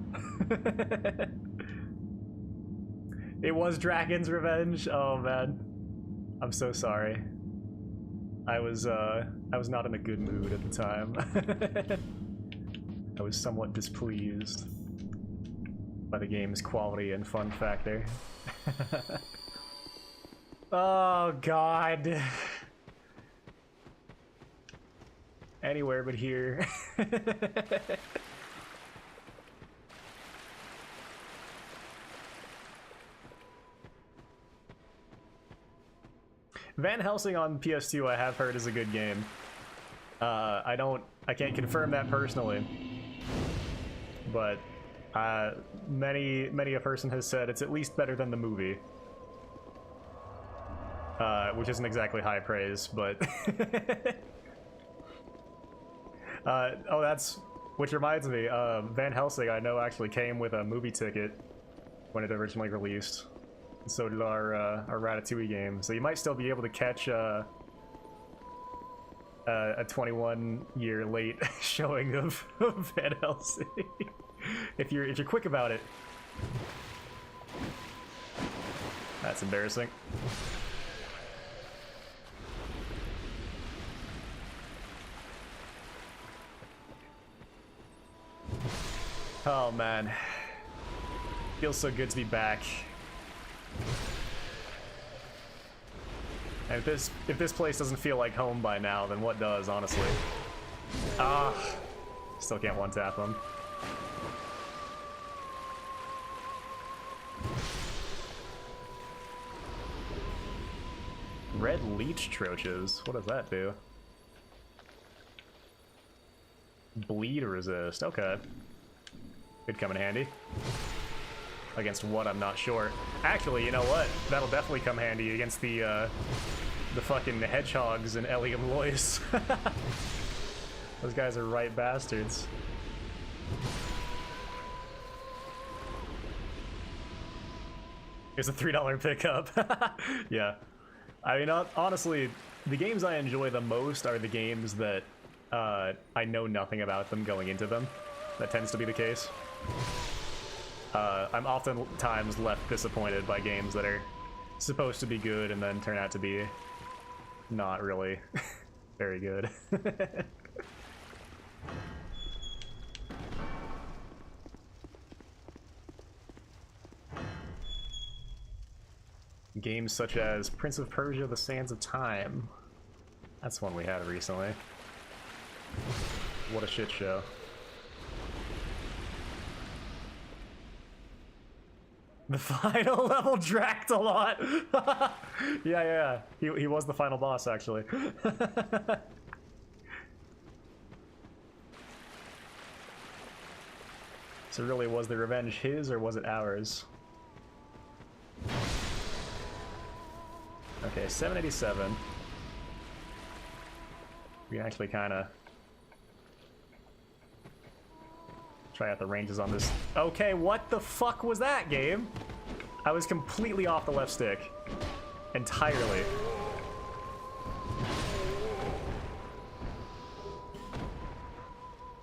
It was Dragon's Revenge. Oh, man. I'm so sorry. I was not in a good mood at the time. I was somewhat displeased by the game's quality and fun factor. Oh, God. Anywhere but here. Van Helsing on PS2 I have heard is a good game. I can't confirm that personally, but many a person has said it's at least better than the movie. Which isn't exactly high praise, but oh, that's, which reminds me, Van Helsing I know actually came with a movie ticket when it originally released. So did our Ratatouille game. So you might still be able to catch a 21-year late showing of Van Helsing if you're quick about it. That's embarrassing. Oh man, feels so good to be back. And if this place doesn't feel like home by now, then what does, honestly? Ah, still can't one-tap them. Red leech troches. What does that do? Bleed resist. Okay. Could come in handy. Against what, I'm not sure. Actually, you know what? That'll definitely come handy against the fucking hedgehogs in Elium Lois. Those guys are right bastards. Here's a $3 pickup. Yeah. I mean, honestly, the games I enjoy the most are the games that I know nothing about them going into them. That tends to be the case. I'm oftentimes left disappointed by games that are supposed to be good and then turn out to be not really very good. Games such as Prince of Persia: The Sands of Time. That's one we had recently. What a shit show. The final level dracked a lot. Yeah. He was the final boss, actually. So really, was the revenge his or was it ours? Okay, 787. We actually kind of try out the ranges on this. Okay, what the fuck was that, game? I was completely off the left stick. Entirely.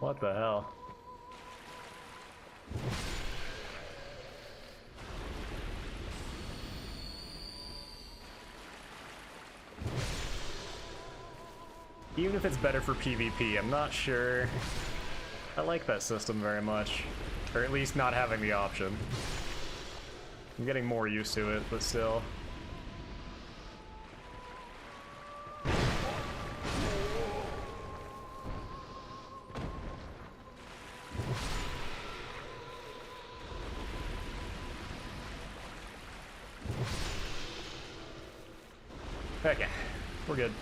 What the hell? Even if it's better for PvP, I'm not sure I like that system very much. Or at least not having the option. I'm getting more used to it, but still. Okay, we're good.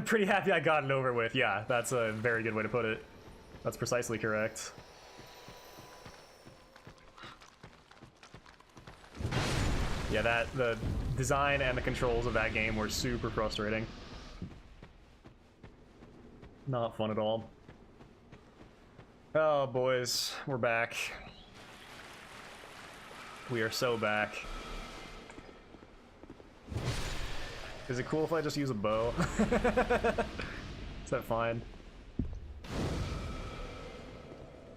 Pretty happy I got it over with. Yeah, that's a very good way to put it. That's precisely correct. Yeah, the design and the controls of that game were super frustrating. Not fun at all. Oh, boys, we're back. We are so back. Is it cool if I just use a bow? Is that fine?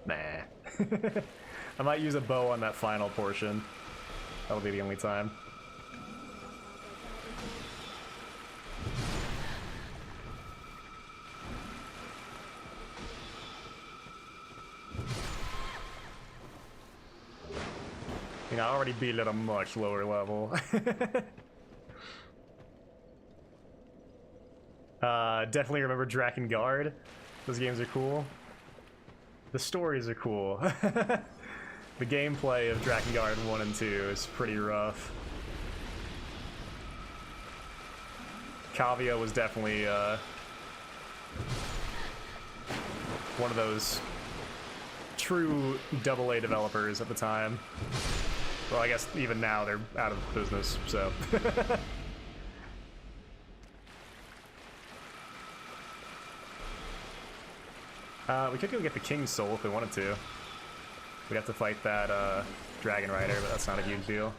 Nah. I might use a bow on that final portion. That'll be the only time. You know, I already beat it at a much lower level. Definitely remember Drakengard. Those games are cool. The stories are cool. The gameplay of Drakengard 1 and 2 is pretty rough. Kavia was definitely one of those true AA developers at the time. Well, I guess even now they're out of business, so. We could go get the King's Soul if we wanted to. We'd have to fight that Dragon Rider, but that's not a huge deal.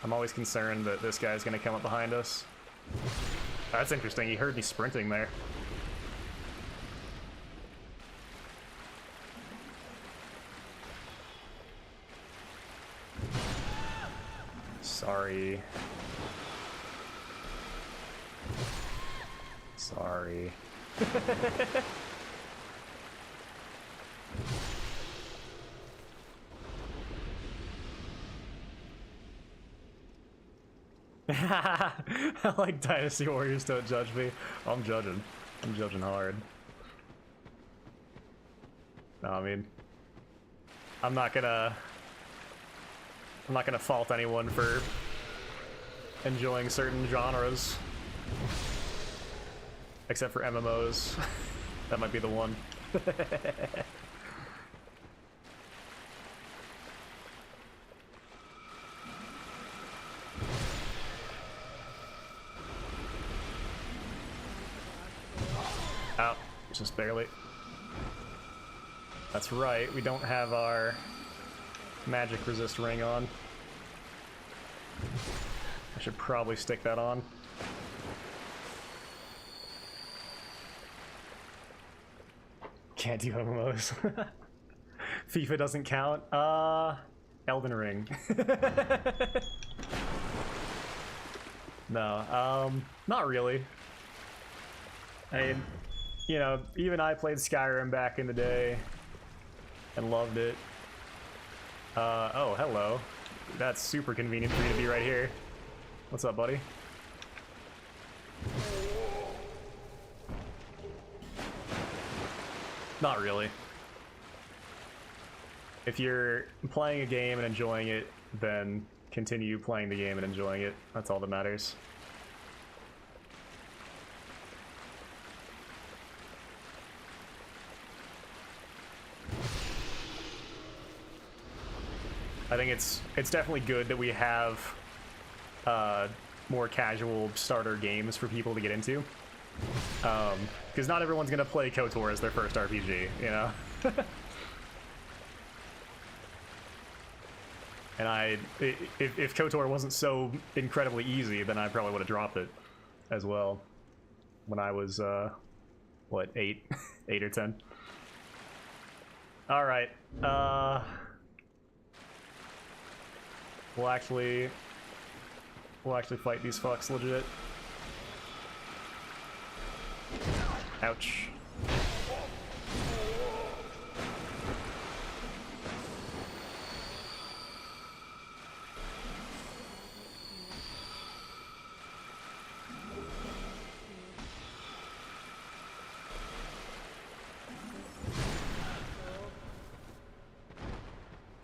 I'm always concerned that this guy's gonna come up behind us. That's interesting, he heard me sprinting there. Sorry. Sorry. I like Dynasty Warriors don't judge me. I'm judging. I'm judging hard. No, I mean, I'm not gonna fault anyone for enjoying certain genres. Except for MMOs. That might be the one. Ow, just barely. That's right, we don't have our magic resist ring on. I should probably stick that on. Can't do MMOs. FIFA doesn't count. Elden Ring. No, not really. I mean, you know, even I played Skyrim back in the day and loved it. Oh, hello. That's super convenient for you to be right here. What's up, buddy? Not really. If you're playing a game and enjoying it, then continue playing the game and enjoying it. That's all that matters. I think it's definitely good that we have more casual starter games for people to get into. Because not everyone's gonna play KOTOR as their first RPG, you know? And if KOTOR wasn't so incredibly easy, then I probably would have dropped it as well when I was, what, 8? 8 or 10? Alright, we'll actually fight these fucks legit. Ouch.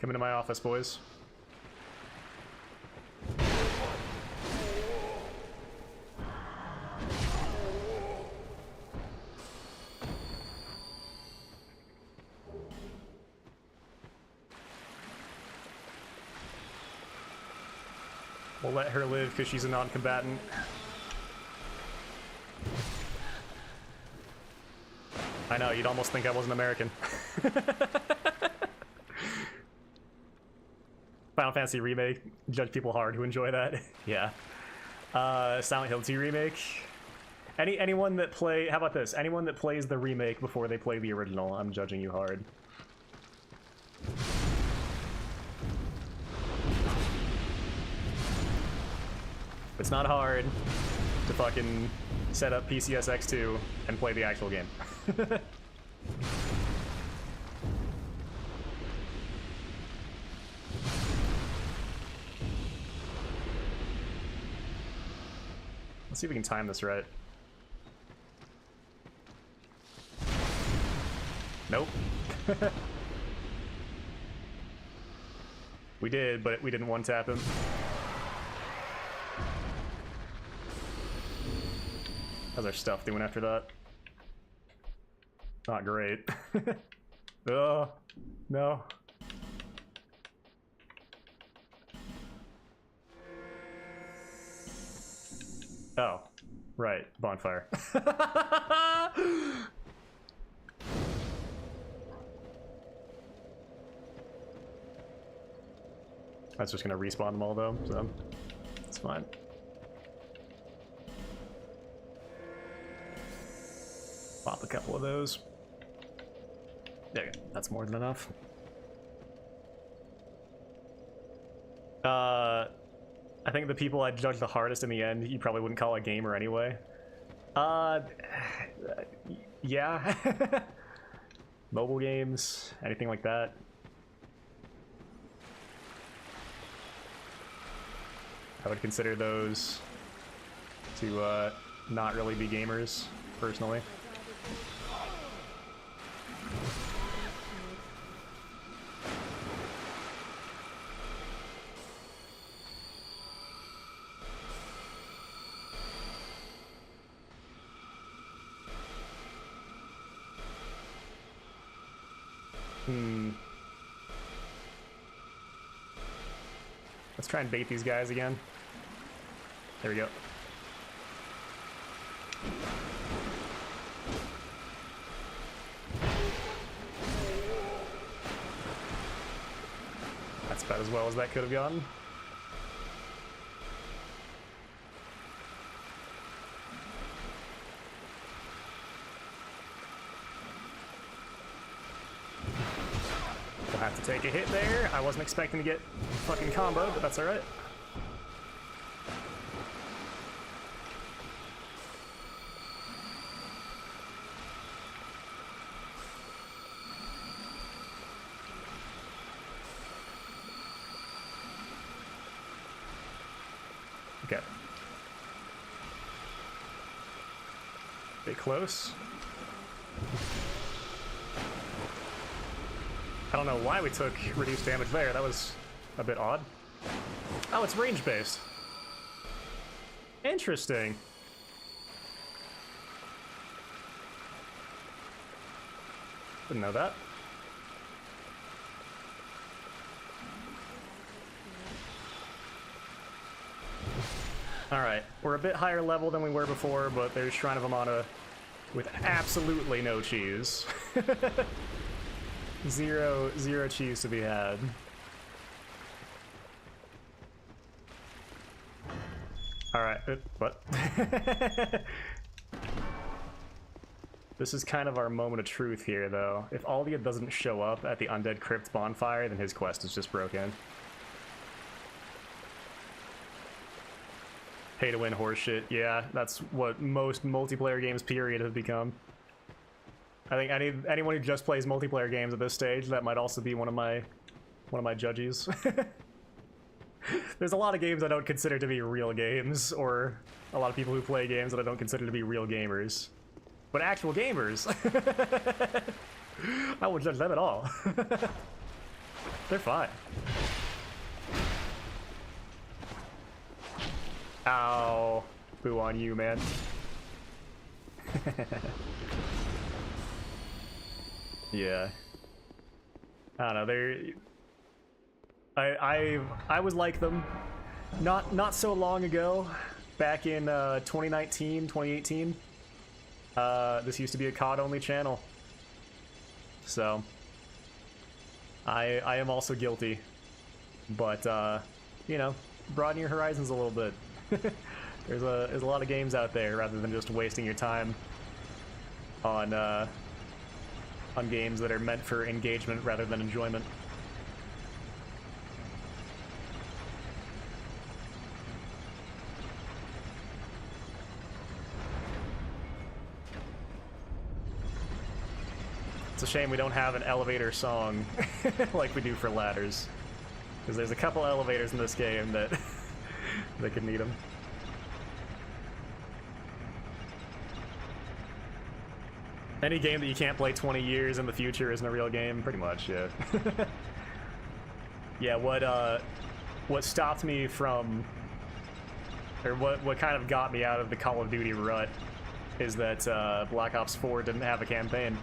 Come into my office, boys. We'll let her live because she's a non-combatant. I know, you'd almost think I wasn't American. Final Fantasy Remake, judge people hard who enjoy that. Yeah. Silent Hill 2 Remake. Anyone that how about this? Anyone that plays the remake before they play the original, I'm judging you hard. It's not hard to fucking set up PCSX2 and play the actual game. Let's see if we can time this right. Nope. We did, but we didn't one-tap him. How's our stuff doing after that? Not great. Oh, no. Oh, right, bonfire. That's just gonna respawn them all though, so it's fine. Pop a couple of those. There you go. That's more than enough. I think the people I'd judge the hardest in the end, you probably wouldn't call a gamer anyway. Yeah. Mobile games, anything like that. I would consider those to not really be gamers, personally. Let's try and bait these guys again. There we go. That's about as well as that could have gone. We'll have to take a hit there. I wasn't expecting to get fucking combo, but that's alright. Okay. Bit close. I don't know why we took reduced damage there. That was a bit odd. Oh, it's range-based. Interesting. Didn't know that. Alright, we're a bit higher level than we were before, but there's Shrine of Amana with absolutely no cheese. Zero cheese to be had. Alright, what? This is kind of our moment of truth here, though. If Aldia doesn't show up at the Undead Crypt bonfire, then his quest is just broken. Pay-to-win horseshit. Yeah, that's what most multiplayer games, period, have become. I think anyone who just plays multiplayer games at this stage, that might also be one of my judges. There's a lot of games I don't consider to be real games, or a lot of people who play games that I don't consider to be real gamers. But actual gamers, I won't judge them at all. They're fine. Ow. Boo on you, man. Yeah. I don't know, they're... I was like them not so long ago, back in 2019, 2018. This used to be a COD only channel. So I am also guilty. But you know, broaden your horizons a little bit. There's a lot of games out there rather than just wasting your time on games that are meant for engagement rather than enjoyment. It's a shame we don't have an elevator song like we do for ladders, because there's a couple elevators in this game that that could need them. Any game that you can't play 20 years in the future isn't a real game, pretty much, yeah. Yeah, what stopped me from, or what kind of got me out of the Call of Duty rut is that Black Ops 4 didn't have a campaign.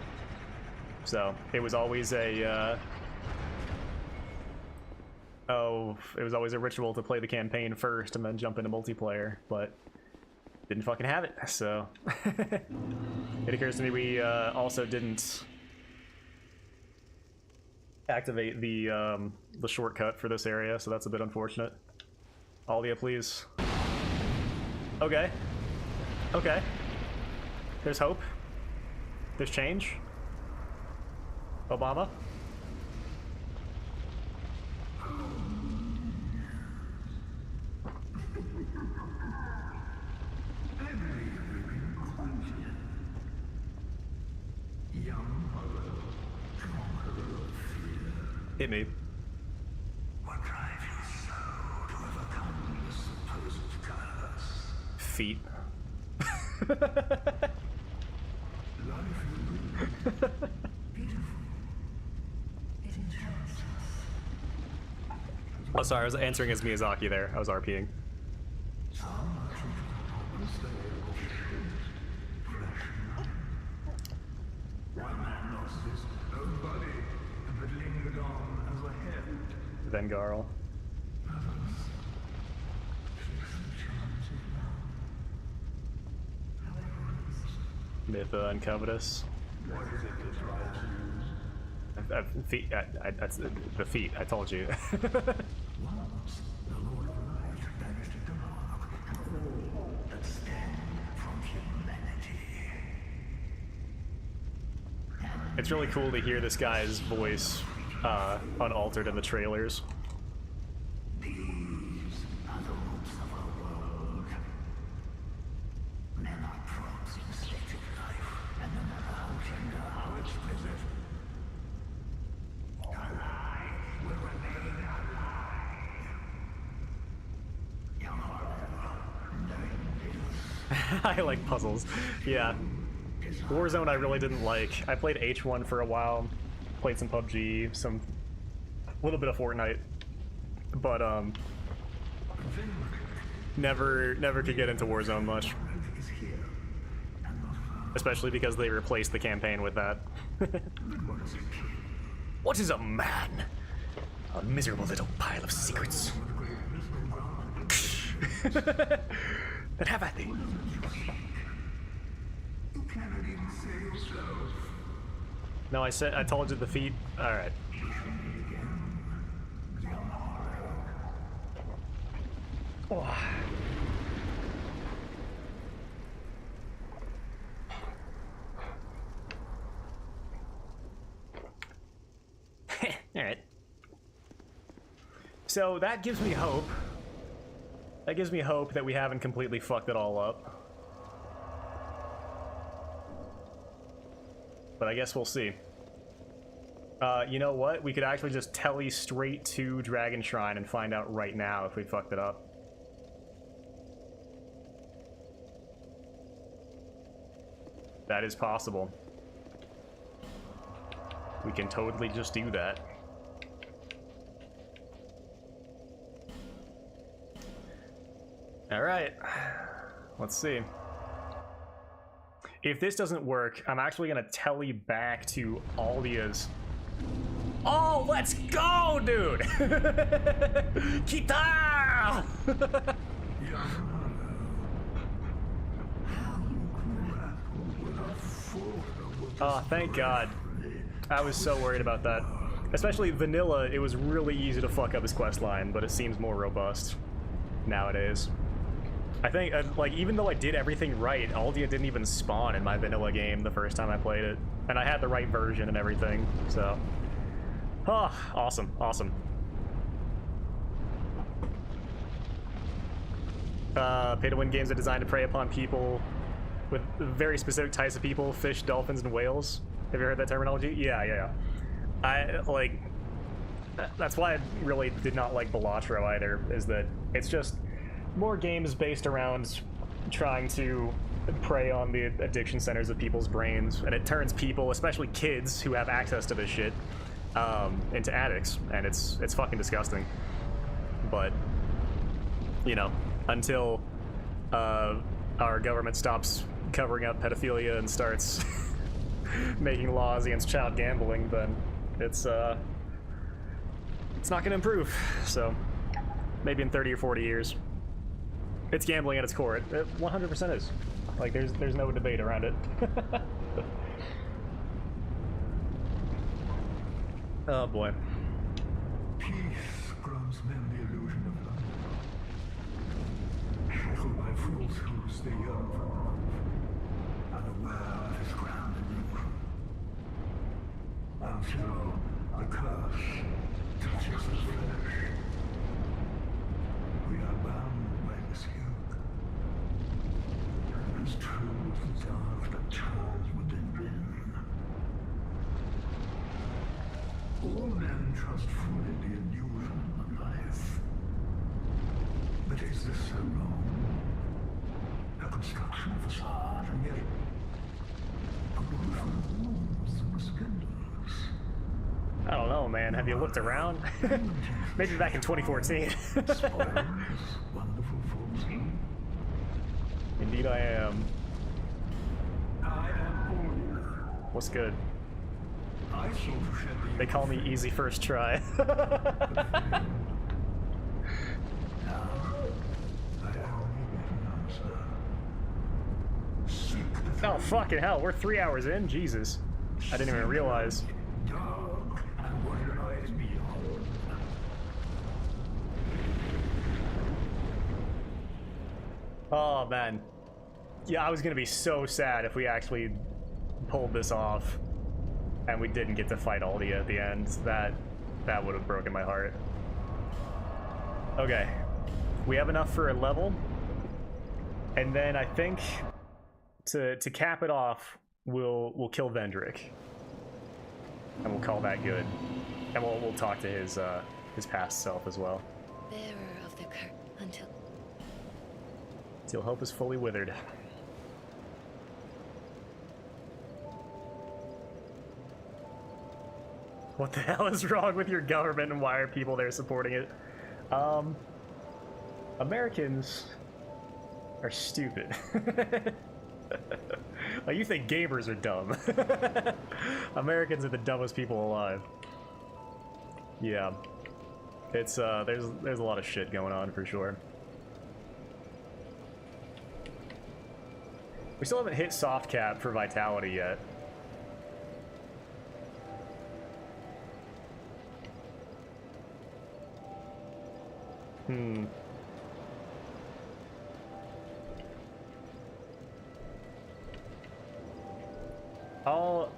So it was always a it was always a ritual to play the campaign first and then jump into multiplayer, but didn't fucking have it. So it occurs to me we also didn't activate the shortcut for this area, so that's a bit unfortunate. Aldia, please. Okay. Okay. There's hope. There's change. Obama? Hit me. What drives you so to overcome the supposed curse? Feet. Oh, sorry, I was answering as Miyazaki there. I was RPing. Vengarl. Mytha and Covetous. Feet. That's the feet. I told you. It's really cool to hear this guy's voice unaltered in the trailers. These are the hopes of our world. Men are props in static life, and no matter how tender, how explicit, alive will remain alive. Young I like puzzles. Yeah. Warzone I really didn't like. I played H1 for a while. played some PUBG, some little bit of Fortnite, but never could get into Warzone much, especially because they replaced the campaign with that. What is a man? A miserable little pile of secrets. Then have at thee. You cannot even say yourself. No, I told you the feet. All right. Oh. All right. So that gives me hope. That gives me hope that we haven't completely fucked it all up. But I guess we'll see. You know what? We could actually just tele straight to Dragon Shrine and find out right now if we fucked it up. That is possible. We can totally just do that. Alright. Let's see. If this doesn't work, I'm actually gonna tele back to Aldia's. Oh, let's go, dude! Kita! Oh, thank God. I was so worried about that. Especially vanilla, it was really easy to fuck up his questline, but it seems more robust nowadays. I think, like, even though I did everything right, Aldia didn't even spawn in my vanilla game the first time I played it. And I had the right version and everything, so... Oh, awesome, awesome. Pay-to-win games are designed to prey upon people with very specific types of people, fish, dolphins, and whales. Have you heard that terminology? Yeah. That's why I really did not like Balatro either, is that it's just more games based around trying to prey on the addiction centers of people's brains, and it turns people, especially kids who have access to this shit, into addicts, and it's fucking disgusting. But, you know, until our government stops covering up pedophilia and starts making laws against child gambling, then it's not gonna improve. So maybe in 30 or 40 years. It's gambling at its core. It 100% is. Like, there's no debate around it. Oh boy. Peace grants men the illusion of life. Shackled by fools who stay young from love, unaware of his grand illusion. Until the curse touches the flesh, we are bound by this yoke. As truth is ours that turns within men. All men trust fully the illusion of life. But is this so wrong? A construction facade, and yet a roof of warmth and splendors. I don't know, man. Have you looked around? Maybe back in 2014. Wonderful folks. Indeed I am. I am older. What's good? I sought to shed the They call me easy first try. Oh, fucking hell. We're 3 hours in? Jesus. I didn't even realize. Dark and what lies beyond. Oh, man. Yeah, I was gonna be so sad if we actually pulled this off and we didn't get to fight Aldia at the end. That would have broken my heart. Okay. We have enough for a level. And then I think to cap it off, we'll kill Vendrick. And we'll call that good. And we'll talk to his past self as well. Bearer of the curse Till hope is fully withered. What the hell is wrong with your government and why are people there supporting it? Americans are stupid. Like, you think gamers are dumb. Americans are the dumbest people alive. Yeah. It's, there's a lot of shit going on for sure. We still haven't hit soft cap for vitality yet. I'll...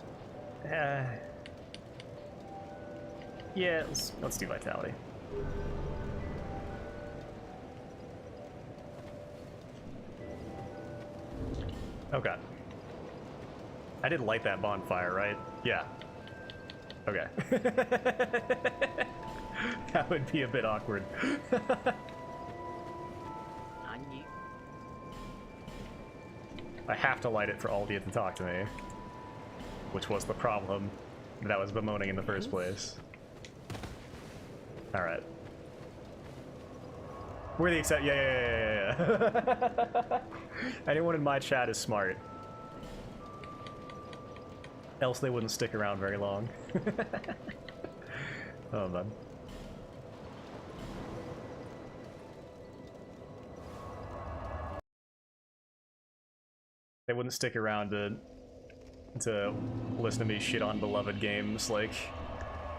yeah, let's do vitality. Okay. I did light that bonfire, right? Yeah. Okay. That would be a bit awkward. I have to light it for Aldia to talk to me. Which was the problem that I was bemoaning in the first place. Alright. We're the except. Yeah. Anyone in my chat is smart. Else they wouldn't stick around very long. Oh man. They wouldn't stick around to listen to me shit on beloved games like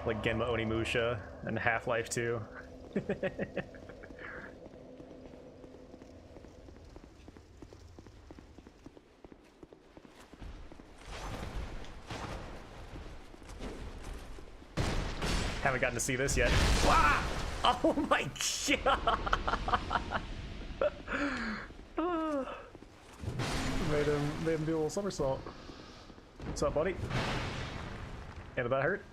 Genma Onimusha and Half-Life 2. Haven't gotten to see this yet. Wow! Oh my god! Made him do a little somersault. What's up, buddy? Yeah, did that hurt?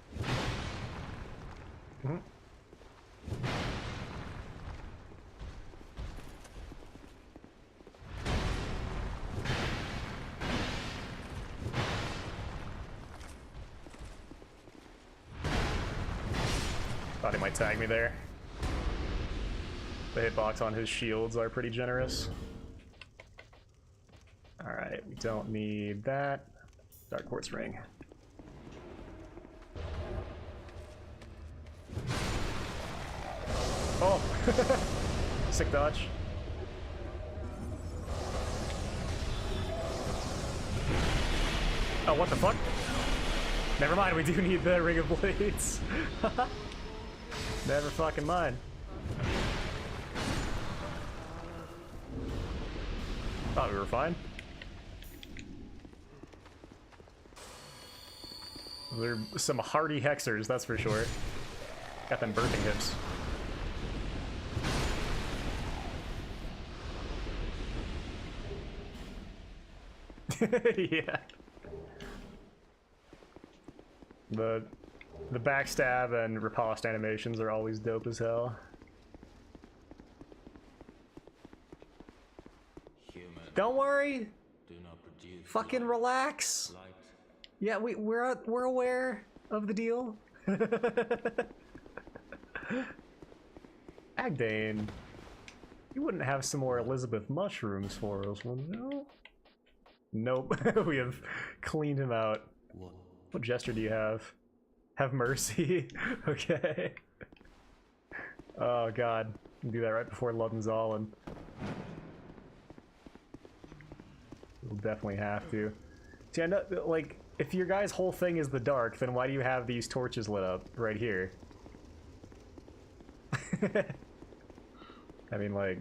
Thought he might tag me there. The hitbox on his shields are pretty generous. Alright, we don't need that. Dark Quartz Ring. Oh! Sick dodge. Oh, what the fuck? Never mind, we do need the Ring of Blades. Never fucking mind. Thought we were fine. They're some hardy hexers, that's for sure. Got them birthing hips. Yeah. The backstab and riposte animations are always dope as hell. Human, Don't worry. do not produce Fucking light. relax. Light. Yeah, we're aware of the deal. Agdane, you wouldn't have some more Elizabeth mushrooms for us, would you? Nope. We have cleaned him out. What gesture do you have? Have mercy. Okay. Oh god. Do that right before Luddenzahl. We'll definitely have to. See, I know, like, if your guy's whole thing is the dark, then why do you have these torches lit up right here? I mean, like...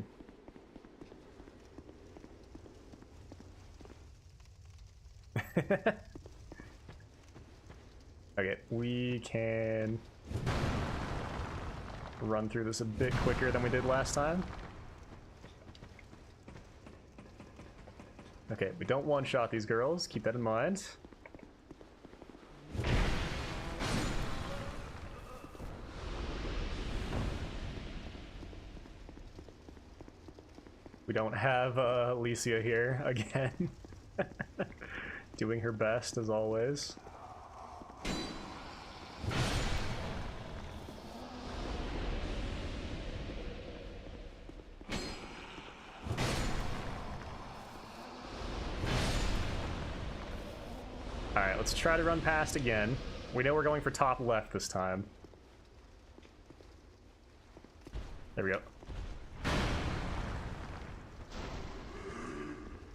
Okay, we can run through this a bit quicker than we did last time. Okay, we don't one-shot these girls, keep that in mind. We don't have Alicia here again. Doing her best, as always. let's try to run past again. We know we're going for top left this time. There we go.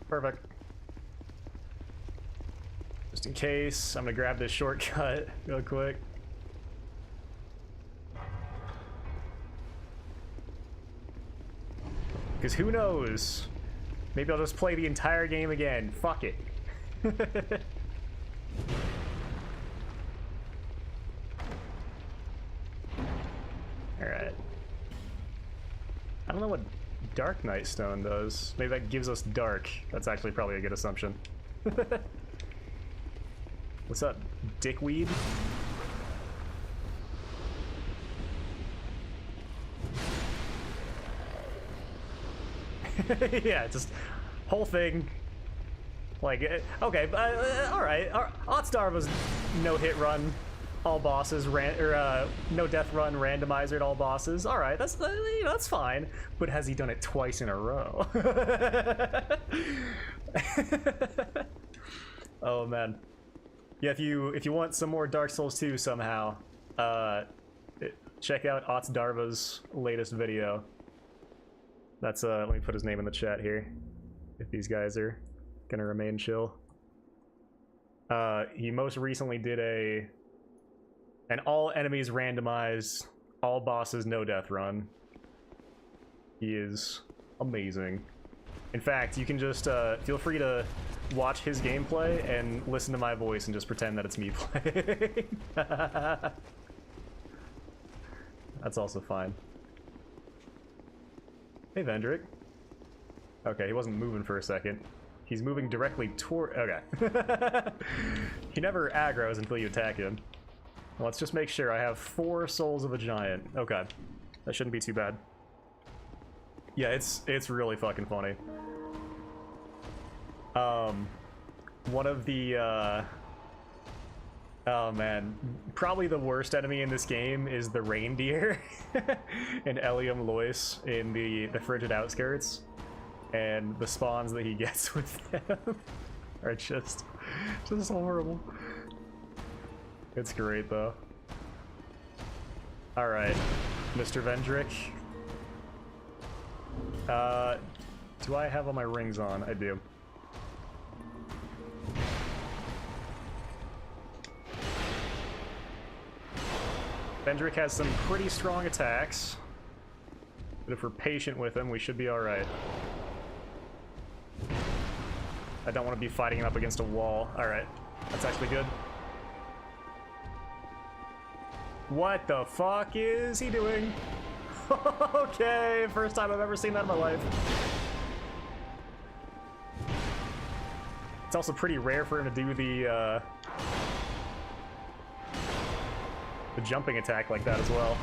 Perfect. Just in case, I'm gonna grab this shortcut real quick. Because who knows? Maybe I'll just play the entire game again. Fuck it. Alright. I don't know what Dark Night Stone does. Maybe that gives us dark. That's actually probably a good assumption. What's up, dickweed? Yeah, just whole thing. Like, okay, alright. Otstar was no hit run, all bosses, no death run randomizer at all bosses. Alright, that's that's fine. But has he done it twice in a row? Oh man. Yeah, if you want some more Dark Souls 2 somehow, check out Otsdarva's latest video. That's let me put his name in the chat here, if these guys are gonna remain chill. He most recently did an all enemies randomized, all bosses no death run. He is amazing. In fact, you can just feel free to watch his gameplay and listen to my voice and just pretend that it's me playing. That's also fine. Hey, Vendrick. Okay, he wasn't moving for a second. He's moving directly toward... Okay. He never aggroes until you attack him. Well, let's just make sure I have 4 Souls of a Giant. Okay. That shouldn't be too bad. Yeah, it's really fucking funny. One of the, oh man, probably the worst enemy in this game is the reindeer in Elium Lois in the Frigid Outskirts, and the spawns that he gets with them are just horrible. It's great though. All right, Mr. Vendrick. Do I have all my rings on? I do. Vendrick has some pretty strong attacks, but if we're patient with him, we should be alright. I don't want to be fighting him up against a wall. Alright, that's actually good. What the fuck is he doing? Okay, first time I've ever seen that in my life. It's also pretty rare for him to do the jumping attack like that as well.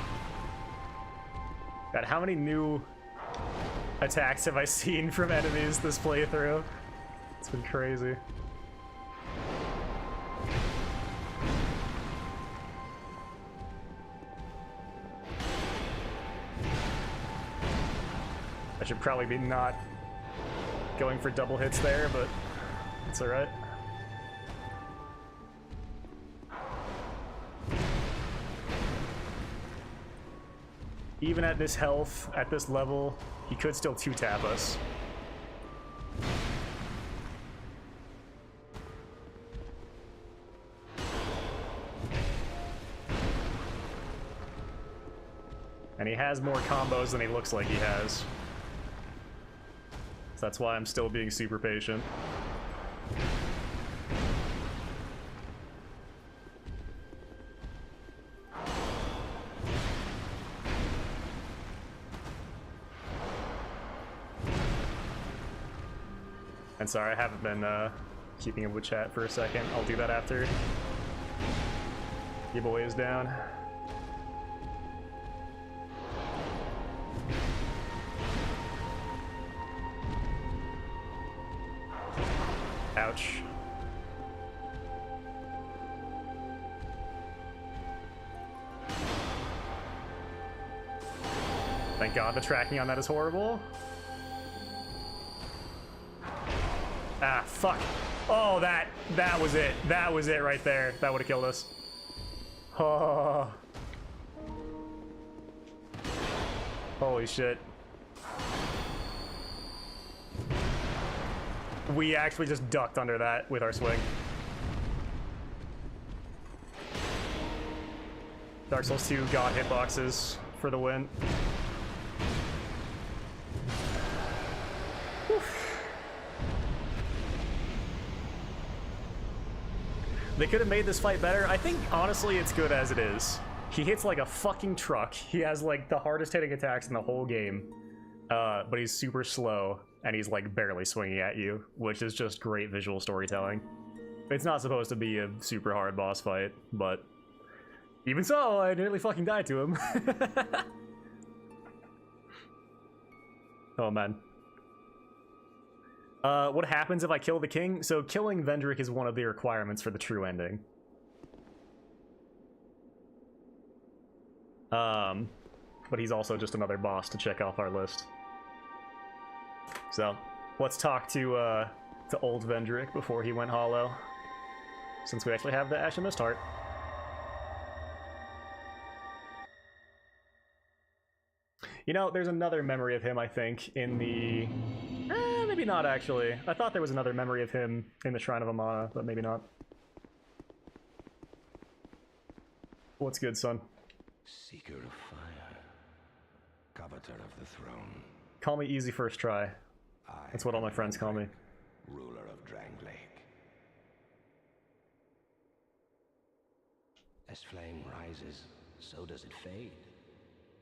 God, how many new attacks have I seen from enemies this playthrough? It's been crazy. I should probably be not going for double hits there, but it's alright. Even at this health, at this level, he could still 2-tap us. And he has more combos than he looks like he has. So that's why I'm still being super patient. And sorry, I haven't been keeping up with chat for a second. I'll do that after your boy is down. Ouch. Thank God the tracking on that is horrible. Ah, fuck. Oh, that was it. That was it right there. That would have killed us. Oh. Holy shit. We actually just ducked under that with our swing. Dark Souls 2 got hitboxes for the win. They could have made this fight better. I think, honestly, it's good as it is. He hits like a fucking truck. He has like the hardest hitting attacks in the whole game. But he's super slow, and he's like barely swinging at you, which is just great visual storytelling. It's not supposed to be a super hard boss fight, but even so, I nearly fucking died to him. Oh man. What happens if I kill the king? So killing Vendrick is one of the requirements for the true ending. But he's also just another boss to check off our list. So, let's talk to old Vendrick before he went hollow. Since we actually have the Ashen Mist Heart. You know, there's another memory of him, I think, in the... maybe not, actually. I thought there was another memory of him in the Shrine of Amana, but maybe not. What's good, son? Seeker of fire, coveter of the throne. Call me easy first try. That's what all my friends call me. Ruler of Drang Lake. As flame rises, so does it fade.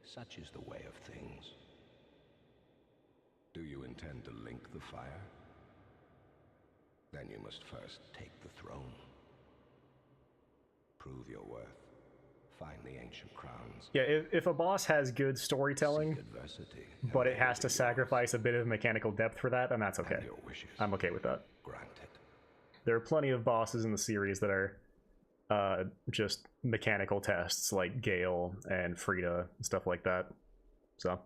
Such is the way of things. Do you intend to link the fire? Then you must first take the throne. Prove your worth. Find the ancient crowns. Yeah, if a boss has good storytelling, but it has to sacrifice a bit of mechanical depth for that, then that's okay. I'm okay with that. Granted. There are plenty of bosses in the series that are just mechanical tests, like Gale and Frida and stuff like that. So,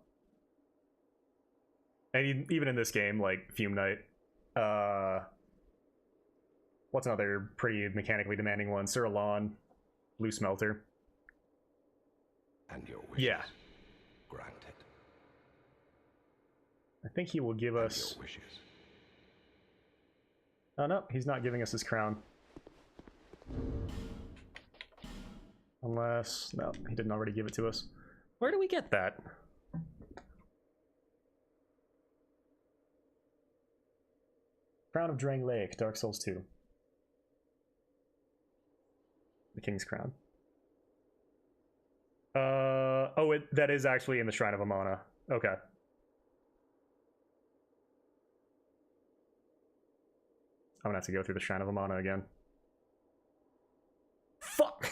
and even in this game, like Fume Knight, what's another pretty mechanically demanding one? Sir Alon, Blue Smelter. And your wishes. Yeah. Granted. I think he will give us... Your wishes. Oh no, he's not giving us his crown. Unless... No, he didn't already give it to us. Where do we get that? Crown of Drang Lake, Dark Souls 2. The King's Crown. Oh, that is actually in the Shrine of Amana. Okay. I'm gonna have to go through the Shrine of Amana again. Fuck!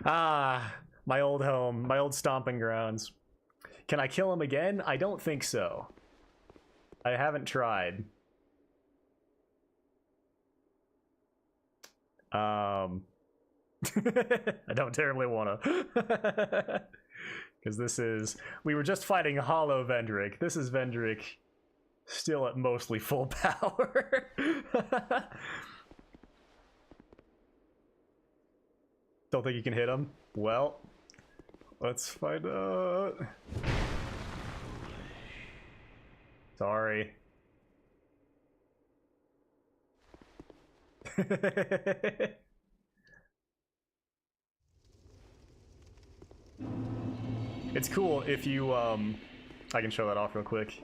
Ah, my old home, my old stomping grounds. Can I kill him again? I don't think so. I haven't tried. I don't terribly want to. Because this is... We were just fighting Hollow Vendrick. This is Vendrick still at mostly full power. Don't think you can hit him? Well, let's find out. Sorry. It's cool if you, I can show that off real quick.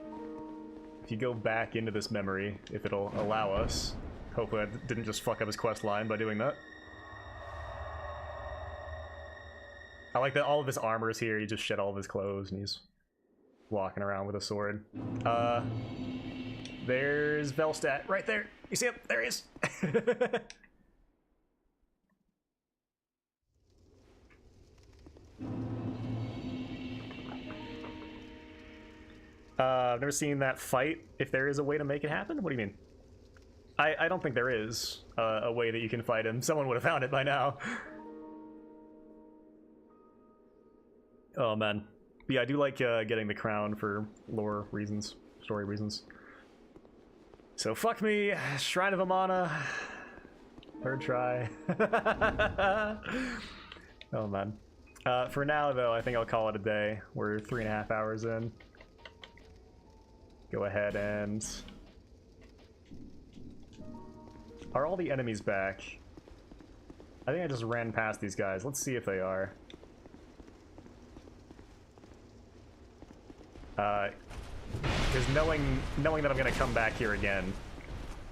If you go back into this memory, if it'll allow us. Hopefully I didn't just fuck up his quest line by doing that. I like that all of his armor is here. He just shed all of his clothes and he's walking around with a sword. There's Velstadt right there. You see him? There he is. I've never seen that fight. If there is a way to make it happen? What do you mean? I don't think there is a way that you can fight him. Someone would have found it by now. Oh man. But yeah, I do like getting the crown for lore reasons, story reasons. So fuck me, Shrine of Amana. Third try. Oh man. For now though, I think I'll call it a day. We're 3.5 hours in. Go ahead and... Are all the enemies back? I think I just ran past these guys. Let's see if they are. Because knowing that I'm gonna come back here again,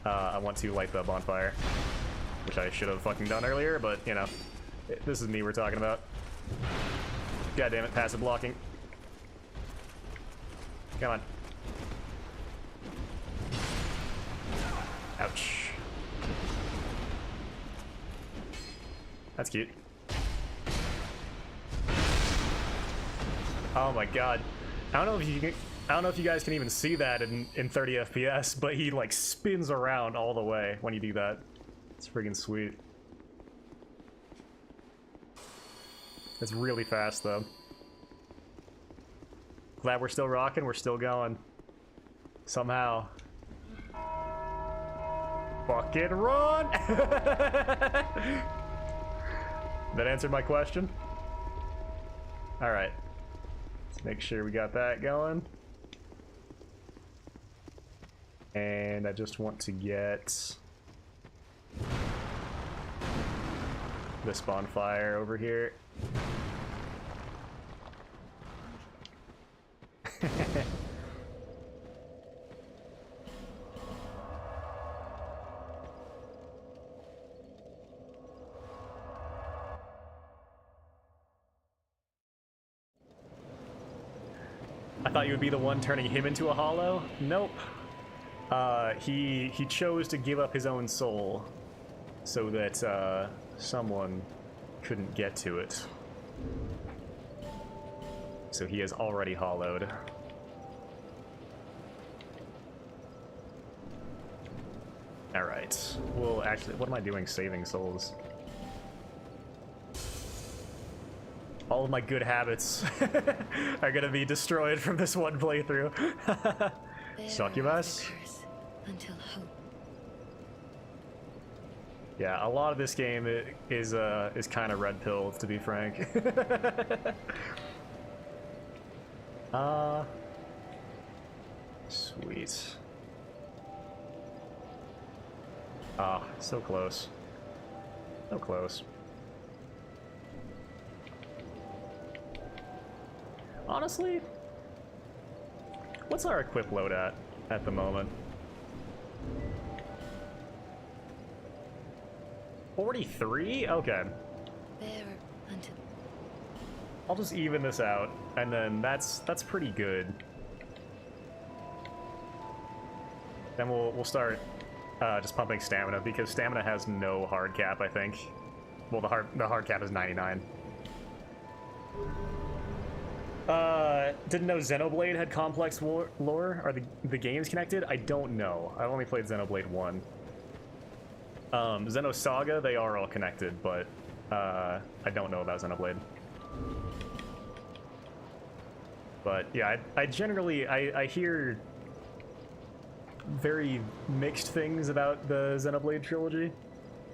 I want to light the bonfire. Which I should have fucking done earlier, but, you know. This is me we're talking about. God damn it, passive blocking. Come on. Ouch. That's cute. Oh my god. I don't know if you guys can even see that in 30 FPS, but he like spins around all the way when you do that. It's friggin' sweet. It's really fast though. Glad we're still rocking, we're still going. Somehow. Fucking run! That answered my question? Alright. Let's make sure we got that going. And I just want to get this bonfire over here. I thought you would be the one turning him into a hollow? Nope. He chose to give up his own soul so that someone couldn't get to it. So he is already hollowed. Alright. Well, actually, what am I doing saving souls? All of my good habits are gonna be destroyed from this one playthrough. Succubus? Until hope. Yeah, a lot of this game is kind of red pill, to be frank. Sweet. Ah, so close. So close. Honestly, what's our equip load at the moment? 43? Okay. There until I'll just even this out, and then that's pretty good. Then we'll start just pumping stamina, because stamina has no hard cap, I think. Well, the hard cap is 99. Didn't know Xenoblade had complex lore. Are the games connected? I don't know. I've only played Xenoblade 1. Xenosaga, they are all connected, but I don't know about Xenoblade. But yeah, I generally I hear very mixed things about the Xenoblade trilogy,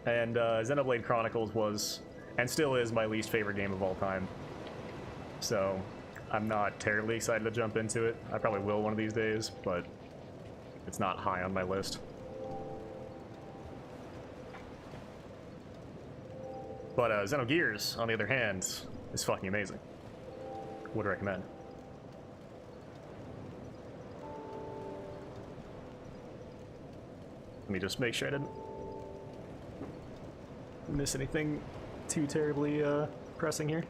and Xenoblade Chronicles was and still is my least favorite game of all time. So I'm not terribly excited to jump into it. I probably will one of these days, but it's not high on my list. But Xenogears, on the other hand, is fucking amazing. Would recommend. Let me just make sure I didn't miss anything too terribly pressing here.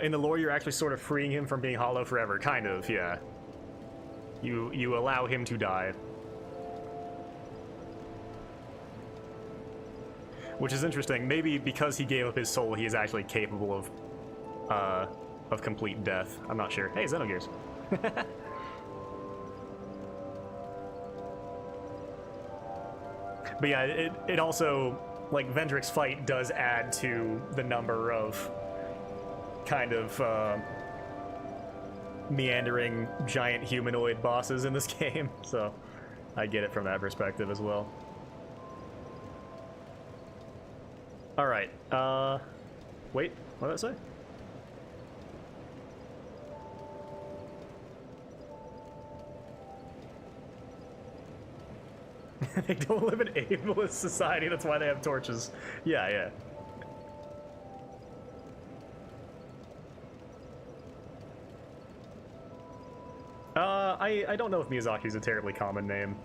In the lore, you're actually sort of freeing him from being hollow forever. Kind of, yeah. You allow him to die. Which is interesting. Maybe because he gave up his soul, he is actually capable of complete death. I'm not sure. Hey, Xenogears. But yeah, it also, like, Vendrick's fight does add to the number of kind of meandering giant humanoid bosses in this game, so I get it from that perspective as well. Alright, wait, what did I say? They don't live in ableist society, that's why they have torches. Yeah, yeah. I don't know if Miyazaki's a terribly common name.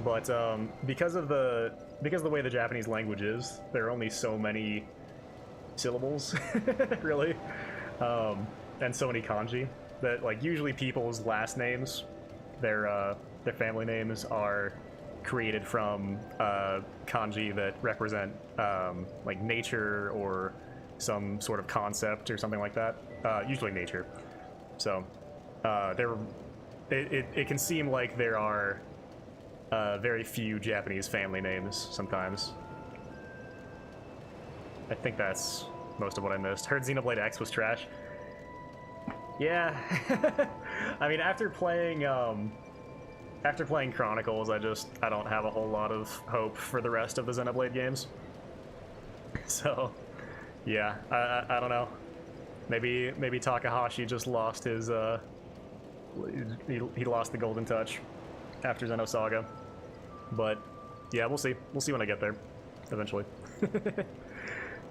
But because of the way the Japanese language is, there are only so many syllables, really, and so many kanji that, like, usually people's last names, their family names are created from kanji that represent like nature or some sort of concept or something like that. Usually nature. So it can seem like there are very few Japanese family names sometimes. I think that's most of what I missed. Heard Xenoblade X was trash. Yeah. I mean, after playing Chronicles, I don't have a whole lot of hope for the rest of the Xenoblade games. So, yeah, I don't know. Maybe Takahashi just lost his he lost the golden touch after Xenosaga. But yeah, we'll see. We'll see when I get there eventually.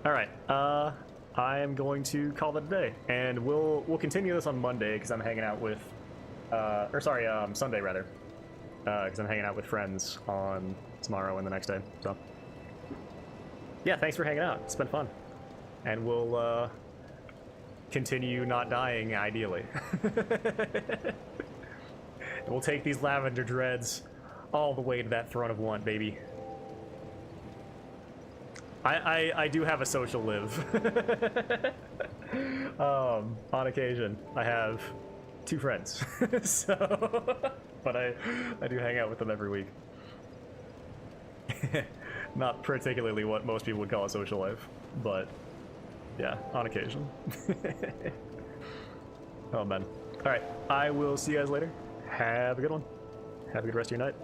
All right. I am going to call it a day, and we'll continue this on Monday because I'm hanging out with Sunday rather. Because I'm hanging out with friends on tomorrow and the next day. So, yeah, thanks for hanging out. It's been fun. And we'll continue not dying, ideally. And we'll take these lavender dreads all the way to that throne of want, baby. I do have a social live. On occasion, I have 2 friends. So, but I do hang out with them every week. Not particularly what most people would call a social life, but yeah, on occasion. Oh man. All right, I will see you guys later. Have a good one. Have a good rest of your night.